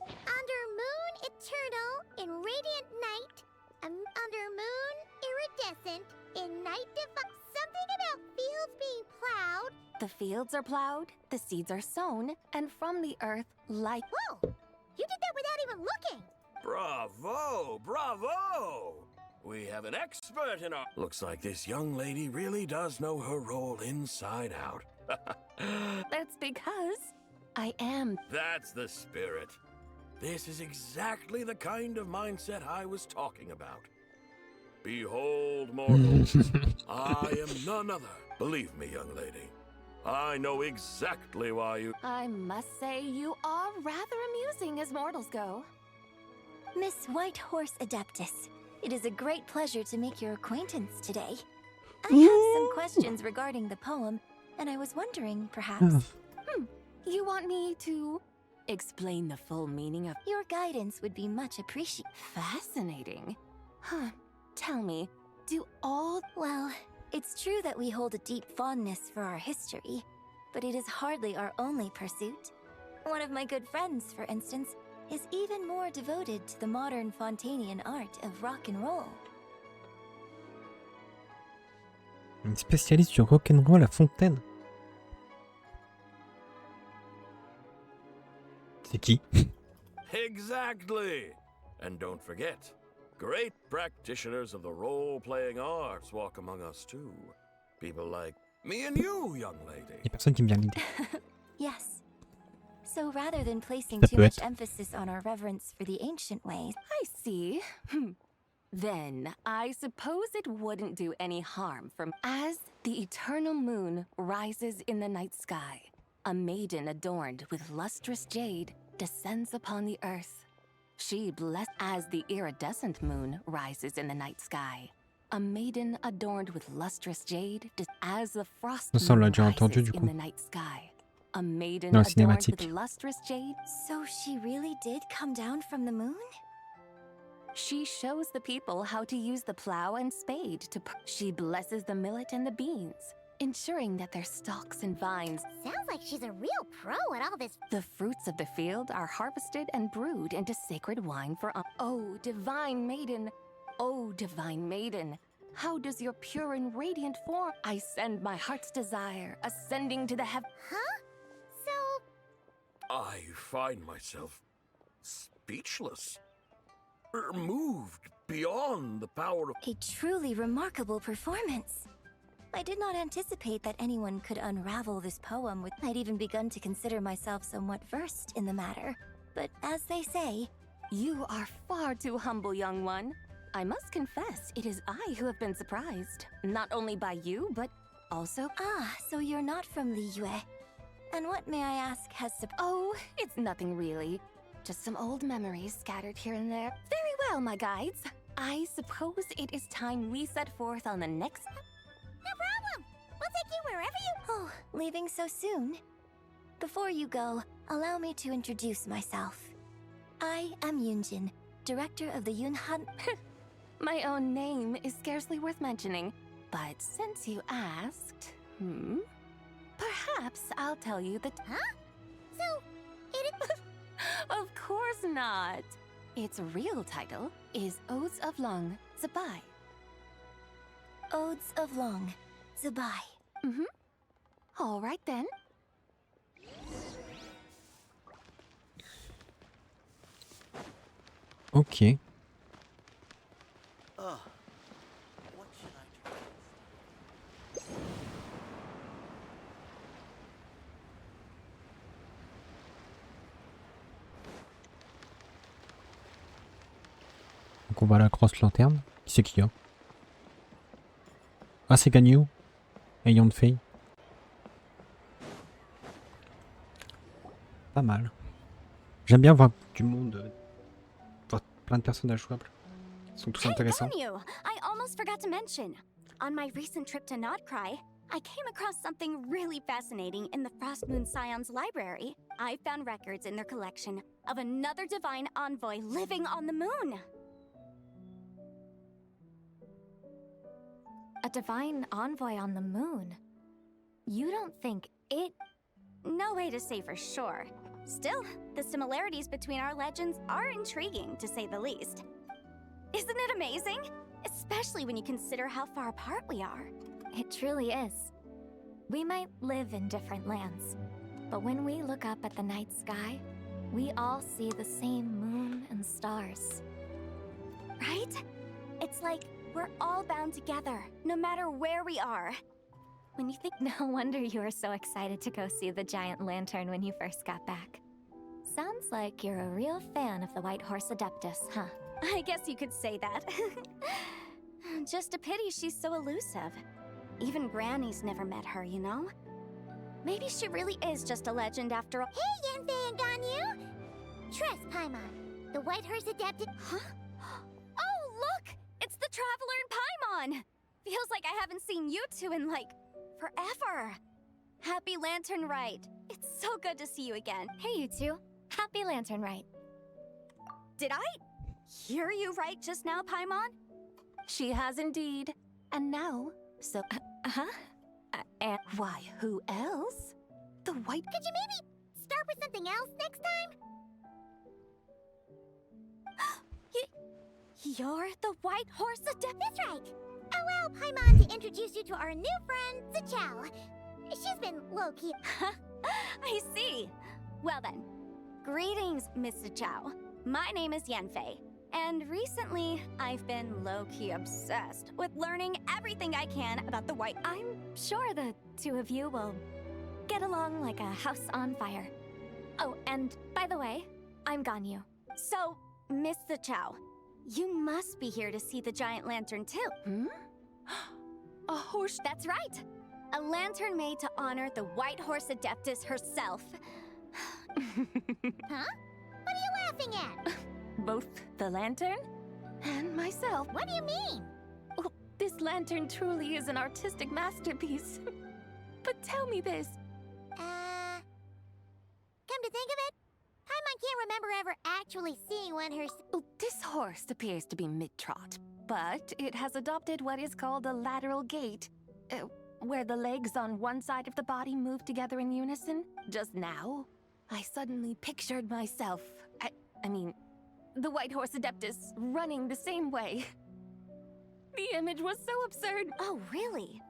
Under eternal in radiant night, under moon iridescent, in night something about fields being plowed. The fields are plowed, the seeds are sown, and from the earth, like. Whoa! You did that without even looking! Bravo! Bravo! We have an expert in our... Looks like this young lady really does know her role inside out. That's because I am. That's the spirit. This is exactly the kind of mindset I was talking about. Behold, mortals, I am none other. Believe me, young lady, I know exactly why you... I must say you are rather amusing as mortals go. Miss White Horse Adeptus, it is a great pleasure to make your acquaintance today. I have some questions regarding the poem, and I was wondering, perhaps... You want me to explain the full meaning of... Your guidance would be much appreciated. Fascinating. Huh. Tell me, do all... Well, it's true that we hold a deep fondness for our history, but it is hardly our only pursuit. One of my good friends, for instance, is even more devoted to the modern Fontanian art of rock and roll. Une spécialiste du rock'n'roll à Fontaine. C'est qui? Exactly! And don't forget, great practitioners of the role-playing arts walk among us too. People like me and you, young lady. Y'a personne qui me vient l'idée. Yes. So rather than placing Ça too peut much être. emphasis on our reverence for the ancient ways... I see. Then, I suppose it wouldn't do any harm from... As the eternal moon rises in the night sky, a maiden adorned with lustrous jade descends upon the earth. She blessed as the iridescent moon rises in the night sky. A maiden adorned with lustrous jade as the frost Ça, on l'a moon déjà entendu, rises du in coup. the night sky. A maiden Dans le adorned cinématique. with lustrous jade. So she really did come down from the moon? She shows the people how to use the plow and spade to... She blesses the millet and the beans, ensuring that their stalks and vines... Sounds like she's a real pro at all this. The fruits of the field are harvested and brewed into sacred wine for... Oh, divine maiden! Oh, divine maiden! How does your pure and radiant form... I send my heart's desire, ascending to the heaven... Huh? So... I find myself speechless. Moved beyond the power of... A truly remarkable performance. I did not anticipate that anyone could unravel this poem with... I'd even begun to consider myself somewhat versed in the matter. But as they say... You are far too humble, young one. I must confess, it is I who have been surprised. Not only by you, but also... Ah, so you're not from Liyue. And what, may I ask, has... Oh, it's nothing really. Just some old memories scattered here and there. Very well, my guides. I suppose it is time we set forth on the next... No problem! We'll take you wherever you... Oh, leaving so soon? Before you go, allow me to introduce myself. I am Yunjin, director of the Yunhan... My own name is scarcely worth mentioning, but since you asked, perhaps I'll tell you that... Huh? So, it is... Of course not. Its real title is Odes of Long Zabai. Odes of Long Zabai. All right then. Ok. What should I try? Donc on va à la grosse lanterne. Qui c'est qui a? Ah, c'est Ganyu. Ayant de Fei. Pas mal. J'aime bien voir du monde, voir plein de personnages jouables. Ils sont tous intéressants. Ganyu! I almost forgot to mention. On my recent trip to Notcry, I came across something really fascinating in the Frost Moon Scion's library. I found records in their collection of another divine envoy living on the moon. A divine envoy on the moon? You don't think it... No way to say for sure. Still, the similarities between our legends are intriguing, to say the least. Isn't it amazing? Especially when you consider how far apart we are. It truly is. We might live in different lands, but when we look up at the night sky, we all see the same moon and stars. Right? It's like we're all bound together, no matter where we are. When you think— No wonder you were so excited to go see the giant lantern when you first got back. Sounds like you're a real fan of the White Horse Adeptus, huh? I guess you could say that. Just a pity she's so elusive. Even Granny's never met her, you know? Maybe she really is just a legend after all. Hey, Yanfei and Ganyu! Trust, Paimon. The White Horse Adeptus— Huh? Oh, look! It's the Traveler and Paimon! Feels like I haven't seen you two in, like, forever. Happy Lantern Rite. It's so good to see you again. Hey, you two. Happy Lantern Rite. Did I hear you right just now, Paimon? She has indeed. And now, so... and why, who else? The White... Could you maybe start with something else next time? You're the White Horse Adept? That's right. Allow Paimon to introduce you to our new friend, Zichao. She's been low-key. I see. Well then, greetings, Miss Zichao. My name is Yanfei, and recently I've been low-key obsessed with learning everything I can about the White... I'm sure the two of you will get along like a house on fire. Oh, and by the way, I'm Ganyu. So, Miss Zichao, you must be here to see the giant lantern too. Hmm? A horse? That's right. A lantern made to honor the White Horse Adeptus herself. Huh? What are you laughing at? Both the lantern and myself. What do you mean? Oh, this lantern truly is an artistic masterpiece. But tell me this. Come to think of it, Paimon can't remember ever actually seeing one herself. Oh, this horse appears to be mid-trot, but it has adopted what is called a lateral gait, where the legs on one side of the body move together in unison. Just now, I suddenly pictured myself, I mean, the White Horse Adeptus running the same way. The image was so absurd. Oh, really?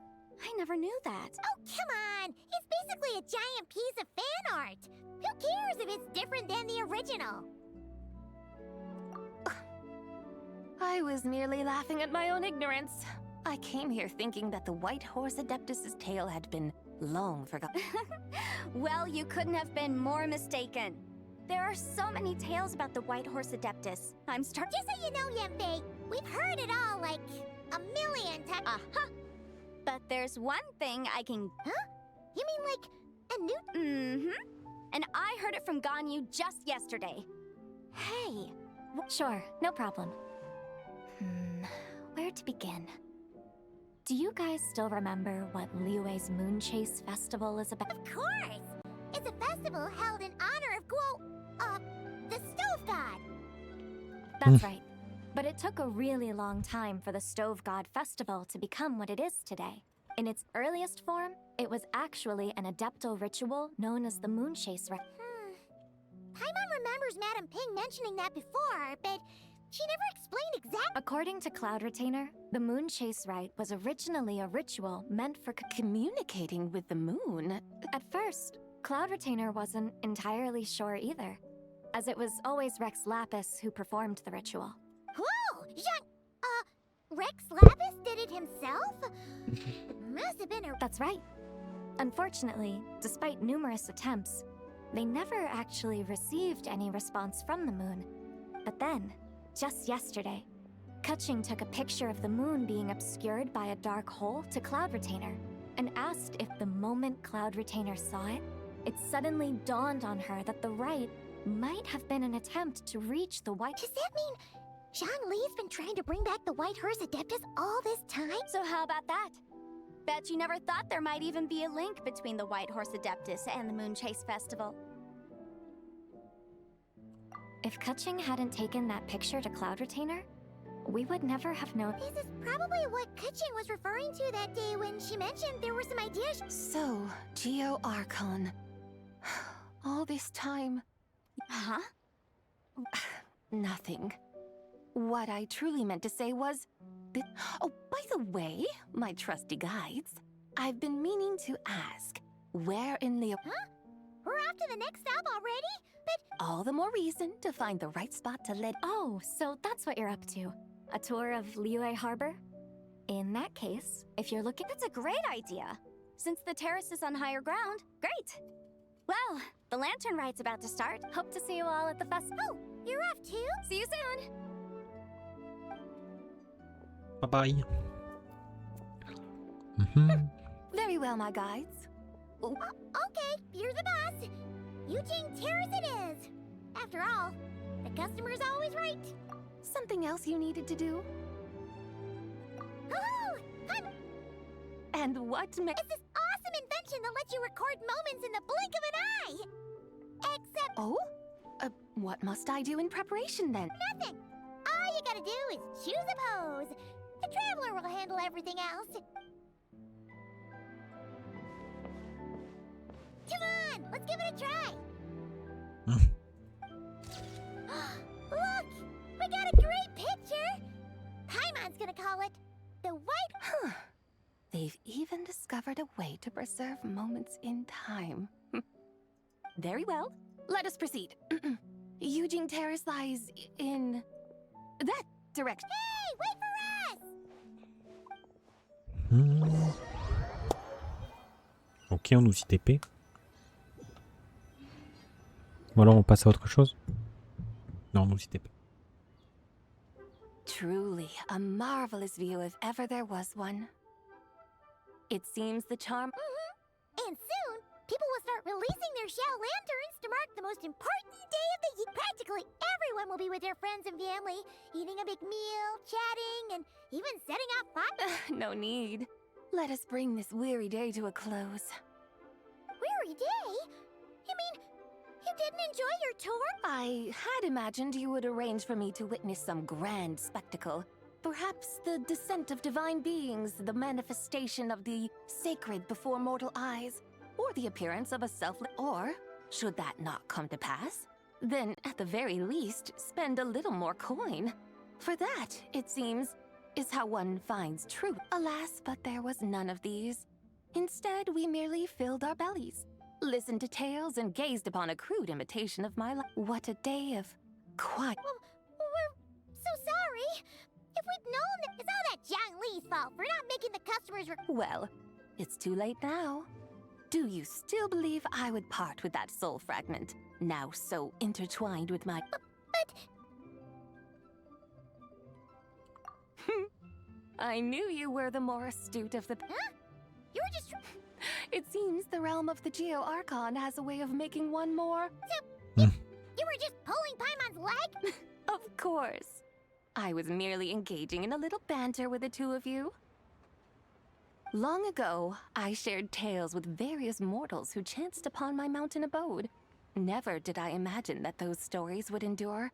I never knew that. Oh, come on! It's basically a giant piece of fan art! Who cares if it's different than the original? I was merely laughing at my own ignorance. I came here thinking that the White Horse Adeptus's tale had been long forgotten. Well, you couldn't have been more mistaken. There are so many tales about the White Horse Adeptus. I'm starting. Just so you know, Yanfei, we've heard it all like a million times. Uh-huh. But there's one thing I can... Huh? You mean like a new... Mm-hmm. And I heard it from Ganyu just yesterday. Hey. Sure, no problem. Where to begin? Do you guys still remember what Liyue's Moon Chase Festival is about? Of course! It's a festival held in honor of the Stove God. That's right. But it took a really long time for the Stove God Festival to become what it is today. In its earliest form, it was actually an adeptal ritual known as the Moon Chase Rite. Paimon remembers Madame Ping mentioning that before, but she never explained exactly. According to Cloud Retainer, the Moon Chase Rite was originally a ritual meant for communicating with the moon. At first, Cloud Retainer wasn't entirely sure either, as it was always Rex Lapis who performed the ritual. Whoa! Rex Lapis did it himself? Must have been a... That's right. Unfortunately, despite numerous attempts, they never actually received any response from the moon. But then, just yesterday, Keqing took a picture of the moon being obscured by a dark hole to Cloud Retainer and asked if the moment Cloud Retainer saw it, it suddenly dawned on her that the rite might have been an attempt to reach the White... Does that mean Zhongli's been trying to bring back the White Horse Adeptus all this time? So how about that? Bet you never thought there might even be a link between the White Horse Adeptus and the Moon Chase Festival. If Keqing hadn't taken that picture to Cloud Retainer, we would never have known. This is probably what Keqing was referring to that day when she mentioned there were some ideas. So, Geo Archon. All this time, Huh? Nothing. What I truly meant to say was that... Oh, by the way, my trusty guides, I've been meaning to ask, where in the... Huh? We're off to the next stop already? But... All the more reason to find the right spot to let... Oh, so that's what you're up to. A tour of Liyue Harbor? In that case, if you're looking... That's a great idea! Since the terrace is on higher ground, great! Well, the lantern ride's about to start. Hope to see you all at the festival. Oh, you're off too? See you soon! Bye-bye. Very well, my guides. Okay, you're the boss. Eugene Terrace it is. After all, the customer's always right. Something else you needed to do? Oh, And what it's this awesome invention that lets you record moments in the blink of an eye. Except... Oh? What must I do in preparation then? Nothing. All you gotta do is choose a pose. The Traveler will handle everything else. Come on, let's give it a try. Look, we got a great picture. Paimon's gonna call it the White... They've even discovered a way to preserve moments in time. Very well. Let us proceed. Eugene Terrace lies in... that direction. Hey, wait for us! Ok, on nous y TP. Ou alors on passe à autre chose. Non, on nous y TP. Truly a marvelous view if ever there was one. It seems the charm... And soon, people will start releasing their shell lanterns to mark the most important day of the year. Practically everyone will be with their friends and family, eating a big meal, chatting, and even setting off fire. No need. Let us bring this weary day to a close. Weary day? You mean, you didn't enjoy your tour? I had imagined you would arrange for me to witness some grand spectacle. Perhaps the descent of divine beings, the manifestation of the sacred before mortal eyes, or the appearance of a selfless... Or, should that not come to pass, then at the very least, spend a little more coin. For that, it seems, is how one finds truth. Alas, but there was none of these. Instead, we merely filled our bellies, listened to tales, and gazed upon a crude imitation of my life. What a day of quiet... We're so sorry. If we'd known that... It's all that Jiang Li's fault for not making the customers... Well, it's too late now. Do you still believe I would part with that soul fragment, now so intertwined with my... But... I knew you were the more astute of the... Huh? You were just... It seems the realm of the Geo-Archon has a way of making one more... So, you were just pulling Paimon's leg? Of course. I was merely engaging in a little banter with the two of you. Long ago, I shared tales with various mortals who chanced upon my mountain abode. Never did I imagine that those stories would endure.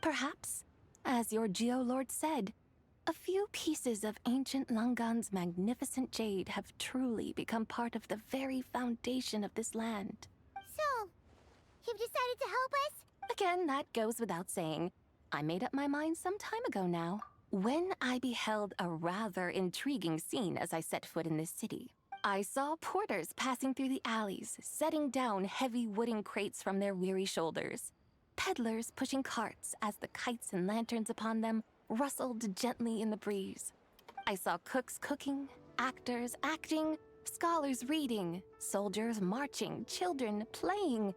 Perhaps, as your Geolord said, a few pieces of ancient Langan's magnificent jade have truly become part of the very foundation of this land. So, you've decided to help us? Again, that goes without saying. I made up my mind some time ago now, when I beheld a rather intriguing scene as I set foot in this city. I saw porters passing through the alleys, setting down heavy wooden crates from their weary shoulders. Peddlers pushing carts as the kites and lanterns upon them rustled gently in the breeze. I saw cooks cooking, actors acting, scholars reading, soldiers marching, children playing,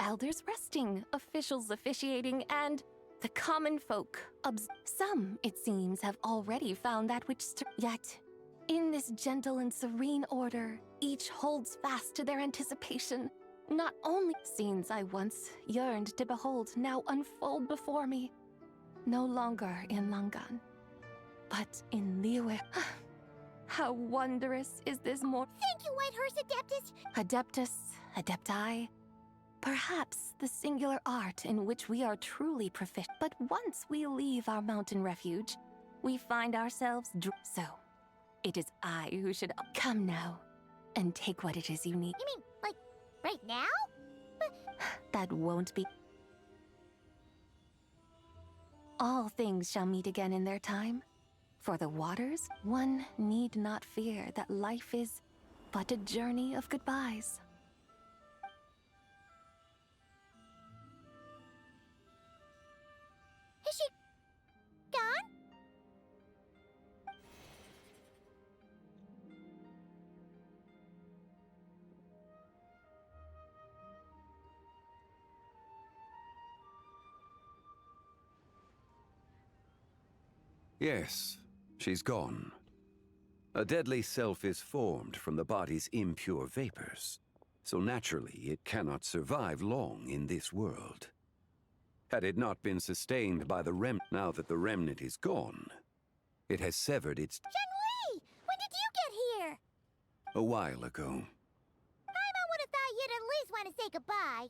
elders resting, officials officiating, and... the common folk. Some, it seems, have already found that which... Yet, in this gentle and serene order, each holds fast to their anticipation. Not only scenes I once yearned to behold now unfold before me. No longer in Langan, but in Liyue. How wondrous is this more... Thank you, Whitehorse Adeptus! Adeptus, Adepti... Perhaps the singular art in which we are truly proficient. But once we leave our mountain refuge, we find ourselves so. It is I who should come now and take what it is you need. You mean, like, right now? That won't be. All things shall meet again in their time. For the waters, one need not fear that life is but a journey of goodbyes. Is she gone? Yes, she's gone. A deadly self is formed from the body's impure vapors, so naturally it cannot survive long in this world. Had it not been sustained by the now that the remnant is gone, it has severed its... Zhenhui! When did you get here? a while ago. Paimon would have thought you'd at least want to say goodbye.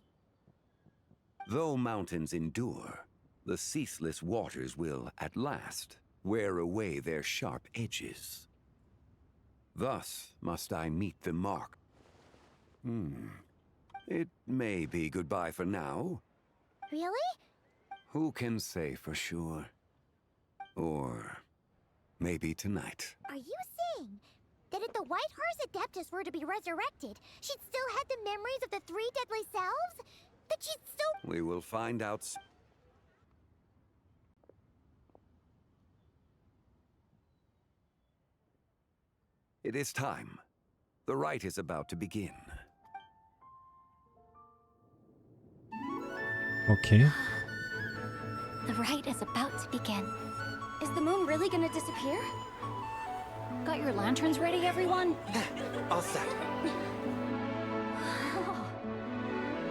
Though mountains endure, the ceaseless waters will, at last, wear away their sharp edges. Thus must I meet the mark. It may be goodbye for now. Really? Who can say for sure? Or maybe tonight. Are you saying that if the White Horse Adeptus were to be resurrected, she'd still have the memories of the 3 deadly selves? That she'd still... We will find out. It is time. The rite is about to begin. Ok. The rite is about to begin. Is the moon really gonna disappear? Got your lanterns ready, everyone? All set.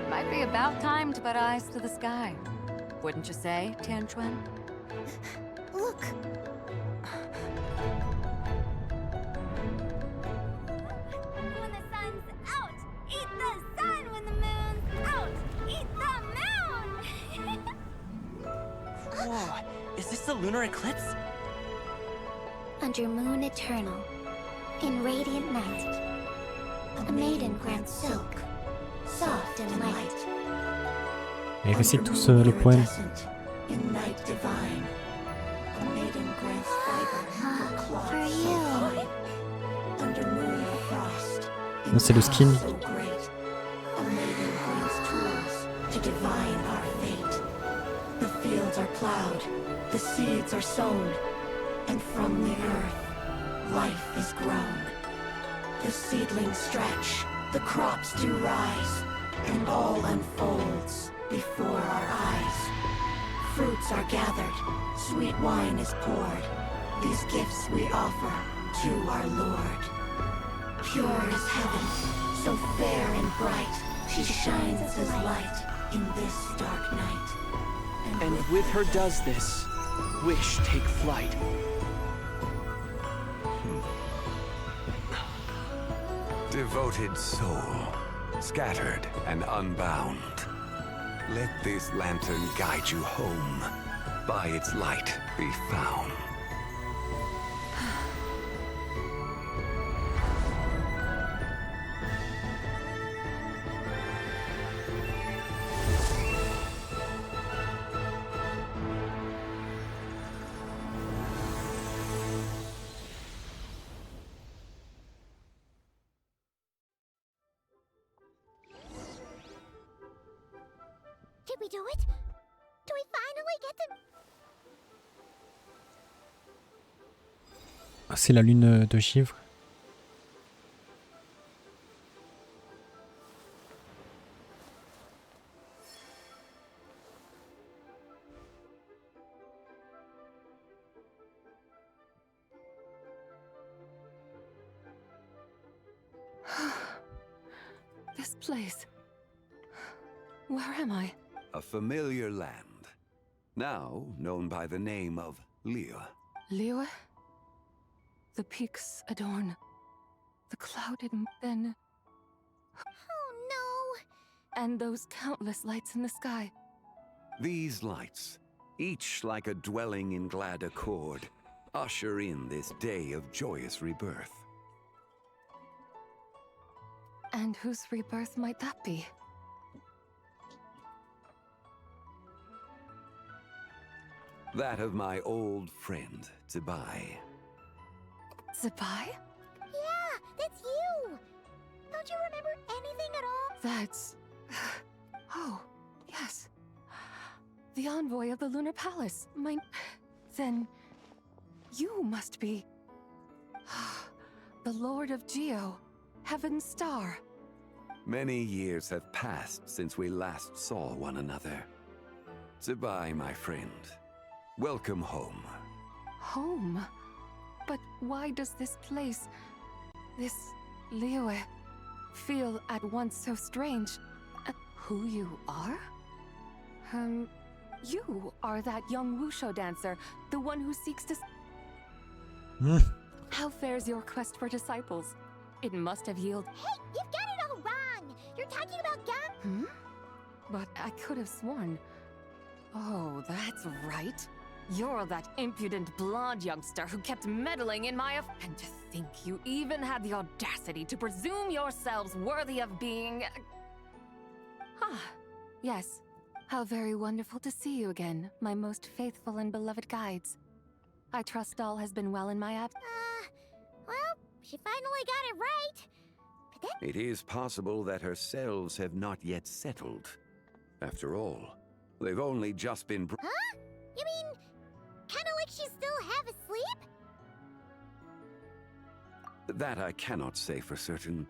Might be about time to put eyes to the sky. Wouldn't you say, Tianchuan? Look! When the sun's out, eat the sun. When the moon's out, eat the moon. Whoa, is this the lunar eclipse? Under moon eternal, in radiant night, a maiden grants silk, soft and light. Et récite tous le poème. In night divine, a maiden grants fiber for cloth so fine. Under moon of frost, Non, c'est le skin. so great, a maiden grants tools to divine our fate. The fields are plowed, the seeds are sown, and from the earth, life is grown. The seedlings stretch, the crops do rise, and all unfolds before our eyes. Fruits are gathered, sweet wine is poured. These gifts we offer to our Lord. Pure is heaven, so fair and bright. She shines as light in this dark night. And with her does this, wish take flight. Devoted soul, scattered and unbound. Let this lantern guide you home. By its light be found. Did we do it? Do we finally get to... Ah, c'est la lune de givre. This place. Where am I? A familiar land, now known by the name of Liyue. Liyue? The peaks adorn the clouded then. Oh no! And those countless lights in the sky. These lights, each like a dwelling in glad accord, usher in this day of joyous rebirth. And whose rebirth might that be? That of my old friend, Zibai. Zibai? Yeah, that's you! Don't you remember anything at all? That's... Oh, yes. The envoy of the Lunar Palace. Then... You must be... the Lord of Geo, Heaven's Star. Many years have passed since we last saw one another. Zibai, my friend. Welcome home. Home? But why does this place, this Liyue, feel at once so strange? Who you are? You are that young Wushu dancer, the one who seeks to... How fares your quest for disciples? It must have yielded... Hey, you've got it all wrong! You're talking about gum? But I could have sworn... Oh, that's right. You're that impudent blonde youngster who kept meddling in my and to think you even had the audacity to presume yourselves worthy of being... Yes. How very wonderful to see you again, my most faithful and beloved guides. I trust all has been well in my absence. Well, she finally got it right. But then... It is possible that her cells have not yet settled. After all, they've only just been... Huh? You mean, kinda like she's still half asleep? That I cannot say for certain.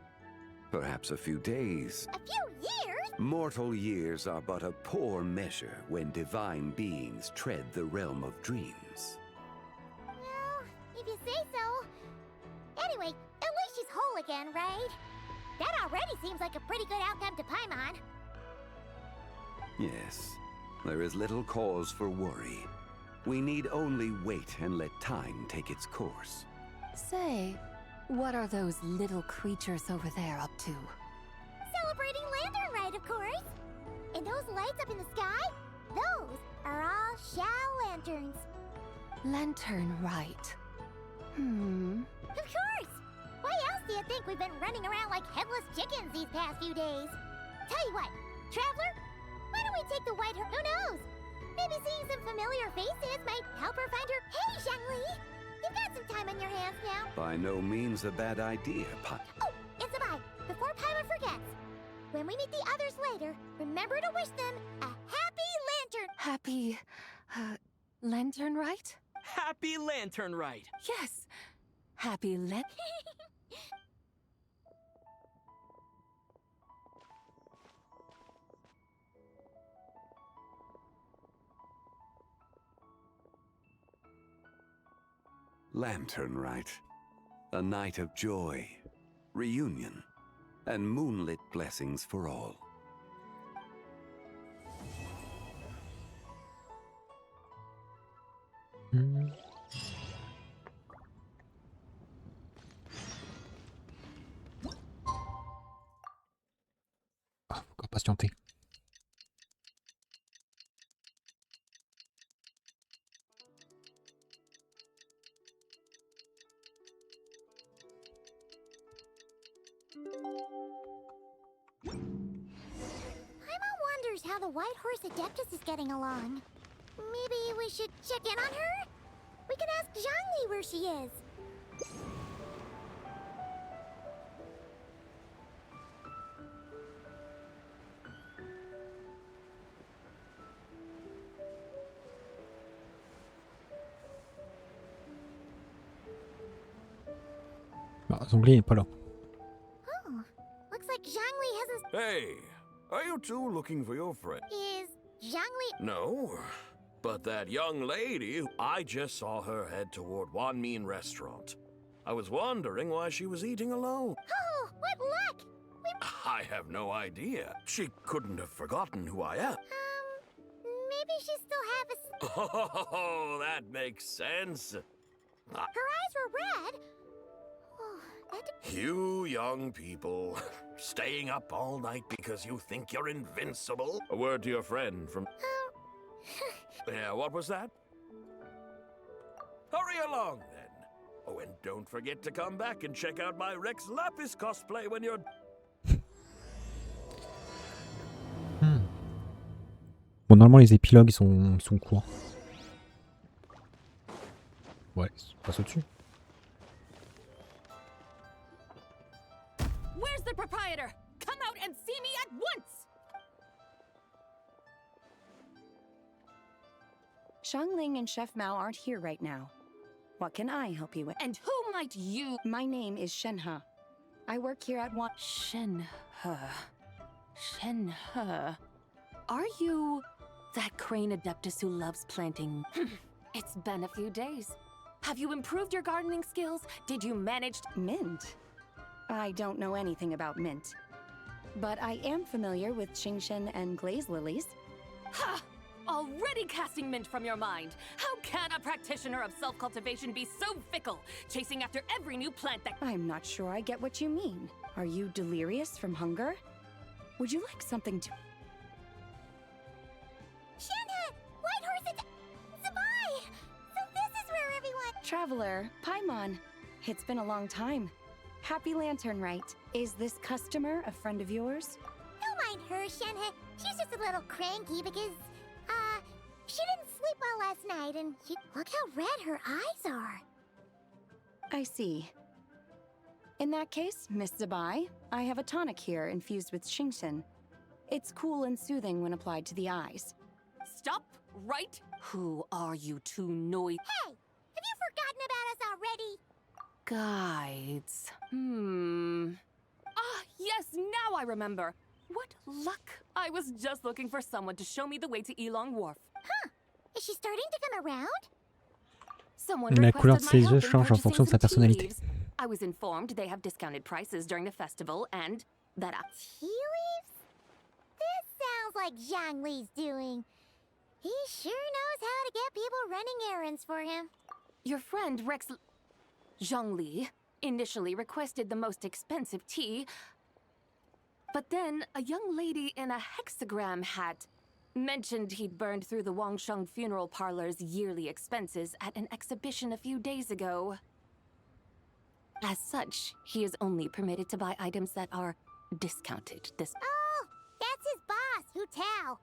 Perhaps a few days. A few years? Mortal years are but a poor measure when divine beings tread the realm of dreams. Well, if you say so. Anyway, at least she's whole again, right? That already seems like a pretty good outcome to Paimon. Yes, there is little cause for worry. We need only wait and let time take its course. Say, what are those little creatures over there up to? Celebrating Lantern Rite, of course. And those lights up in the sky? Those are all Xiao lanterns. Lantern Rite. Of course! Why else do you think we've been running around like headless chickens these past few days? Tell you what, Traveler, why don't we take the white... Who knows? Maybe seeing some familiar faces might help her find her... Hey, Zhangli! You've got some time on your hands now. By no means a bad idea, Pat. Oh, and Zibai, before Paimon forgets, when we meet the others later, remember to wish them a happy lantern... Happy... Lantern Rite? Happy Lantern Rite! Yes! Happy Lantern Rite. A night of joy, reunion, and moonlit blessings for all. Faut encore patienter. Paimon wonders how the White Horse Adeptus is getting along. Maybe we should check in on her? We can ask Zhangli where she is. Bah, Zhongli n'est pas là. Oh, looks like Zhangli hasn't... Hey, are you two looking for your friend? Is Zhangli... No, but that young lady, I just saw her head toward Wanmin restaurant. I was wondering why she was eating alone. Oh, what luck! I have no idea. She couldn't have forgotten who I am. Maybe she still have a... Oh, that makes sense. Her eyes were red. You young people, staying up all night because you think you're invincible? A word to your friend from... Yeah, what was that? Hurry along, then. Oh, and don't forget to come back and check out my Rex Lapis cosplay when you're... Bon, normalement, les épilogues sont courts. Ouais, passe au-dessus. Where's the proprietor? Come out and see me at once! Xiangling and Chef Mao aren't here right now. What can I help you with? And who might you? My name is Shenhe. I work here at Shenhe. Shenhe. Are you that crane adeptus who loves planting? It's been a few days. Have you improved your gardening skills? Did you manage Mint? I don't know anything about mint. But I am familiar with Qingshen and glaze lilies. Ha! Already casting mint from your mind. How can a practitioner of self-cultivation be so fickle, chasing after every new plant that— I'm not sure I get what you mean. Are you delirious from hunger? Would you like something to— Shenhe! White Horse and Zabai! So this is where everyone— Traveler, Paimon. It's been a long time. Happy Lantern, right? Is this customer a friend of yours? Don't mind her, Shenhe. She's just a little cranky because, she didn't sleep well last night and look how red her eyes are. I see. In that case, Miss Zabai, I have a tonic here infused with Qingshen. It's cool and soothing when applied to the eyes. Stop right? Who are you two noisy? Hey! Have you forgotten about us already? Guides. Ah, yes, now I remember. What luck! I was just looking for someone to show me the way to Elong Wharf. Huh. Is she starting to come around? Someone La couleur de requested ses my yeux help in change en fonction de sa purchasing some tea personnalité. leaves. I was informed they have discounted prices during the festival and that Tea leaves? This sounds like Zhongli's doing. He sure knows how to get people running errands for him. Your friend Rex Zhongli initially requested the most expensive tea, but then a young lady in a hexagram hat mentioned he'd burned through the Wangsheng funeral parlor's yearly expenses at an exhibition a few days ago. As such, he is only permitted to buy items that are discounted. Oh, that's his boss, Hu Tao.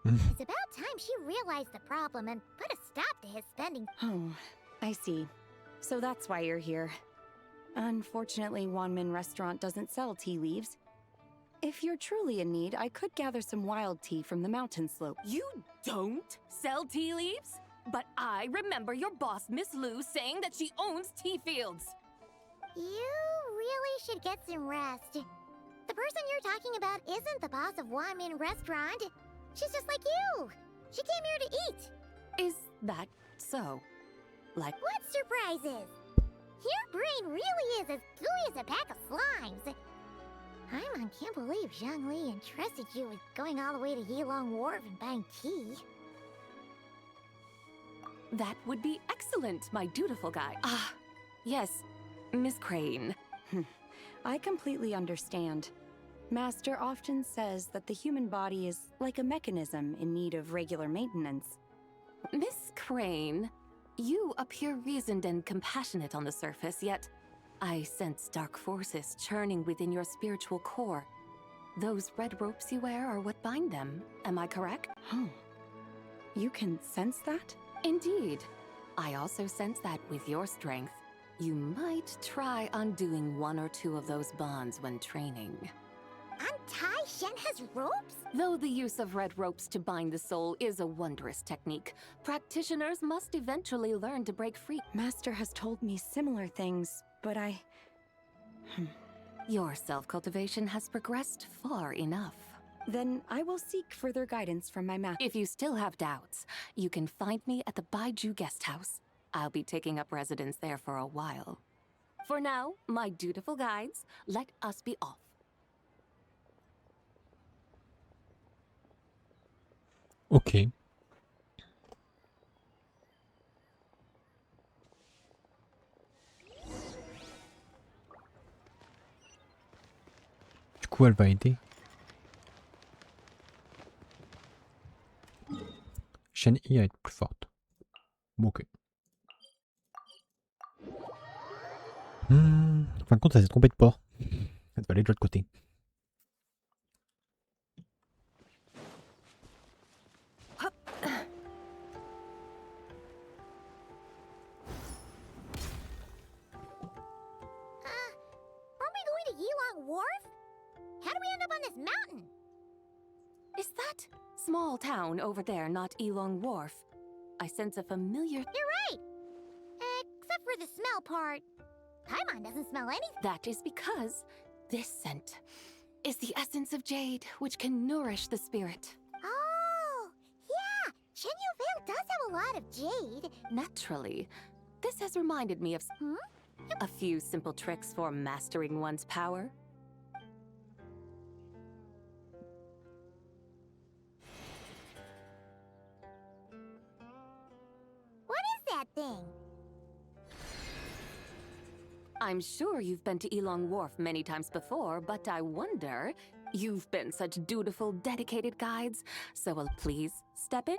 It's about time she realized the problem and put a stop to his spending. Oh, I see. So that's why you're here. Unfortunately, Wanmin Restaurant doesn't sell tea leaves. If you're truly in need, I could gather some wild tea from the mountain slope. You don't sell tea leaves? But I remember your boss, Miss Lu, saying that she owns tea fields. You really should get some rest. The person you're talking about isn't the boss of Wanmin Restaurant. She's just like you. She came here to eat. Is that so? Like— What surprises? Your brain really is as gooey as a pack of slimes. Paimon can't believe Zhongli entrusted you with going all the way to Yilong Wharf and buying tea. That would be excellent, my dutiful guy. Ah, yes, Miss Crane. I completely understand. Master often says that the human body is like a mechanism in need of regular maintenance. Miss Crane, you appear reasoned and compassionate on the surface, yet I sense dark forces churning within your spiritual core. Those red ropes you wear are what bind them, am I correct? Oh, you can sense that? Indeed. I also sense that with your strength, you might try undoing one or two of those bonds when training. Untie Shenhe's ropes? Though the use of red ropes to bind the soul is a wondrous technique, practitioners must eventually learn to break free. Master has told me similar things, but Your self-cultivation has progressed far enough. Then I will seek further guidance from my master. If you still have doubts, you can find me at the Baiju guest house. I'll be taking up residence there for a while. For now, my dutiful guides, let us be off. Ok. Du coup, elle va aider. Chaîne I à être plus forte. Bon, ok. En fin de compte, ça s'est trompé de port. Elle va aller de l'autre côté. How do we end up on this mountain? Is that small town over there not Elong Wharf? I sense a familiar... You're right! Except for the smell part. Paimon doesn't smell anything. That is because this scent is the essence of jade, which can nourish the spirit. Oh, yeah! Shenyu Vale does have a lot of jade. Naturally, this has reminded me of a few simple tricks for mastering one's power. What is that thing? I'm sure you've been to Elong Wharf many times before, but I wonder, you've been such dutiful, dedicated guides, so will please step in?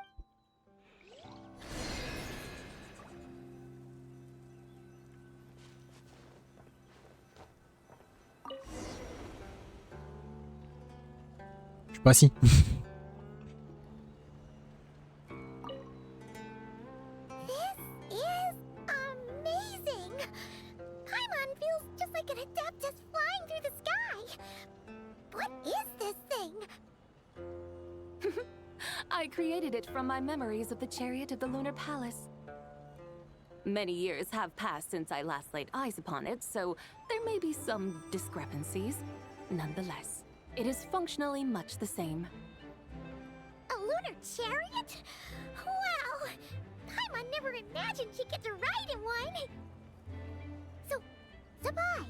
Je suis pas assis. An Adeptus flying through the sky! What is this thing? I created it from my memories of the chariot of the Lunar Palace. Many years have passed since I last laid eyes upon it, so there may be some discrepancies. Nonetheless, it is functionally much the same. A lunar chariot? Wow! Paimon never imagined she'd get to ride in one! So, Sabai,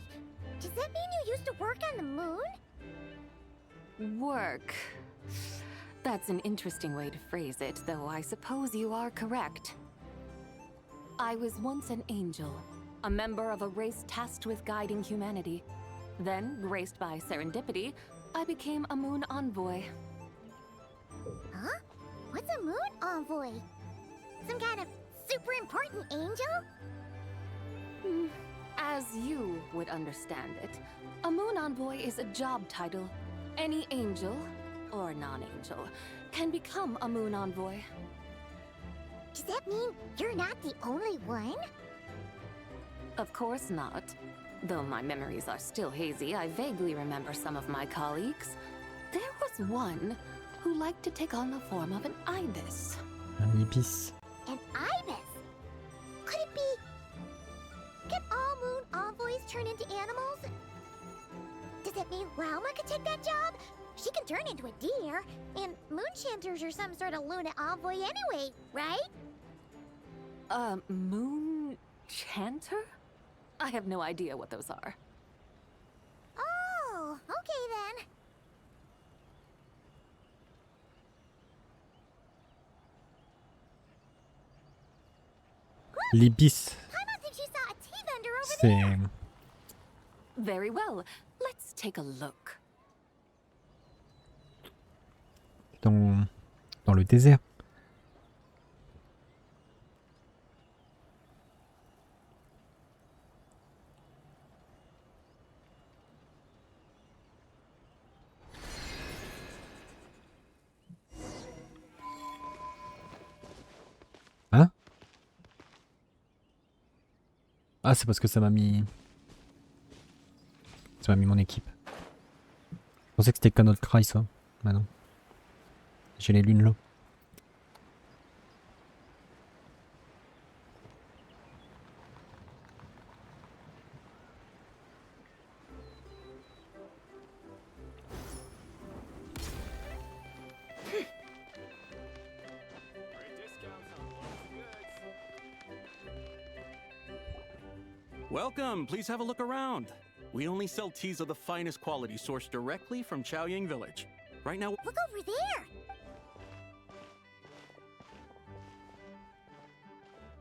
does that mean you used to work on the moon? Work. That's an interesting way to phrase it, though I suppose you are correct. I was once an angel, a member of a race tasked with guiding humanity. Then, graced by serendipity, I became a moon envoy. Huh? What's a moon envoy? Some kind of super important angel? As you would understand it, a moon envoy is a job title. Any angel, or non-angel, can become a moon envoy. Does that mean you're not the only one? Of course not. Though my memories are still hazy, I vaguely remember some of my colleagues. There was one who liked to take on the form of an ibis. Un ibis. An ibis? Could it be... Can all moon envoys turn into animals? Does that mean Lauma could take that job? She can turn into a deer, and moon chanters are some sort of Luna envoy anyway, right? Moon chanter? I have no idea what those are. Oh, okay then. L'ibis. Paimon thinks she saw a tea vendor over C'est... there. Very well. Let's take a look. Dans le désert. Hein? Ah, c'est parce que ça m'a mis... Ça m'a mis mon équipe. Je pensais que c'était Canot Cry, ça. Bah non. J'ai les lunes là. Welcome, please have a look around. We only sell teas of the finest quality sourced directly from Chaoying Village. Right now... Look over there!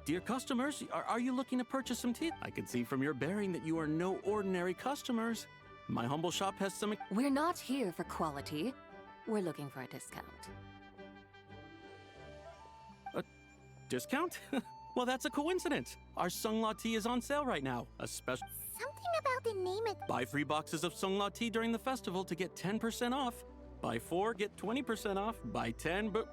Dear customers, are you looking to purchase some tea? I can see from your bearing that you are no ordinary customers. My humble shop has some... We're not here for quality. We're looking for a discount. A discount? Well, that's a coincidence. Our Sunglaw tea is on sale right now. A special... Something about the name of... Buy 3 boxes of Sunglaw tea during the festival to get 10% off. Buy 4, get 20% off. Buy 10, but...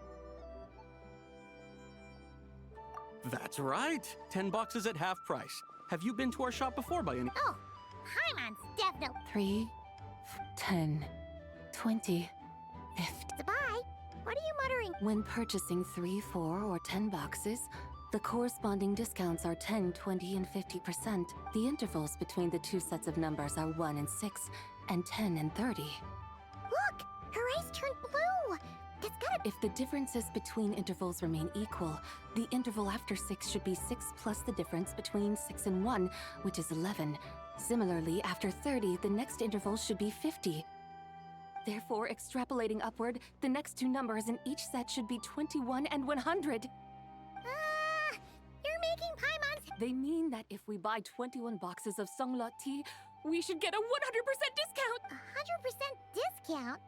That's right. 10 boxes at half price. Have you been to our shop before by any... Oh, Paimon's definitely... 3, 10, 20, 50. Bye. What are you muttering? When purchasing 3, 4, or 10 boxes, the corresponding discounts are 10, 20, and 50%. The intervals between the two sets of numbers are 1 and 6, and 10 and 30. Look! Her eyes turned blue! That's gotta... If the differences between intervals remain equal, the interval after 6 should be 6 plus the difference between 6 and 1, which is 11. Similarly, after 30, the next interval should be 50. Therefore, extrapolating upward, the next two numbers in each set should be 21 and 100. You're making Paimon's... They mean that if we buy 21 boxes of Songlot tea, we should get a 100% discount! 100% discount?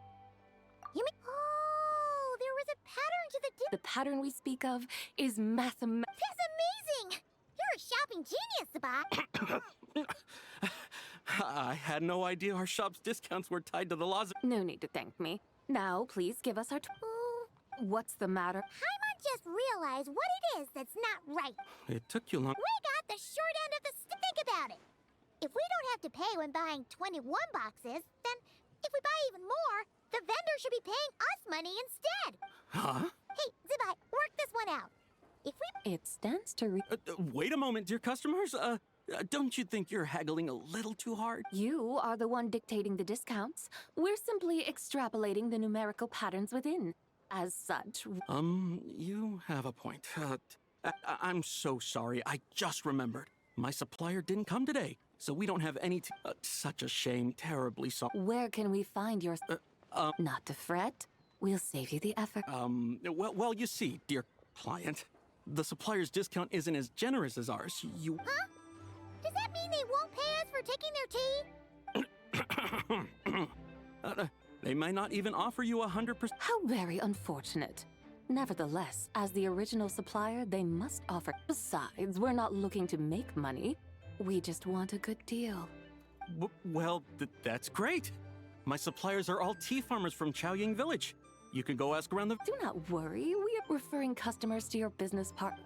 You mean... Oh, there was a pattern to the... The pattern we speak of is mathematical. That's amazing! You're a shopping genius, Sabah! I had no idea our shop's discounts were tied to the laws. No need to thank me. Now, please give us our... What's the matter? Paimon just realized what it is that's not right. It took you long. We got the short end of the stick. Think about it. If we don't have to pay when buying 21 boxes, then if we buy even more, the vendor should be paying us money instead. Huh? Hey, Zibai, work this one out. If we... It stands to wait a moment, dear customers. Don't you think you're haggling a little too hard? You are the one dictating the discounts. We're simply extrapolating the numerical patterns within. As such... You have a point. I'm so sorry. I just remembered. My supplier didn't come today, so we don't have any such a shame. Terribly sorry. Where can we find your... Not to fret. We'll save you the effort. Well, you see, dear client, the supplier's discount isn't as generous as ours. You... Huh? Does that mean they won't pay us for taking their tea? They might not even offer you 100%. How very unfortunate. Nevertheless, as the original supplier, they must offer. Besides, we're not looking to make money. We just want a good deal. Well, that's great. My suppliers are all tea farmers from Chaoying Village. You can go ask around the... Do not worry. We are referring customers to your business partner.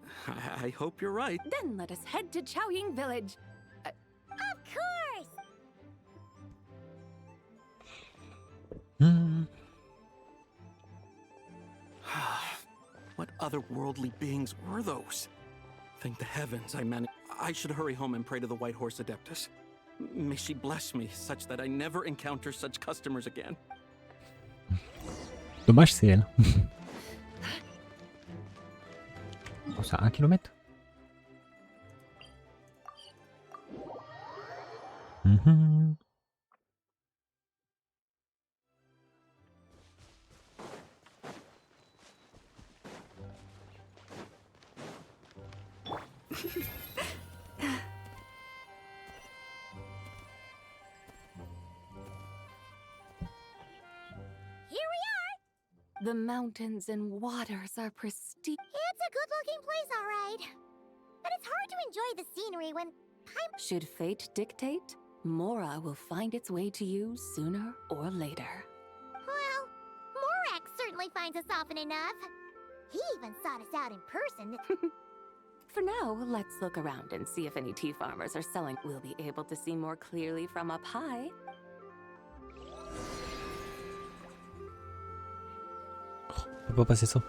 I hope you're right. Then let us head to Chaoying Village. Of course! What otherworldly beings were those? Thank the heavens I managed. I should hurry home and pray to the White Horse Adeptus. May she bless me such that I never encounter such customers again. Dommage, c'est elle. Oh, c'est à 1 kilomètre. The mountains and waters are pristine. It's a good-looking place, all right. But it's hard to enjoy the scenery when... Should fate dictate, Mora will find its way to you sooner or later. Well, Morak certainly finds us often enough. He even sought us out in person. For now, let's look around and see if any tea farmers are selling. We'll be able to see more clearly from up high. On peut pas passer ça.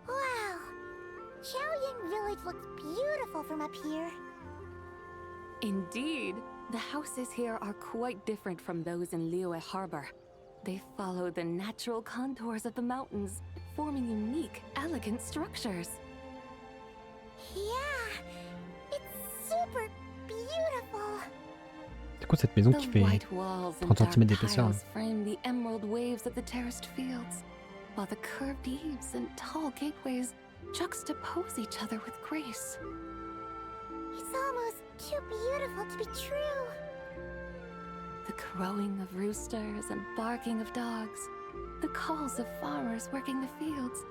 Wow, Chaoying Village looks beautiful from up here. Indeed, the houses here are quite different from those in Liyue Harbor. They follow the natural contours of the mountains, forming unique, elegant structures. Yeah, it's super beautiful. C'est quoi cette maison qui fait 30 cm d'épaisseur? Frame the emerald waves of the terraced fields, while the curved eaves and tall gateways juxtapose each other with grace. It's almost too beautiful to be true. The crowing of roosters and barking of dogs, the calls of farmers working the fields,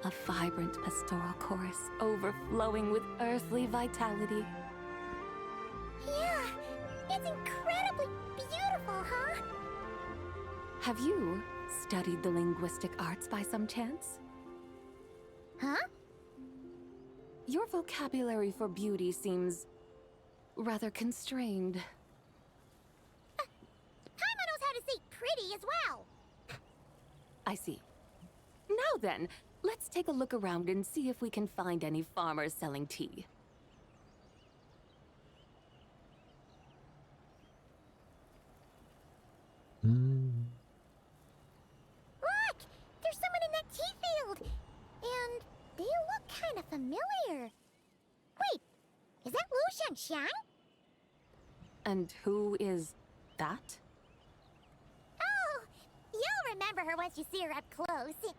a vibrant pastoral chorus overflowing with earthly vitality. Yeah, it's incredibly beautiful, huh? Have you studied the linguistic arts by some chance? Huh? your vocabulary for beauty seems rather constrained. Paimon knows how to say pretty as well. I see. Now then, let's take a look around and see if we can find any farmers selling tea. Look! There's someone in that tea field! And they look kind of familiar. Wait, is that Lu Shengxiang? And who is that? Oh, you'll remember her once you see her up close.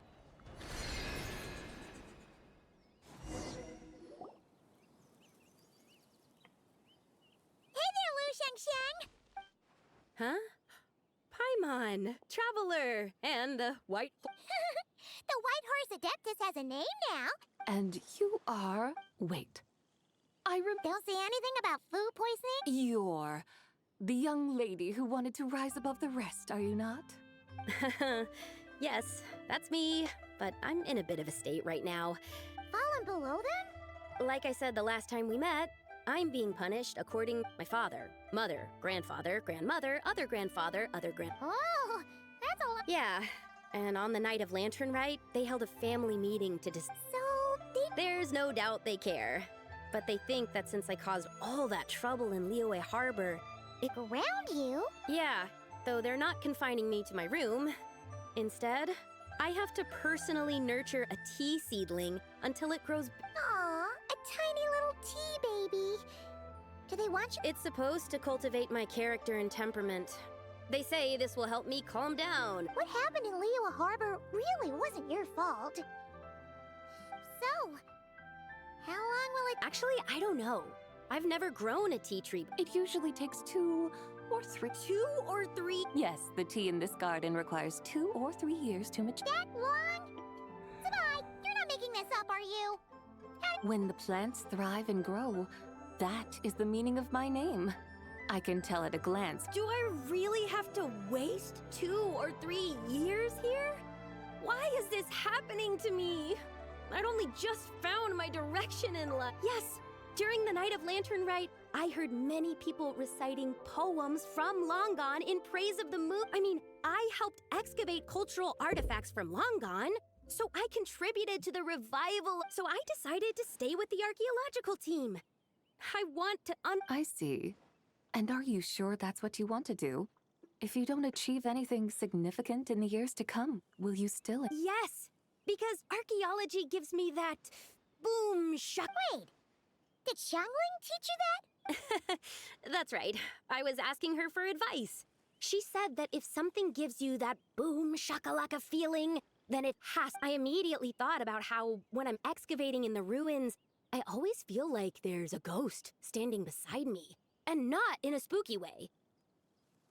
Hey there, Lu Shengxiang! Huh? Paimon, Traveler, and the White... The White Horse Adeptus has a name now. And you are... Wait. Don't say anything about food poisoning? You're the young lady who wanted to rise above the rest, are you not? Yes, that's me, but I'm in a bit of a state right now. Fallen below them? Like I said the last time we met, I'm being punished according to my father, mother, grandfather, grandmother, other grandfather, other grand... Oh, that's a lot. Yeah, and on the night of Lantern Rite, they held a family meeting to So, There's no doubt they care. But they think that since I caused all that trouble in Liyue Harbor... Around you? Yeah, though they're not confining me to my room. Instead, I have to personally nurture a tea seedling until it grows... Aw, a tiny little tea baby. Do they want you? It's supposed to cultivate my character and temperament. They say this will help me calm down. What happened in Liyue Harbor really wasn't your fault. So, how long will it... Actually, I don't know. I've never grown a tea tree. It usually takes 2 or 3... 2 or 3? Yes, the tea in this garden requires 2 or 3 years to mature. That long? Sabai, you're not making this up, are you? When the plants thrive and grow, that is the meaning of my name. I can tell at a glance. Do I really have to waste 2 or 3 years here? Why is this happening to me? I'd only just found my direction in life. Yes, during the night of Lantern Rite, I heard many people reciting poems from Long Gone in praise of the moon. I helped excavate cultural artifacts from Long Gone, so I contributed to the revival. So I decided to stay with the archaeological team. I want to I see. And are you sure that's what you want to do? If you don't achieve anything significant in the years to come, will you still... Yes, because archaeology gives me that boom shock. Wait, did Xiangling teach you that? That's right. I was asking her for advice. She said that if something gives you that boom shakalaka feeling, then it has. I immediately thought about how when I'm excavating in the ruins, I always feel like there's a ghost standing beside me. And not in a spooky way.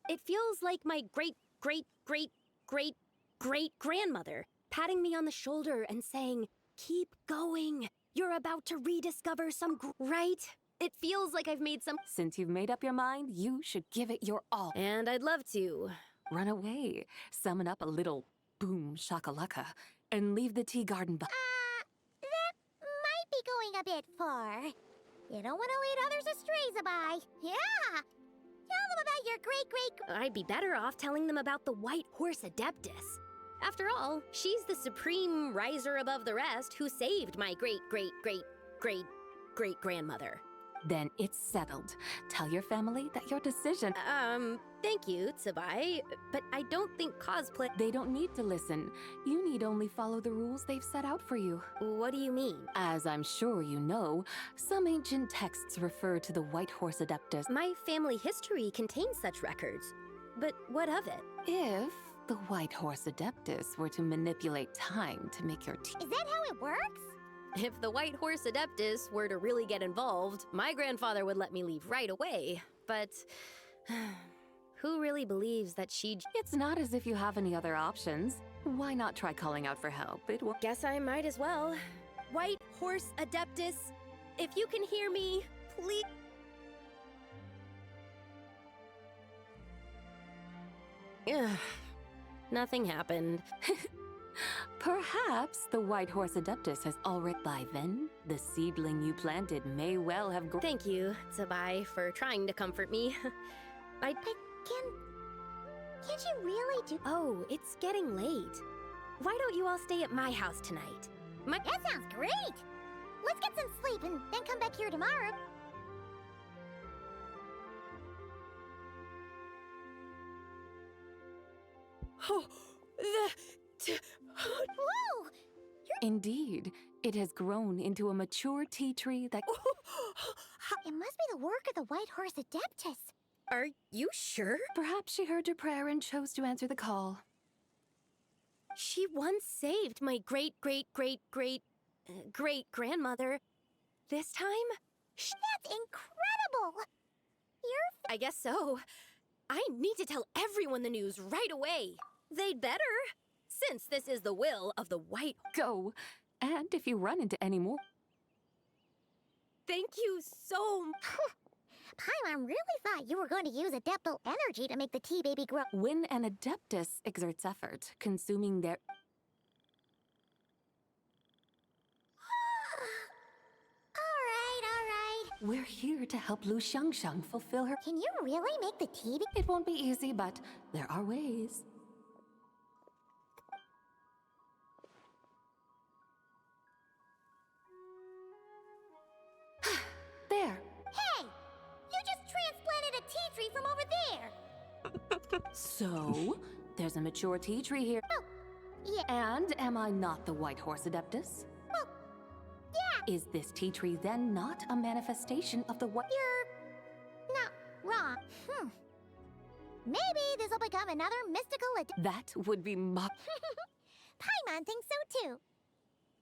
It feels like my great-great-great-great-great-grandmother patting me on the shoulder and saying, "Keep going. You're about to rediscover some right?" It feels like I've made some... Since you've made up your mind, you should give it your all. And I'd love to. Run away, summon up a little boom shakalaka, and leave the tea garden That might be going a bit far. You don't want to lead others astray, Sabai. Yeah! Tell them about your great-great... I'd be better off telling them about the White Horse Adeptus. After all, she's the supreme riser above the rest who saved my great-great-great-great-great-grandmother. Then it's settled. Tell your family that your decision... Thank you, Tsubai, but I don't think cosplay... They don't need to listen. You need only follow the rules they've set out for you. What do you mean? As I'm sure you know, some ancient texts refer to the White Horse Adeptus. My family history contains such records. But what of it? If the White Horse Adeptus were to manipulate time to make your tea... Is that how it works? If the White Horse Adeptus were to really get involved, my grandfather would let me leave right away. But... who really believes that she... It's not as if you have any other options. Why not try calling out for help? It will... Guess I might as well. White Horse Adeptus, if you can hear me, please... Ugh. Nothing happened. Perhaps the White Horse Adeptus has already. By then, the seedling you planted may well have grown. Thank you, Tsabai, for trying to comfort me. Can't you really do? Oh, it's getting late. Why don't you all stay at my house tonight? That sounds great! Let's get some sleep and then come back here tomorrow. Oh, Whoa! Indeed, it has grown into a mature tea tree that. It must be the work of the White Horse Adeptus. Are you sure? Perhaps she heard your prayer and chose to answer the call. She once saved my great-great-great-great-grandmother. This time? That's incredible! I guess so. I need to tell everyone the news right away. They'd better, since this is the will of the White. Go, and if you run into any more. Thank you so much. Paimon really thought you were going to use Adeptal energy to make the tea baby grow. When an Adeptus exerts effort, consuming their. Alright. We're here to help Lu Xiangxiang fulfill her. Can you really make the tea? It won't be easy, but there are ways. There. Hey! You just transplanted a tea tree from over there! So, there's a mature tea tree here. Oh, yeah. And am I not the White Horse Adeptus? Well, yeah. Is this tea tree then not a manifestation of the what? You're not wrong. Maybe this will become another mystical That would be Paimon thinks so too.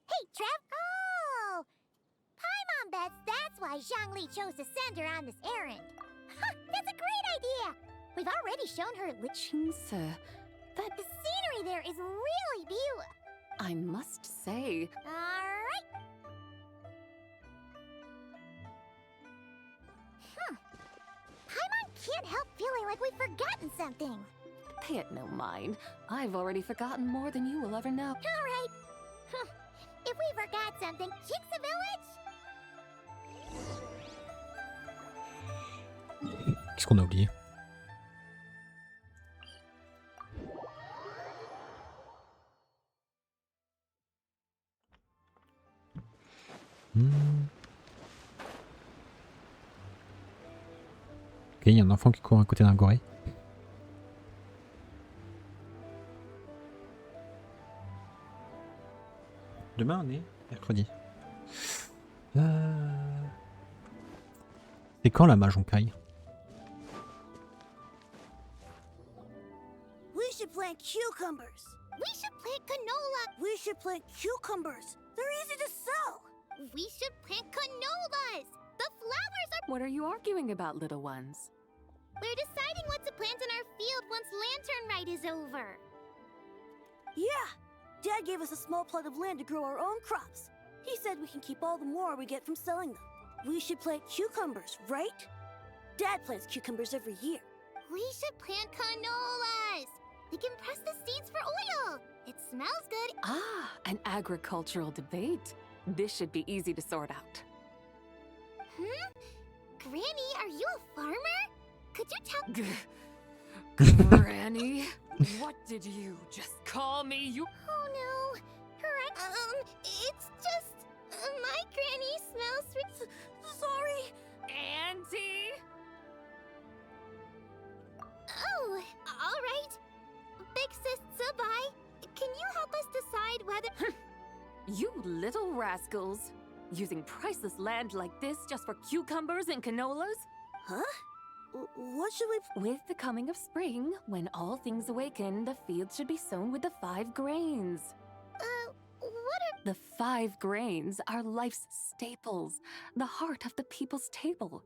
Hey, Trev. Oh! Paimon bets that's why Zhongli chose to send her on this errand. That's a great idea! We've already shown her Qingse, that the scenery there is really beautiful. I must say. Alright. Paimon can't help feeling like we've forgotten something. Pay it no mind. I've already forgotten more than you will ever know. Alright. If we forgot something, Jinx village? Qu'est-ce qu'on a oublié? Ok, il y a un enfant qui court à côté d'un gorille. Demain on est mercredi. C'est quand la Majonkai? We should plant cucumbers. We should plant canola. We should plant cucumbers. They're easy to sell. We should plant canolas. The flowers are... What are you arguing about, little ones? We're deciding what to plant in our field once Lantern Rite is over. Yeah. Dad gave us a small plot of land to grow our own crops. He said we can keep all the more we get from selling them. We should plant cucumbers, right? Dad plants cucumbers every year. We should plant canolas. We can press the seeds for oil. It smells good. Ah, an agricultural debate. This should be easy to sort out. Granny, are you a farmer? Could you tell... Granny, what did you just call me? You... Oh no. It's just... my granny smells... Sorry. Auntie? Oh, alright. Big Sis Tsabai, can you help us decide whether... You little rascals. Using priceless land like this just for cucumbers and canolas? Huh? What should we... With the coming of spring, when all things awaken, the fields should be sown with the 5 grains. What are... The 5 grains are life's staples, the heart of the people's table.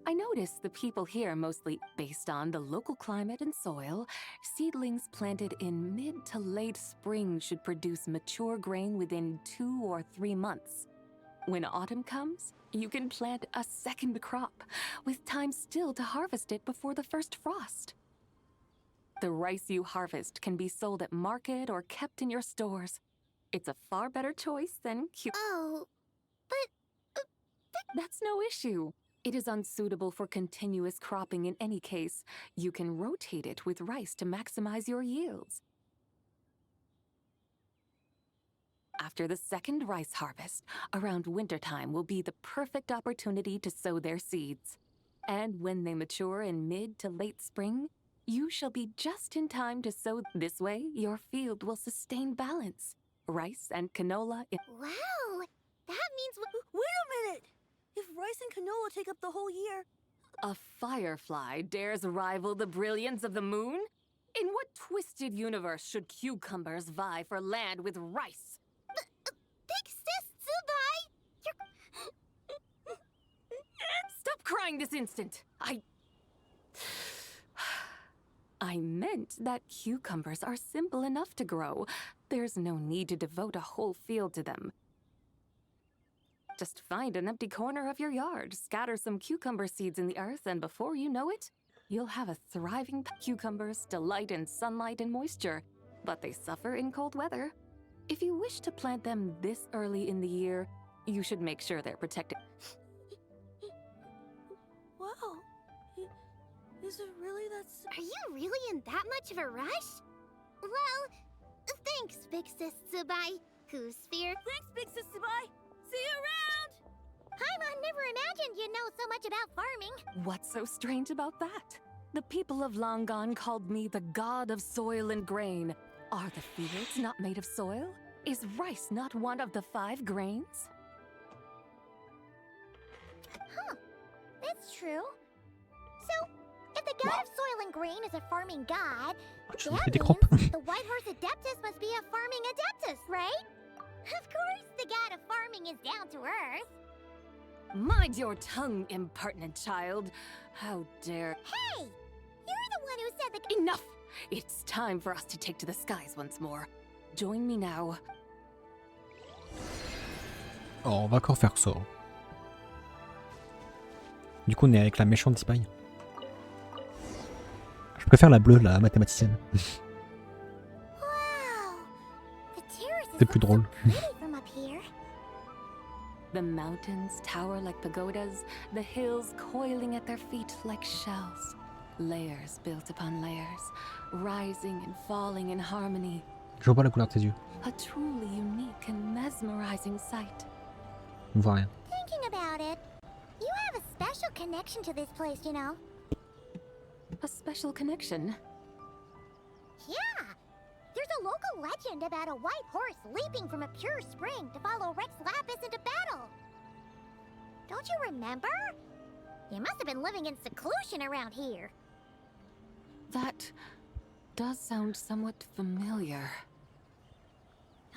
I notice the people here mostly based on the local climate and soil. Seedlings planted in mid to late spring should produce mature grain within 2 or 3 months. When autumn comes, you can plant a second crop, with time still to harvest it before the first frost. The rice you harvest can be sold at market or kept in your stores. It's a far better choice than Oh, but... That's no issue. It is unsuitable for continuous cropping in any case. You can rotate it with rice to maximize your yields. After the second rice harvest, around wintertime will be the perfect opportunity to sow their seeds. And when they mature in mid to late spring, you shall be just in time to sow. This way, your field will sustain balance. Rice and canola. Wow! That means... Wait a minute! If rice and canola take up the whole year... A firefly dares rival the brilliance of the moon? In what twisted universe should cucumbers vie for land with rice? Big Sis Tsubai! Stop crying this instant! I meant that cucumbers are simple enough to grow. There's no need to devote a whole field to them. Just find an empty corner of your yard, scatter some cucumber seeds in the earth, and before you know it, you'll have a thriving... Cucumbers delight in sunlight and moisture, but they suffer in cold weather. If you wish to plant them this early in the year, you should make sure they're protected. Wow. Is it really that... Are you really in that much of a rush? Well, thanks, Big Sis Tsubai. Who's fear? Thanks, Big Sis Tsubai. See you around! Paimon never imagined you'd know so much about farming. What's so strange about that? The people of Langan called me the god of soil and grain. Are the fields not made of soil? Is rice not one of the 5 grains? Huh. That's true. So, if the god of soil and grain is a farming god, that means the White Horse Adeptus must be a farming adeptus, right? Of course, the god of farming is down to earth. Mind your tongue, impertinent child. How dare... Hey! You're the one who said the... Enough! It's time for us to take to the skies once more. Join me now. Oh, on va encore faire ça. Du coup, on est avec la méchante Spy. Je préfère la bleue, la mathématicienne. C'est plus drôle. The mountains tower like pagodas, the hills coiling at their feet like shells. Layers built upon layers, rising and falling in harmony. Je vois pas la couleur de tes yeux. A truly unique and mesmerizing sight. On voit rien. Thinking about it, you have a special connection to this place, you know. A special connection? Yeah! There's a local legend about a white horse leaping from a pure spring to follow Rex Lapis into battle. Don't you remember? You must have been living in seclusion around here. That does sound somewhat familiar.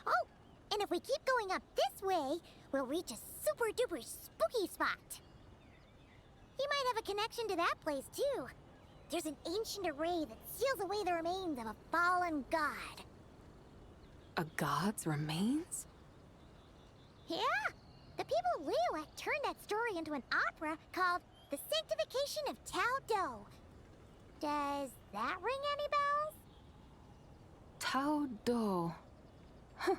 Oh, and if we keep going up this way, we'll reach a super duper spooky spot. You might have a connection to that place too. There's an ancient array that seals away the remains of a fallen god. A god's remains? Yeah! The people Liyue turned that story into an opera called The Sanctification of Tao Do. Does that ring any bells? Tao Do. Huh.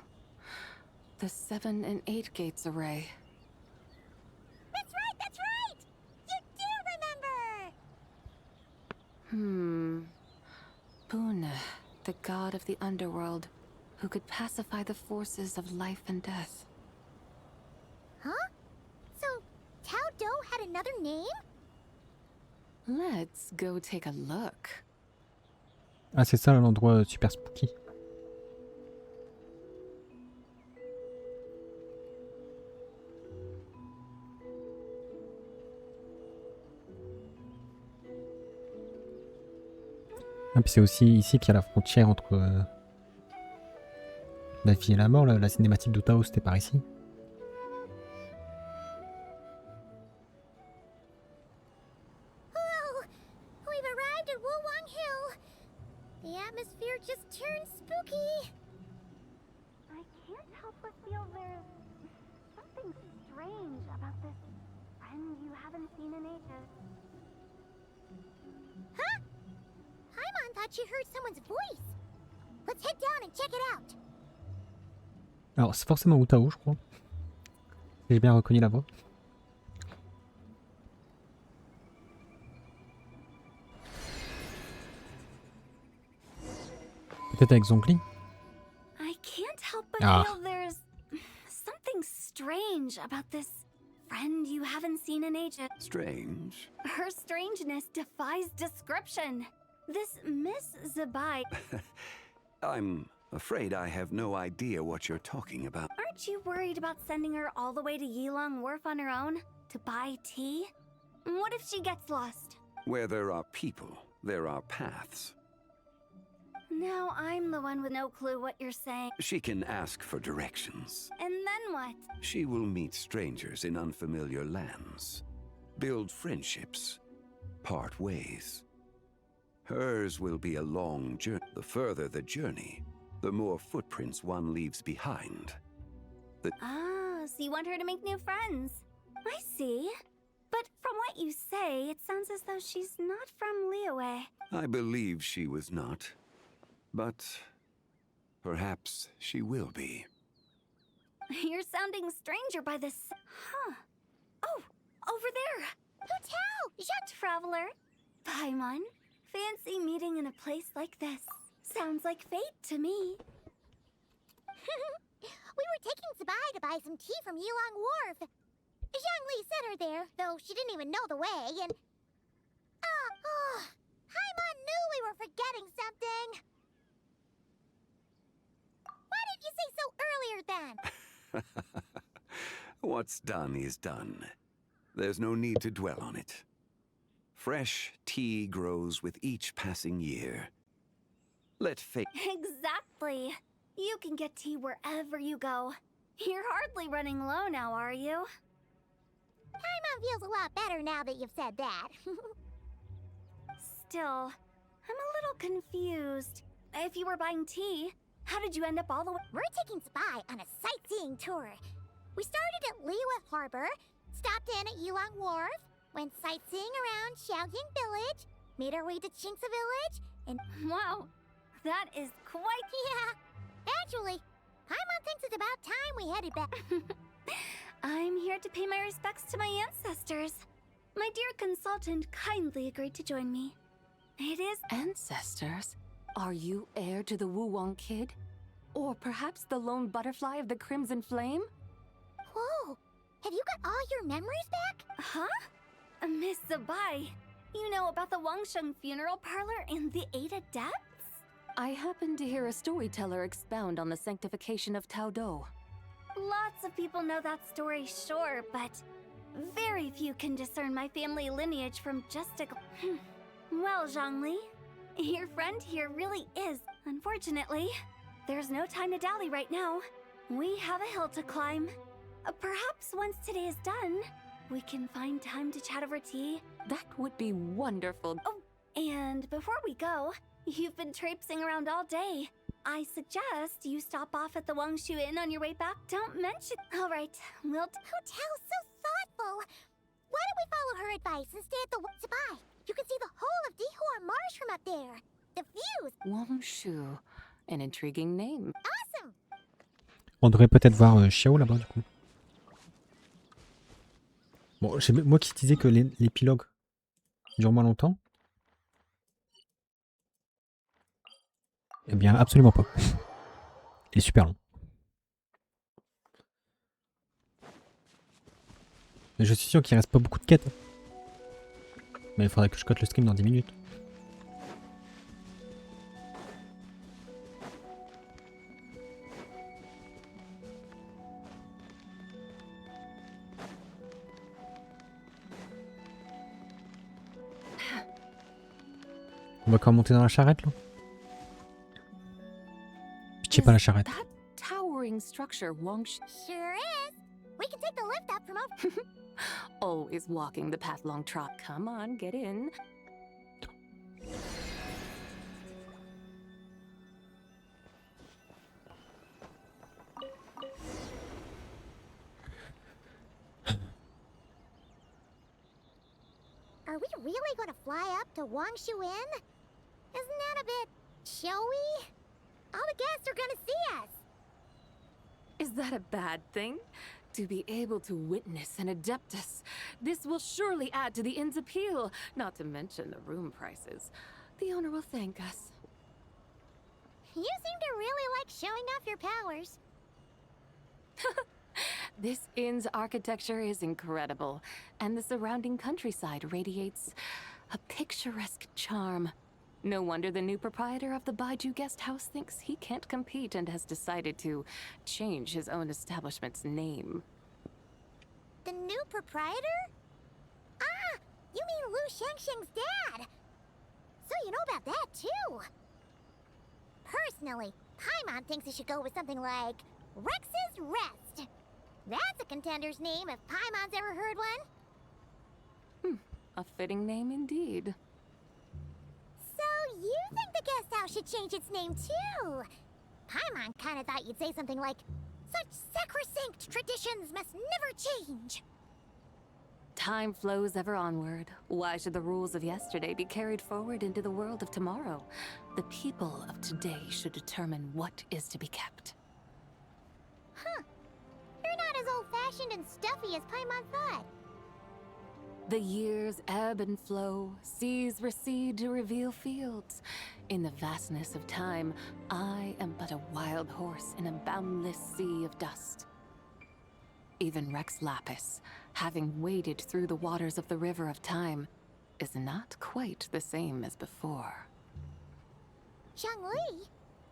The 7 and 8 gates array. That's right! You do remember! Puna, the god of the underworld, who could pacify the forces of life and death. Huh? So, Tao Do had another name? Let's go take a look. Ah, c'est ça l'endroit super spooky. Ah, puis c'est aussi ici qu'il y a la frontière entre la vie et la mort. La cinématique de Tao, c'était par ici. Hello! We've arrived at Wulwang Hill. The atmosphere just turned spooky. I can't help but feel there's something strange about this friend you haven't seen in ages. Huh? Paimon thought she heard someone's voice. Let's head down and check it out. Alors c'est forcément Utao, je crois. J'ai bien reconnu la voix. Peut-être avec Zhongli. I can't help but Ah. feel there's something strange about this friend you haven't seen in ages. Strange? Her strangeness defies description. This Miss Zabai, I'm afraid I have no idea what you're talking about. aren't you worried about sending her all the way to Yilong Wharf on her own to buy tea? What if she gets lost? Where there are people, there are paths. Now I'm the one with no clue what you're saying. She can ask for directions. And then what? She will meet strangers in unfamiliar lands, build friendships, part ways. Hers will be a long journey. The further the journey, the more footprints one leaves behind. Ah, so you want her to make new friends. I see. But from what you say, it sounds as though she's not from Liyue. I believe she was not, but perhaps she will be. You're sounding stranger by this. Huh. Oh, over there. Utao! Traveler. Paimon. Fancy meeting in a place like this. Sounds like fate to me. We were taking Zabai to buy some tea from Yilong Wharf. Zhongli sent her there, though she didn't even know the way, and... Paimon knew we were forgetting something. Why didn't you say so earlier then? What's done is done. There's no need to dwell on it. Fresh tea grows with each passing year. Let fate... Exactly. You can get tea wherever you go. You're hardly running low now, are you? Paimon feels a lot better now that you've said that. Still, I'm a little confused. If you were buying tea, how did you end up all the way? We're taking Zabai on a sightseeing tour. We started at Liyue Harbor, stopped in at Yilong Wharf, went sightseeing around Xiaoying Village, made our way to Qingce Village, and... Wow, that is quite... Yeah, actually, Paimon thinks it's about time we headed back. I'm here to pay my respects to my ancestors. My dear consultant kindly agreed to join me. It is... Ancestors? Are you heir to the Wuwang kid? Or perhaps the lone butterfly of the Crimson Flame? Whoa, have you got all your memories back? Huh? Miss Zabai, you know about the Wangsheng funeral parlor and the 8 adepts? I happened to hear a storyteller expound on the sanctification of Taodo. Lots of people know that story, sure, but very few can discern my family lineage from just a... Well, Zhongli, your friend here really is. Unfortunately, there's no time to dally right now. We have a hill to climb. Perhaps once today is done, we can find time to chat over tea. That would be wonderful. Oh, and before we go, you've been traipsing around all day. I suggest you stop off at the Wangshu Inn on your way back. Don't mention... All right, we'll... Hotel's so thoughtful. Why don't we follow her advice and stay at the Zabai? You can see the whole of Dihua Marsh from up there. The views. Wangshu, an intriguing name. Awesome. On devrait peut-être voir Xiao là-bas du coup. Bon, moi qui disais que l'épilogue dure moins longtemps. Eh bien, absolument pas. Il est super long. Mais je suis sûr qu'il reste pas beaucoup de quêtes. Mais il faudrait que je cote le stream dans 10 minutes. On va quand même monter dans la charrette là. Pitié pas la charrette. That towering structure Wangshu... Sure is. We can take the lift up from over... Always walking the path long trot. Come on, get in. Are we really going to fly up to Wangshu Inn? Isn't that a bit showy? All the guests are gonna see us. Is that a bad thing? To be able to witness an Adeptus. This will surely add to the inn's appeal, not to mention the room prices. The owner will thank us. You seem to really like showing off your powers. This inn's architecture is incredible, and the surrounding countryside radiates a picturesque charm. No wonder the new proprietor of the Baiju guest house thinks he can't compete and has decided to change his own establishment's name. The new proprietor? Ah, you mean Lu Shengsheng's dad. So you know about that too. Personally, Paimon thinks it should go with something like Rex's Rest. That's a contender's name if Paimon's ever heard one. A fitting name indeed. So you think the guest house should change its name too? Paimon kinda thought you'd say something like, such sacrosanct traditions must never change. Time flows ever onward. Why should the rules of yesterday be carried forward into the world of tomorrow? The people of today should determine what is to be kept. Huh. You're not as old-fashioned and stuffy as Paimon thought. The years ebb and flow, seas recede to reveal fields. In the vastness of time, I am but a wild horse in a boundless sea of dust. Even Rex Lapis, having waded through the waters of the river of time, is not quite the same as before. Zhongli?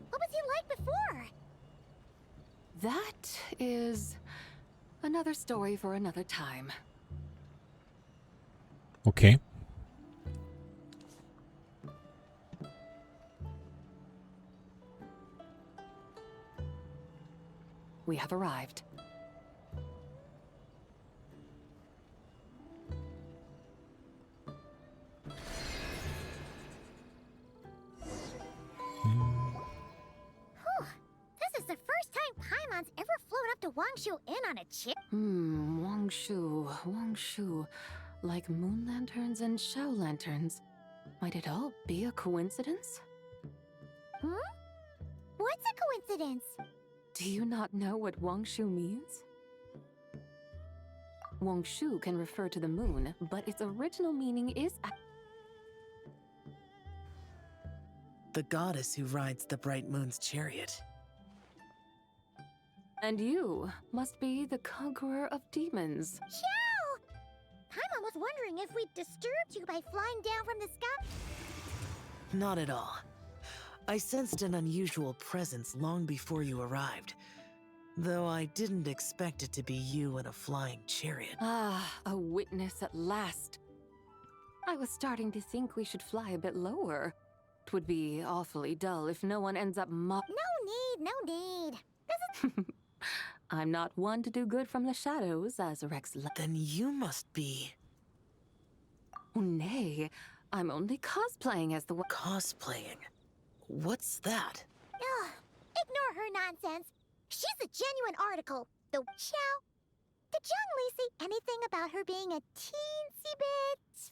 What was he like before? That is another story for another time. Okay. We have arrived. This is the first time Paimon's ever flown up to Wangshu Inn on a chip. Wangshu. Like moon lanterns and shell lanterns. Might it all be a coincidence? What's a coincidence? Do you not know what Wangshu means? Wangshu can refer to the moon, but its original meaning is... The goddess who rides the bright moon's chariot. And you must be the conqueror of demons. Xiao! Paimon was wondering if we'd disturbed you by flying down from the sky. Not at all. I sensed an unusual presence long before you arrived, though I didn't expect it to be you in a flying chariot. Ah, a witness at last. I was starting to think we should fly a bit lower. It would be awfully dull if no one ends up No need. This is... I'm not one to do good from the shadows, as Rex... Then you must be... Oh, nay. I'm only cosplaying as the one... Cosplaying? What's that? Ugh, ignore her nonsense. She's a genuine article. Though, Xiao, did Zhongli say anything about her being a teensy bit...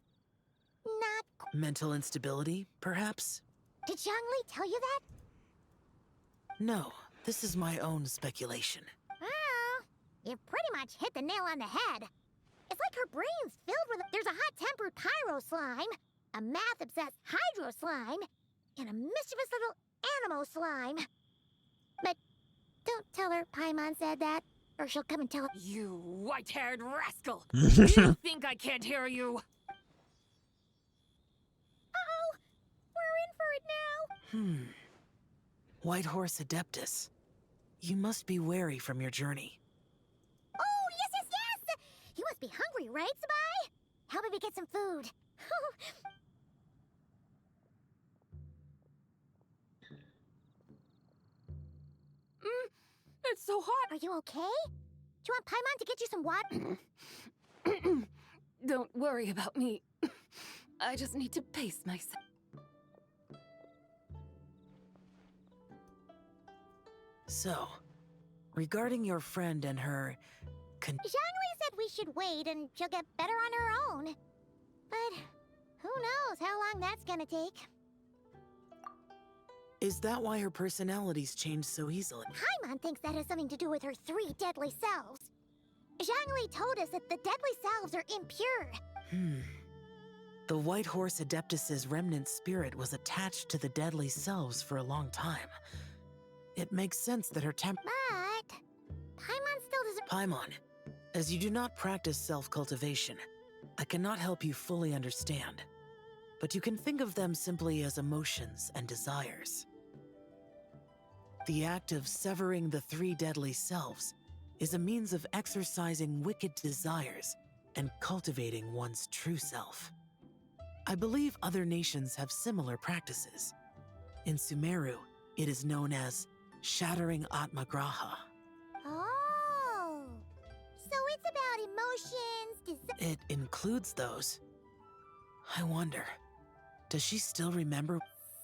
not... Mental instability, perhaps? Did Zhongli tell you that? No, this is my own speculation. Oh, you pretty much hit the nail on the head. It's like her brain's filled with... There's a hot-tempered pyro slime, a math-obsessed hydro slime, and a mischievous little animal slime. But don't tell her Paimon said that, or she'll come and tell her. You white-haired rascal! You think I can't hear you? Uh-oh! We're in for it now! White Horse Adeptus. You must be wary from your journey. Oh, yes! You must be hungry, right, Sabai? How about we get some food? It's so hot! Are you okay? Do you want Paimon to get you some water? Don't worry about me. I just need to pace myself. So, regarding your friend and her... Zhongli said we should wait and she'll get better on her own. But who knows how long that's gonna take. Is that why her personalities change so easily? Paimon thinks that has something to do with her 3 deadly selves. Zhangli told us that the deadly selves are impure. The White Horse Adeptus's remnant spirit was attached to the deadly selves for a long time. It makes sense that her But Paimon still doesn't. Paimon, as you do not practice self-cultivation, I cannot help you fully understand. But you can think of them simply as emotions and desires. The act of severing the 3 deadly selves is a means of exercising wicked desires and cultivating one's true self. I believe other nations have similar practices. In Sumeru, it is known as shattering Atmagraha. Oh, so it's about emotions, It includes those. I wonder, does she still remember?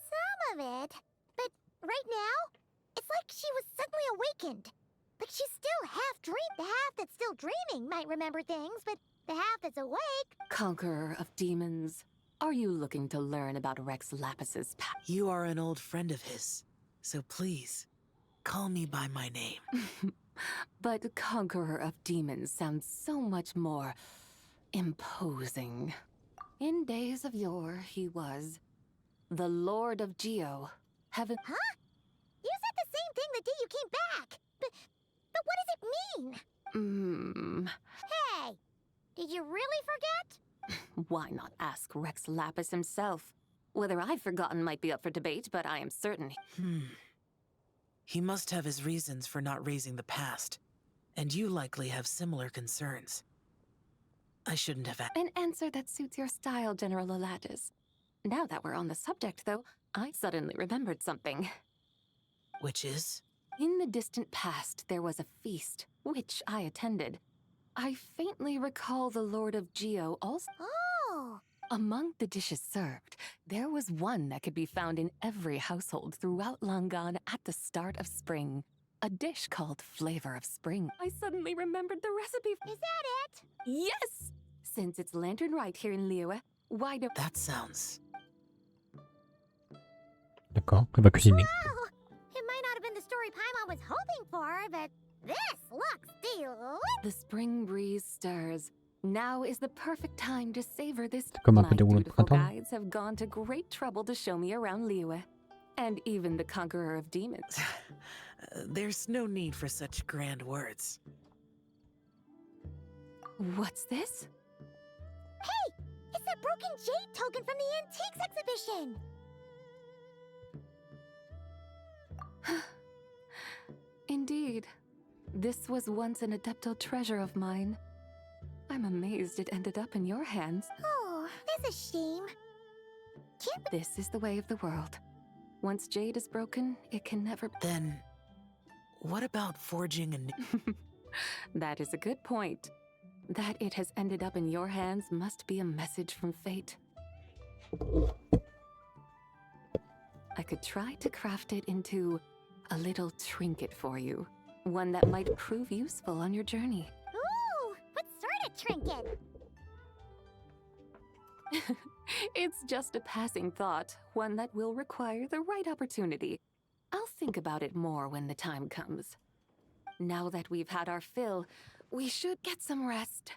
Some of it, but right now, it's like she was suddenly awakened. Like she's still half dreamed. The half that's still dreaming might remember things, but the half that's awake. Conqueror of demons, are you looking to learn about Rex Lapis's past? You are an old friend of his, so please, call me by my name. But Conqueror of Demons sounds so much more imposing. In days of yore, he was the Lord of Geo. Heaven. Huh? You said the same thing the day you came back. But what does it mean? Hey, did you really forget? Why not ask Rex Lapis himself? Whether I've forgotten might be up for debate, but I am certain. He must have his reasons for not raising the past, and you likely have similar concerns. I shouldn't have An answer that suits your style, General Alatis. Now that we're on the subject, though, I suddenly remembered something. Which is? In the distant past, there was a feast, which I attended. I faintly recall the Lord of Geo also. Oh! Among the dishes served, there was one that could be found in every household throughout Langan at the start of spring. A dish called Flavor of Spring. I suddenly remembered the recipe. Is that it? Yes! Since it's Lantern right here in Liyue, why don't... That sounds... D'accord, elle va cuisiner. Wow! It might not have been the story Paimon was hoping for, but this looks delicious. The spring breeze stirs. Now is the perfect time to savor this. Comme un My peu de rouleau de dutiful printemps. guides have gone to great trouble to show me around Liyue. And even the Conqueror of Demons. There's no need for such grand words. What's this? Hey! It's that broken jade token from the antiques exhibition! Indeed. This was once an Adepto treasure of mine. I'm amazed it ended up in your hands. Oh, that's a shame. This is the way of the world. Once jade is broken, it can never... Then, what about forging a new... That is a good point. That it has ended up in your hands must be a message from fate. I could try to craft it into a little trinket for you. One that might prove useful on your journey. Ooh, what sort of trinket? It's just a passing thought, one that will require the right opportunity. I'll think about it more when the time comes. Now that we've had our fill, we should get some rest.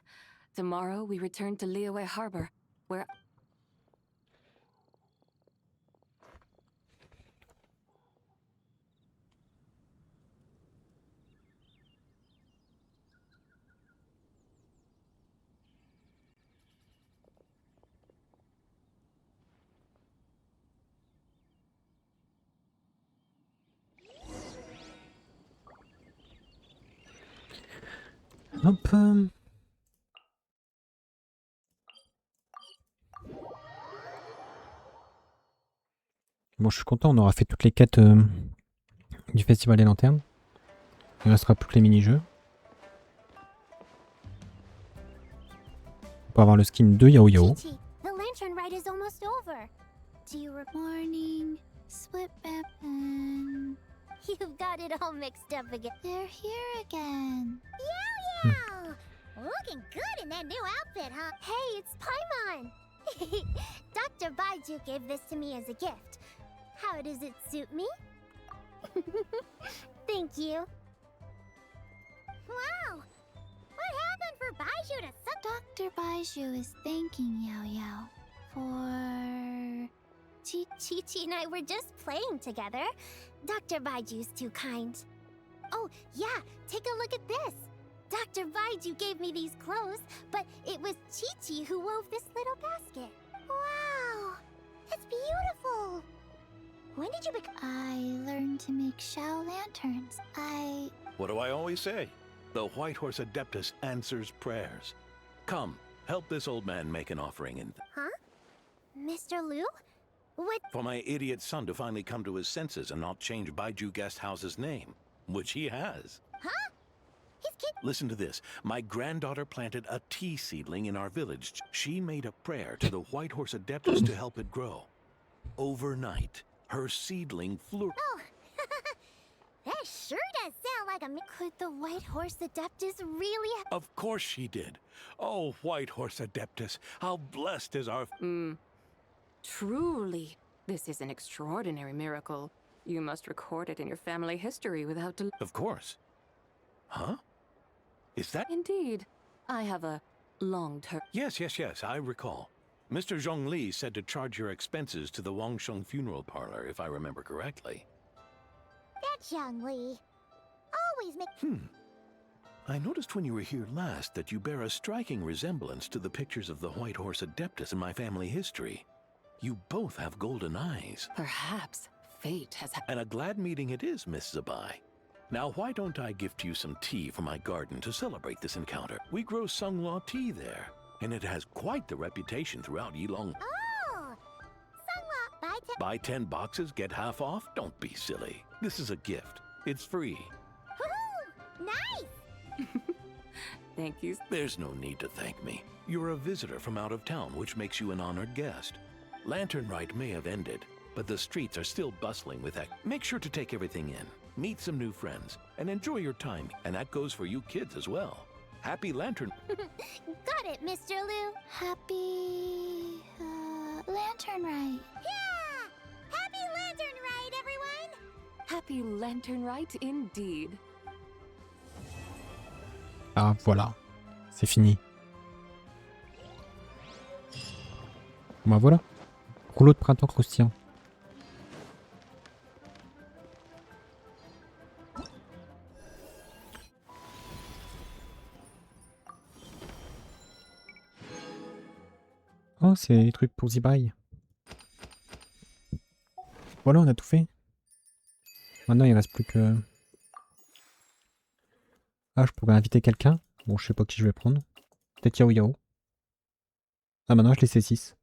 Tomorrow we return to Liyue Harbor, where... Hop. Bon, je suis content, on aura fait toutes les quêtes du Festival des Lanternes. Il ne restera plus que les mini-jeux. On peut avoir le skin de Yao Yao. Chi-Chi, the lantern ride is almost over. Do you morning, split weapon. You've got it all mixed up again. They're here again. Yow! Looking good in that new outfit, huh? Hey, it's Paimon! Dr. Baiju gave this to me as a gift. How does it suit me? Thank you. Wow! What happened for Baiju to suck? Dr. Baiju is thanking Yao Yao for... Chi-Chi and I were just playing together. Dr. Baiju's too kind. Oh, yeah, take a look at this. Dr. Baiju gave me these clothes, but it was Chi-Chi who wove this little basket. Wow, it's beautiful. When did you I learned to make Shao lanterns. What do I always say? The White Horse Adeptus answers prayers. Come, help this old man make an offering Huh? Mr. Liu? What? for my idiot son to finally come to his senses and not change Baiju Guest House's name, which he has. Huh? He's kid. Listen to this. My granddaughter planted a tea seedling in our village. She made a prayer to the White Horse Adeptus to help it grow. Overnight, her seedling flourished. Oh, that sure does sound like a... Could the White Horse Adeptus really have... Of course she did. Oh, White Horse Adeptus, how blessed is our... Truly, this is an extraordinary miracle. You must record it in your family history without delay. Of course. Huh? Is that... Indeed. I have a long-term... Yes, I recall. Mr. Zhongli said to charge your expenses to the Wangsheng funeral parlor, if I remember correctly. That Zhongli. Always make... I noticed when you were here last that you bear a striking resemblance to the pictures of the White Horse Adeptus in my family history. You both have golden eyes. Perhaps fate has... And a glad meeting it is, Miss Zabai. Now, why don't I gift you some tea from my garden to celebrate this encounter? We grow Sunghua tea there, and it has quite the reputation throughout Yilong. Oh! Sunghua, Buy 10 boxes, get half off? Don't be silly. This is a gift. It's free. Woohoo! Nice! Thank you. There's no need to thank me. You're a visitor from out of town, which makes you an honored guest. Lantern Rite may have ended, but the streets are still bustling with that. Make sure to take everything in, meet some new friends, and enjoy your time. And that goes for you kids as well. Happy Lantern... Got it, Mr. Liu. Happy... Lantern Rite. Yeah! Happy Lantern Rite, everyone! Happy Lantern Rite indeed. Ah, voilà. C'est fini. Bah voilà. Rouleau de printemps croustillant. Oh, c'est les trucs pour Zibai. Voilà, on a tout fait. Maintenant, il reste plus que... Ah, je pourrais inviter quelqu'un. Bon, je sais pas qui je vais prendre. Peut-être Yao Yao. Ah, maintenant, je l'ai C6.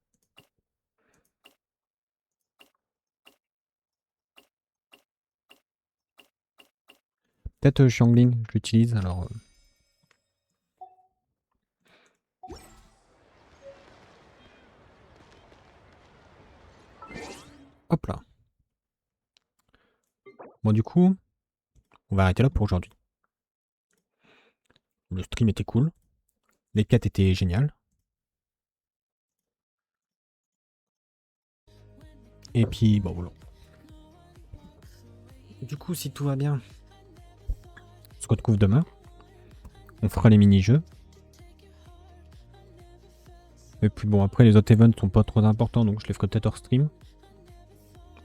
Peut-être Xiangling, je l'utilise, alors... Hop là. Bon, du coup, on va arrêter là pour aujourd'hui. Le stream était cool. Les quêtes étaient géniales. Et puis, bon, voilà. Du coup, si tout va bien, on se retrouve demain. On fera les mini-jeux. Et puis bon, après les autres events sont pas trop importants, donc je les ferai peut-être hors stream.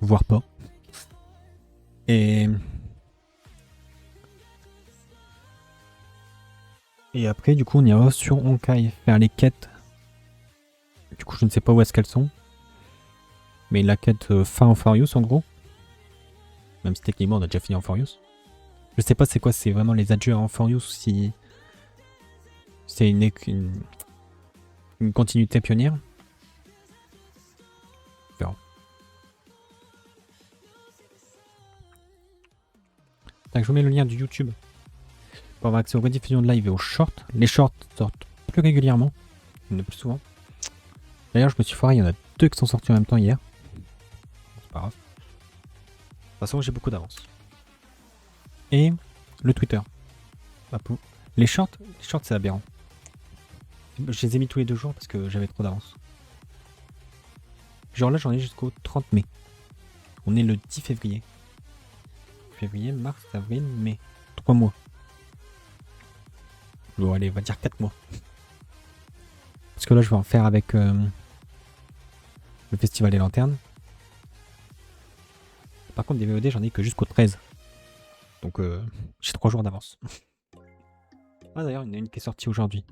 Voire pas. Et après, du coup, on ira sur Honkai faire les quêtes. Du coup, je ne sais pas où est-ce qu'elles sont. Mais la quête fin en Furious, en gros. Même si techniquement, on a déjà fini en Furious. Je sais pas c'est quoi, c'est vraiment les adieux en Furious ou si c'est une continuité pionnière. On verra. Donc, je vous mets le lien du YouTube pour avoir accès aux rediffusions de live et aux shorts. Les shorts sortent plus régulièrement, de plus souvent. D'ailleurs, je me suis foiré, il y en a 2 qui sont sortis en même temps hier. C'est pas grave. De toute façon, j'ai beaucoup d'avance. Et le Twitter. Les shorts c'est aberrant. Je les ai mis tous les 2 jours parce que j'avais trop d'avance. Genre là, j'en ai jusqu'au 30 mai. On est le 10 février. Février, mars, avril, mai. 3 mois. Bon, allez, on va dire 4 mois. Parce que là, je vais en faire avec le festival des lanternes. Par contre, des VOD, j'en ai que jusqu'au 13. Donc, j'ai 3 jours d'avance. Ah, d'ailleurs, il y en a une qui est sortie aujourd'hui.